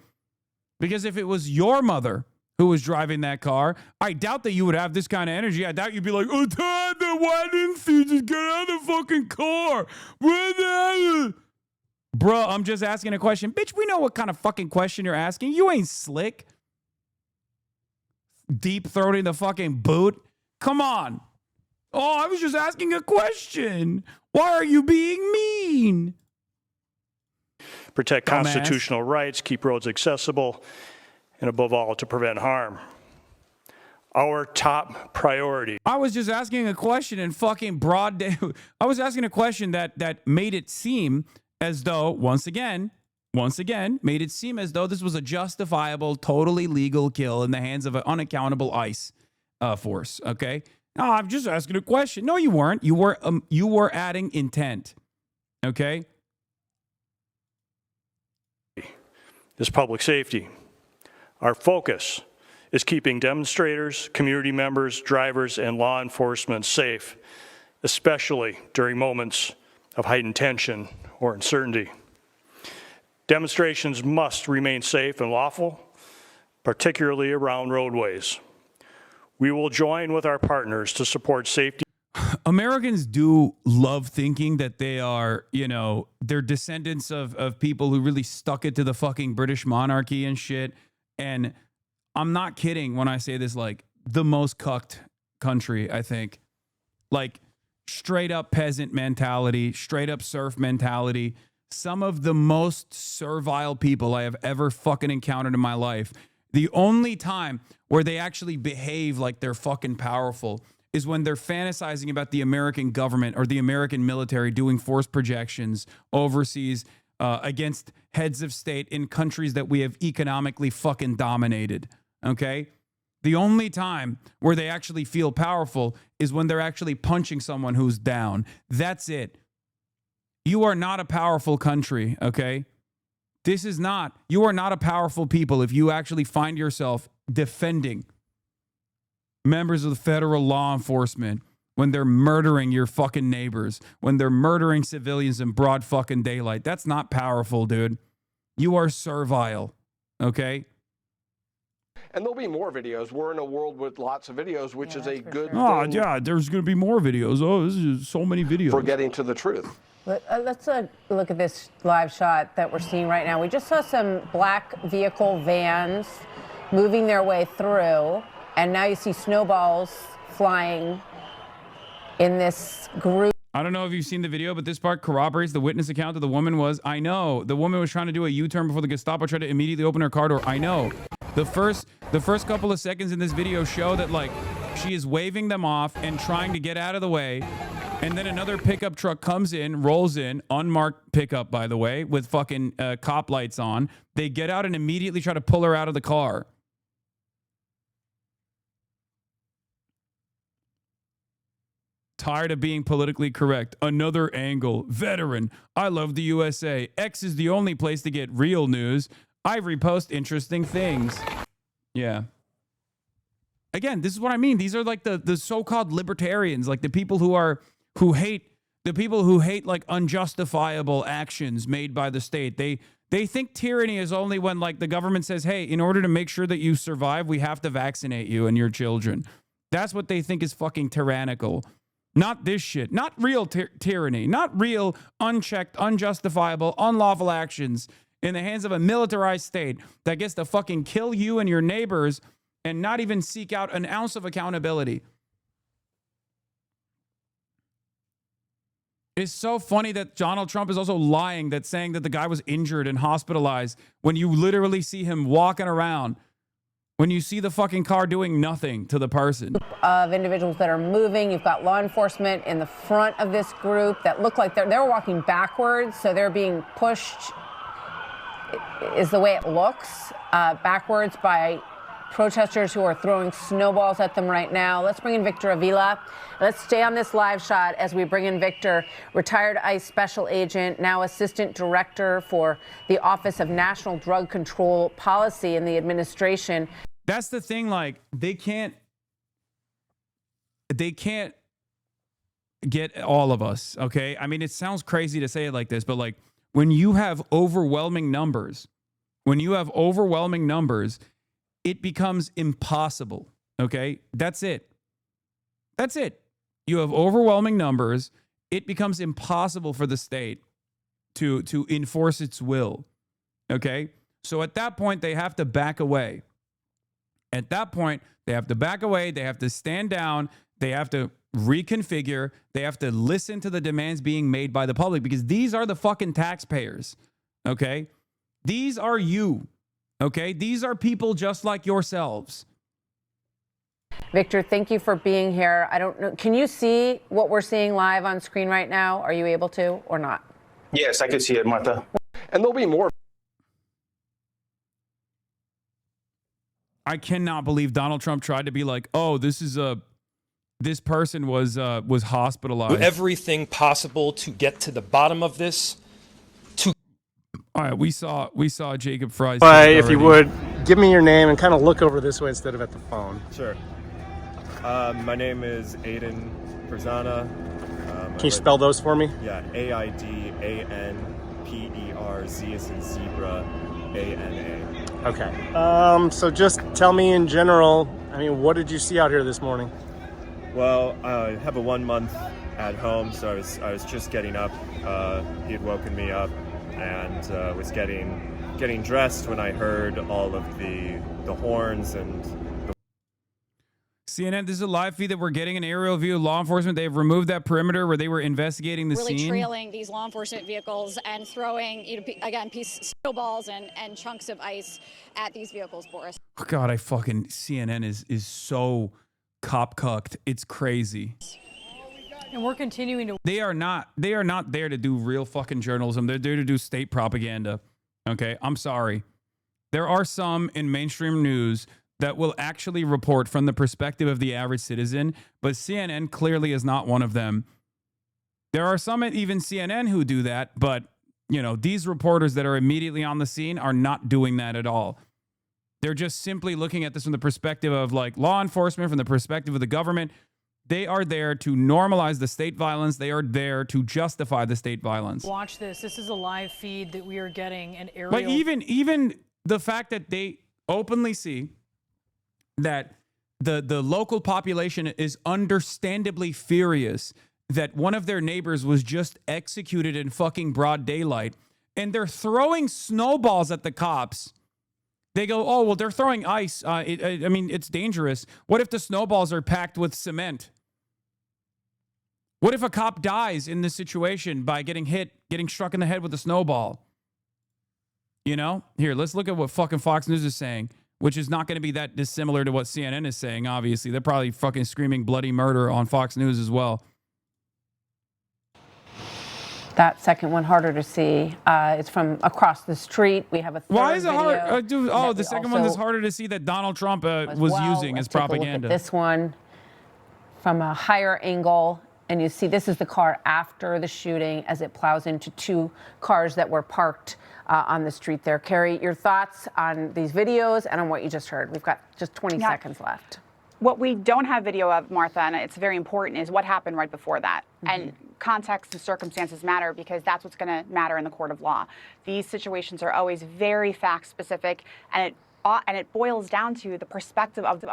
Because if it was your mother who was driving that car, I doubt that you would have this kind of energy. I doubt you'd be like, oh, Dad, why didn't you just get out of the fucking car? Bruh, I'm just asking a question. Bitch, we know what kind of fucking question you're asking. You ain't slick. Deep-throating the fucking boot. Come on. Oh, I was just asking a question. Why are you being mean? Protect constitutional rights, keep roads accessible, and above all, to prevent harm. Our top priority. I was just asking a question in fucking broad day. I was asking a question that made it seem as though, once again, made it seem as though this was a justifiable, totally legal kill in the hands of an unaccountable ICE force, okay? No, I'm just asking a question. No, you weren't. You were adding intent, okay? Is public safety. Our focus is keeping demonstrators, community members, drivers, and law enforcement safe, especially during moments of heightened tension or uncertainty. Demonstrations must remain safe and lawful, particularly around roadways. We will join with our partners to support safety. Americans do love thinking that they are, you know, they're descendants of people who really stuck it to the fucking British monarchy and shit. And I'm not kidding when I say this, like, the most cucked country, I think. Like, straight up peasant mentality, straight up serf mentality. Some of the most servile people I have ever fucking encountered in my life. The only time where they actually behave like they're fucking powerful is when they're fantasizing about the American government or the American military doing force projections overseas against heads of state in countries that we have economically fucking dominated, okay? The only time where they actually feel powerful is when they're actually punching someone who's down. That's it. You are not a powerful country, okay? You are not a powerful people if you actually find yourself defending members of the federal law enforcement when they're murdering your fucking neighbors, when they're murdering civilians in broad fucking daylight. That's not powerful, dude. You are servile, okay? And there'll be more videos. We're in a world with lots of videos, which is a good thing. Oh, yeah, there's going to be more videos. Oh, this is so many videos. For getting to the truth. Let's look at this live shot that we're seeing right now. We just saw some black vehicle vans moving their way through, and now you see snowballs flying in this group. I don't know if you've seen the video, but this part corroborates the witness account that the woman was, I know. The woman was trying to do a U-turn before the Gestapo tried to immediately open her car door. I know. The first couple of seconds in this video show that, like, she is waving them off and trying to get out of the way. And then another pickup truck comes in, rolls in, unmarked pickup, by the way, with fucking cop lights on. They get out and immediately try to pull her out of the car. Tired of being politically correct. Another angle. Veteran. I love the USA. X is the only place to get real news. I repost interesting things. Yeah. Again, this is what I mean. These are like the so-called libertarians, like the people who hate like unjustifiable actions made by the state. They think tyranny is only when, like, the government says, hey, in order to make sure that you survive, we have to vaccinate you and your children. That's what they think is fucking tyrannical. Not this shit. Not real tyranny. Not real unchecked, unjustifiable, unlawful actions in the hands of a militarized state that gets to fucking kill you and your neighbors and not even seek out an ounce of accountability. It's so funny that Donald Trump is also lying, that saying that the guy was injured and hospitalized when you literally see him walking around, when you see the fucking car doing nothing to the person. Of individuals that are moving. You've got law enforcement in the front of this group that look like they're walking backwards, so they're being pushed, is the way it looks, backwards by protesters who are throwing snowballs at them right now. Let's bring in Victor Avila. Let's stay on this live shot as we bring in Victor, retired ICE special agent, now assistant director for the Office of National Drug Control Policy in the administration. That's the thing, like, they can't get all of us, okay? I mean, it sounds crazy to say it like this, but like, when you have overwhelming numbers, it becomes impossible, okay? That's it. You have overwhelming numbers. It becomes impossible for the state to enforce its will, okay? So at that point, they have to back away. They have to stand down. They have to reconfigure. They have to listen to the demands being made by the public, because these are the fucking taxpayers, okay? These are you. Okay, these are people just like yourselves. Victor, thank you for being here. I don't know, can you see what we're seeing live on screen right now? Are you able to or not? Yes, I can see it, Martha. And there'll be more. I cannot believe Donald Trump tried to be like, oh, this person was hospitalized. Do everything possible to get to the bottom of this. All right, we saw Jacob Fry's. If you would, give me your name and kind of look over this way instead of at the phone. Sure. My name is Aiden Perzana. Can you spell those for me? Yeah, AIDANPER, Z as in zebra, ANA. Okay. So just tell me in general, I mean, what did you see out here this morning? Well, I have a 1 month at home, so I was just getting up. He had woken me up and was getting dressed when I heard all of the horns and CNN, this is a live feed that we're getting an aerial view of law enforcement. They've removed that perimeter where they were investigating the really scene. Trailing these law enforcement vehicles and throwing, again, snowballs and chunks of ice at these vehicles, Boris. Oh God, CNN is so cop-cucked. It's crazy. And we're continuing to. They are not there to do real fucking journalism. They're there to do state propaganda. Okay, I'm sorry. There are some in mainstream news that will actually report from the perspective of the average citizen, but CNN clearly is not one of them. There are some at even CNN who do that, but these reporters that are immediately on the scene are not doing that at all. They're just simply looking at this from the perspective of like law enforcement, from the perspective of the government. They are there to normalize the state violence. They are there to justify the state violence. Watch this. This is a live feed that we are getting an aerial. Like even the fact that they openly see that the local population is understandably furious that one of their neighbors was just executed in fucking broad daylight, and they're throwing snowballs at the cops. They go, oh, well, they're throwing ice. I mean, it's dangerous. What if the snowballs are packed with cement? What if a cop dies in this situation by getting struck in the head with a snowball? Here, let's look at what fucking Fox News is saying, which is not going to be that dissimilar to what CNN is saying, obviously. They're probably fucking screaming bloody murder on Fox News as well. That second one harder to see. It's from across the street. We have a third Why is it video hard? The second one is harder to see that Donald Trump was using as propaganda. This one from a higher angle. And you see this is the car after the shooting as it plows into two cars that were parked on the street there. Carrie, your thoughts on these videos and on what you just heard? We've got just 20 seconds left. What we don't have video of, Martha, and it's very important, is what happened right before that. And context and circumstances matter because that's what's going to matter in the court of law. These situations are always very fact specific, and it and it boils down to the perspective of the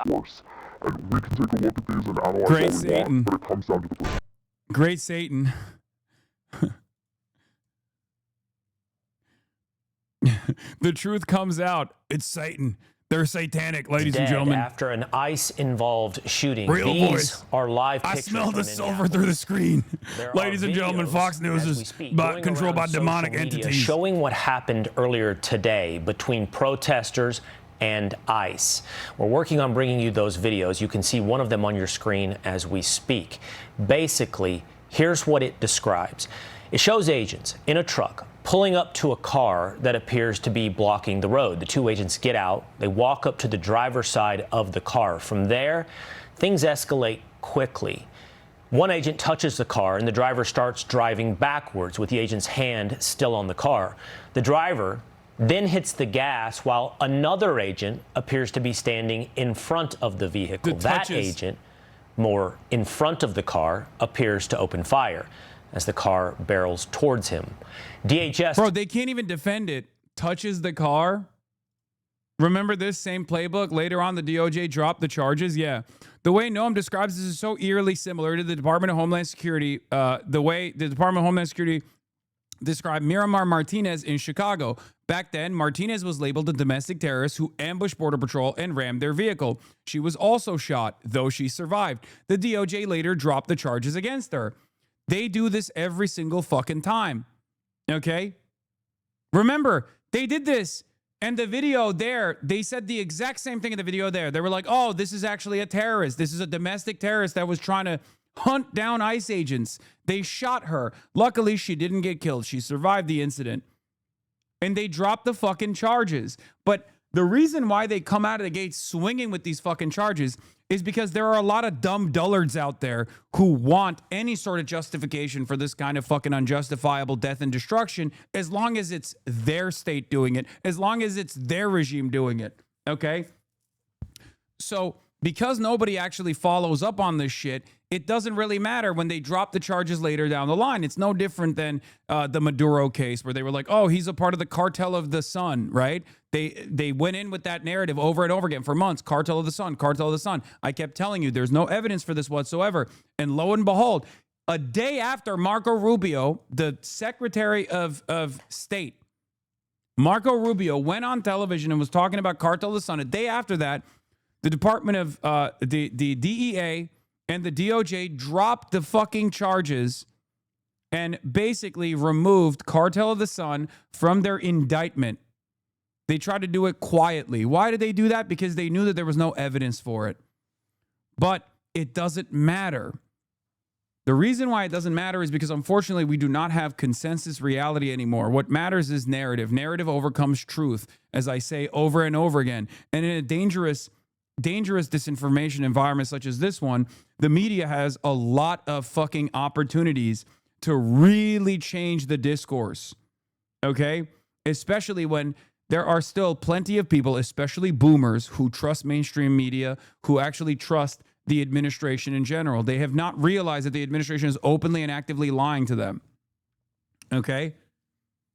worse. And we can take a look at these and analyze Great all we Satan. want, but it comes down to the Great Satan. The truth comes out. It's Satan. They're satanic, ladies and gentlemen. After an ICE-involved shooting. Real These voice. are live I pictures smell from the silver Minneapolis. through the screen. There Ladies are and gentlemen, videos Fox News as we is speak by, going controlled by around social demonic media entities. showing what happened earlier today between protesters and ICE. We're working on bringing you those videos. You can see one of them on your screen as we speak. Basically, here's what it describes. It shows agents in a truck pulling up to a car that appears to be blocking the road. The two agents get out. They walk up to the driver's side of the car. From there, things escalate quickly. One agent touches the car, and the driver starts driving backwards with the agent's hand still on the car. The driver then hits the gas while another agent appears to be standing in front of the vehicle. That agent, more in front of the car, appears to open fire as the car barrels towards him. DHS... Bro, they can't even defend it. Touches the car. Remember this same playbook? Later on, the DOJ dropped the charges. Yeah. The way Noam describes this is so eerily similar to the Department of Homeland Security. The way the Department of Homeland Security described Miramar Martinez in Chicago. Back then, Martinez was labeled a domestic terrorist who ambushed Border Patrol and rammed their vehicle. She was also shot, though she survived. The DOJ later dropped the charges against her. They do this every single fucking time. Okay? Remember, they did this. And the video there, they said the exact same thing in the video there. They were like, oh, this is actually a terrorist. This is a domestic terrorist that was trying to hunt down ICE agents. They shot her. Luckily, she didn't get killed. She survived the incident. And they dropped the fucking charges. But the reason why they come out of the gate swinging with these fucking charges is because there are a lot of dumb dullards out there who want any sort of justification for this kind of fucking unjustifiable death and destruction, as long as it's their state doing it, as long as it's their regime doing it. Okay? So because nobody actually follows up on this shit, it doesn't really matter when they drop the charges later down the line. It's no different than the Maduro case where they were like, oh, he's a part of the cartel of the sun, right? They went in with that narrative over and over again for months. Cartel of the sun, cartel of the sun. I kept telling you there's no evidence for this whatsoever. And lo and behold, a day after Marco Rubio, the Secretary of State, Marco Rubio went on television and was talking about cartel of the sun. A day after that, the Department of the DEA and the DOJ dropped the fucking charges and basically removed Cartel of the Sun from their indictment. They tried to do it quietly. Why did they do that? Because they knew that there was no evidence for it. But it doesn't matter. The reason why it doesn't matter is because, unfortunately, we do not have consensus reality anymore. What matters is narrative. Narrative overcomes truth, as I say over and over again. And in a dangerous disinformation environment such as this one, the media has a lot of fucking opportunities to really change the discourse. Okay? Especially when there are still plenty of people, especially boomers, who trust mainstream media, who actually trust the administration in general. They have not realized that the administration is openly and actively lying to them. Okay?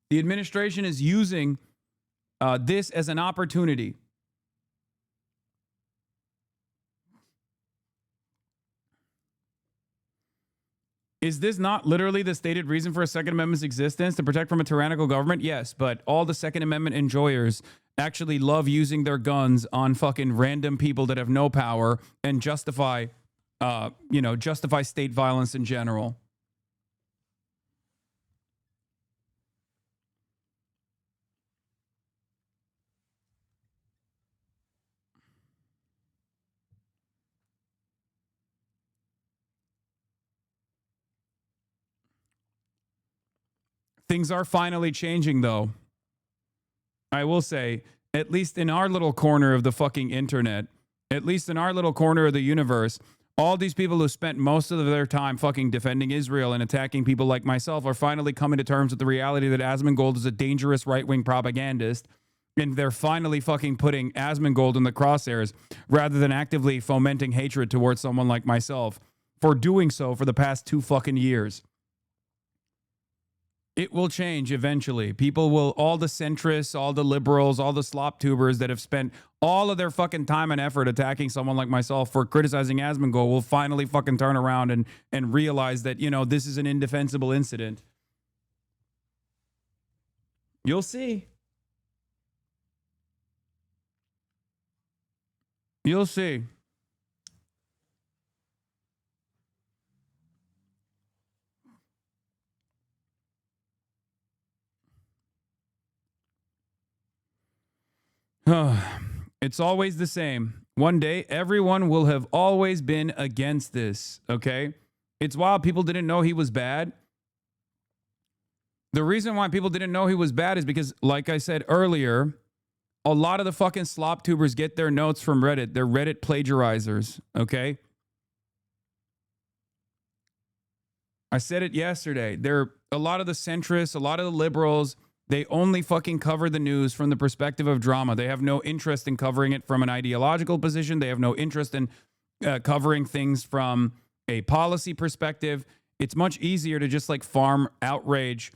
The administration is using this as an opportunity. Is this not literally the stated reason for a Second Amendment's existence, to protect from a tyrannical government? Yes, but all the Second Amendment enjoyers actually love using their guns on fucking random people that have no power and justify state violence in general. Things are finally changing, though. I will say, at least in our little corner of the fucking internet, at least in our little corner of the universe, all these people who spent most of their time fucking defending Israel and attacking people like myself are finally coming to terms with the reality that Asmongold is a dangerous right-wing propagandist, and they're finally fucking putting Asmongold in the crosshairs rather than actively fomenting hatred towards someone like myself for doing so for the past 2 fucking years. It will change eventually. People will, all the centrists, all the liberals, all the slop tubers that have spent all of their fucking time and effort attacking someone like myself for criticizing Asmongold will finally fucking turn around and realize that, you know, this is an indefensible incident. You'll see. You'll see. It's always the same. One day, everyone will have always been against this, okay? It's wild people didn't know he was bad. The reason why people didn't know he was bad is because, like I said earlier, a lot of the fucking slop tubers get their notes from Reddit. They're Reddit plagiarizers, okay? I said it yesterday. They're a lot of the centrists, a lot of the liberals, they only fucking cover the news from the perspective of drama. They have no interest in covering it from an ideological position. They have no interest in covering things from a policy perspective. It's much easier to just like farm outrage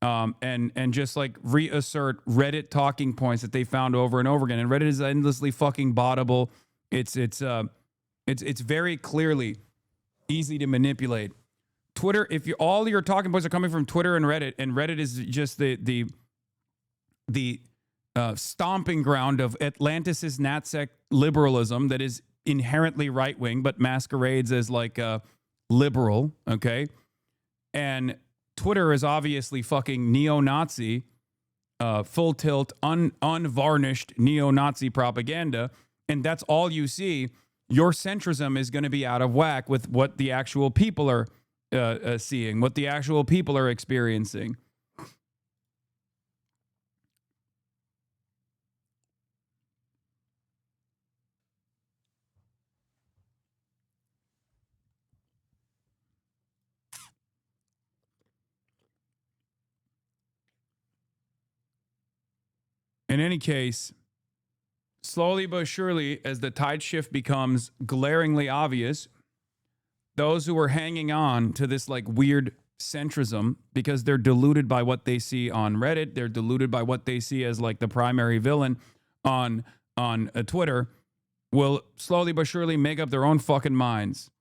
and just like reassert Reddit talking points that they found over and over again. And Reddit is endlessly fucking bottable. It's very clearly easy to manipulate. Twitter, if all your talking points are coming from Twitter and Reddit is just the stomping ground of Atlantis' NatSec liberalism that is inherently right-wing but masquerades as like liberal, okay? And Twitter is obviously fucking neo-Nazi, full tilt, unvarnished neo-Nazi propaganda, and that's all you see. Your centrism is going to be out of whack with what the actual people are seeing, what the actual people are experiencing. In any case, slowly but surely, as the tide shift becomes glaringly obvious, those who are hanging on to this like weird centrism because they're deluded by what they see on Reddit, they're deluded by what they see as like the primary villain on Twitter, will slowly but surely make up their own fucking minds.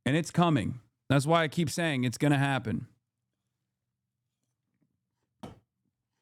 And it's coming. That's why I keep saying it's going to happen.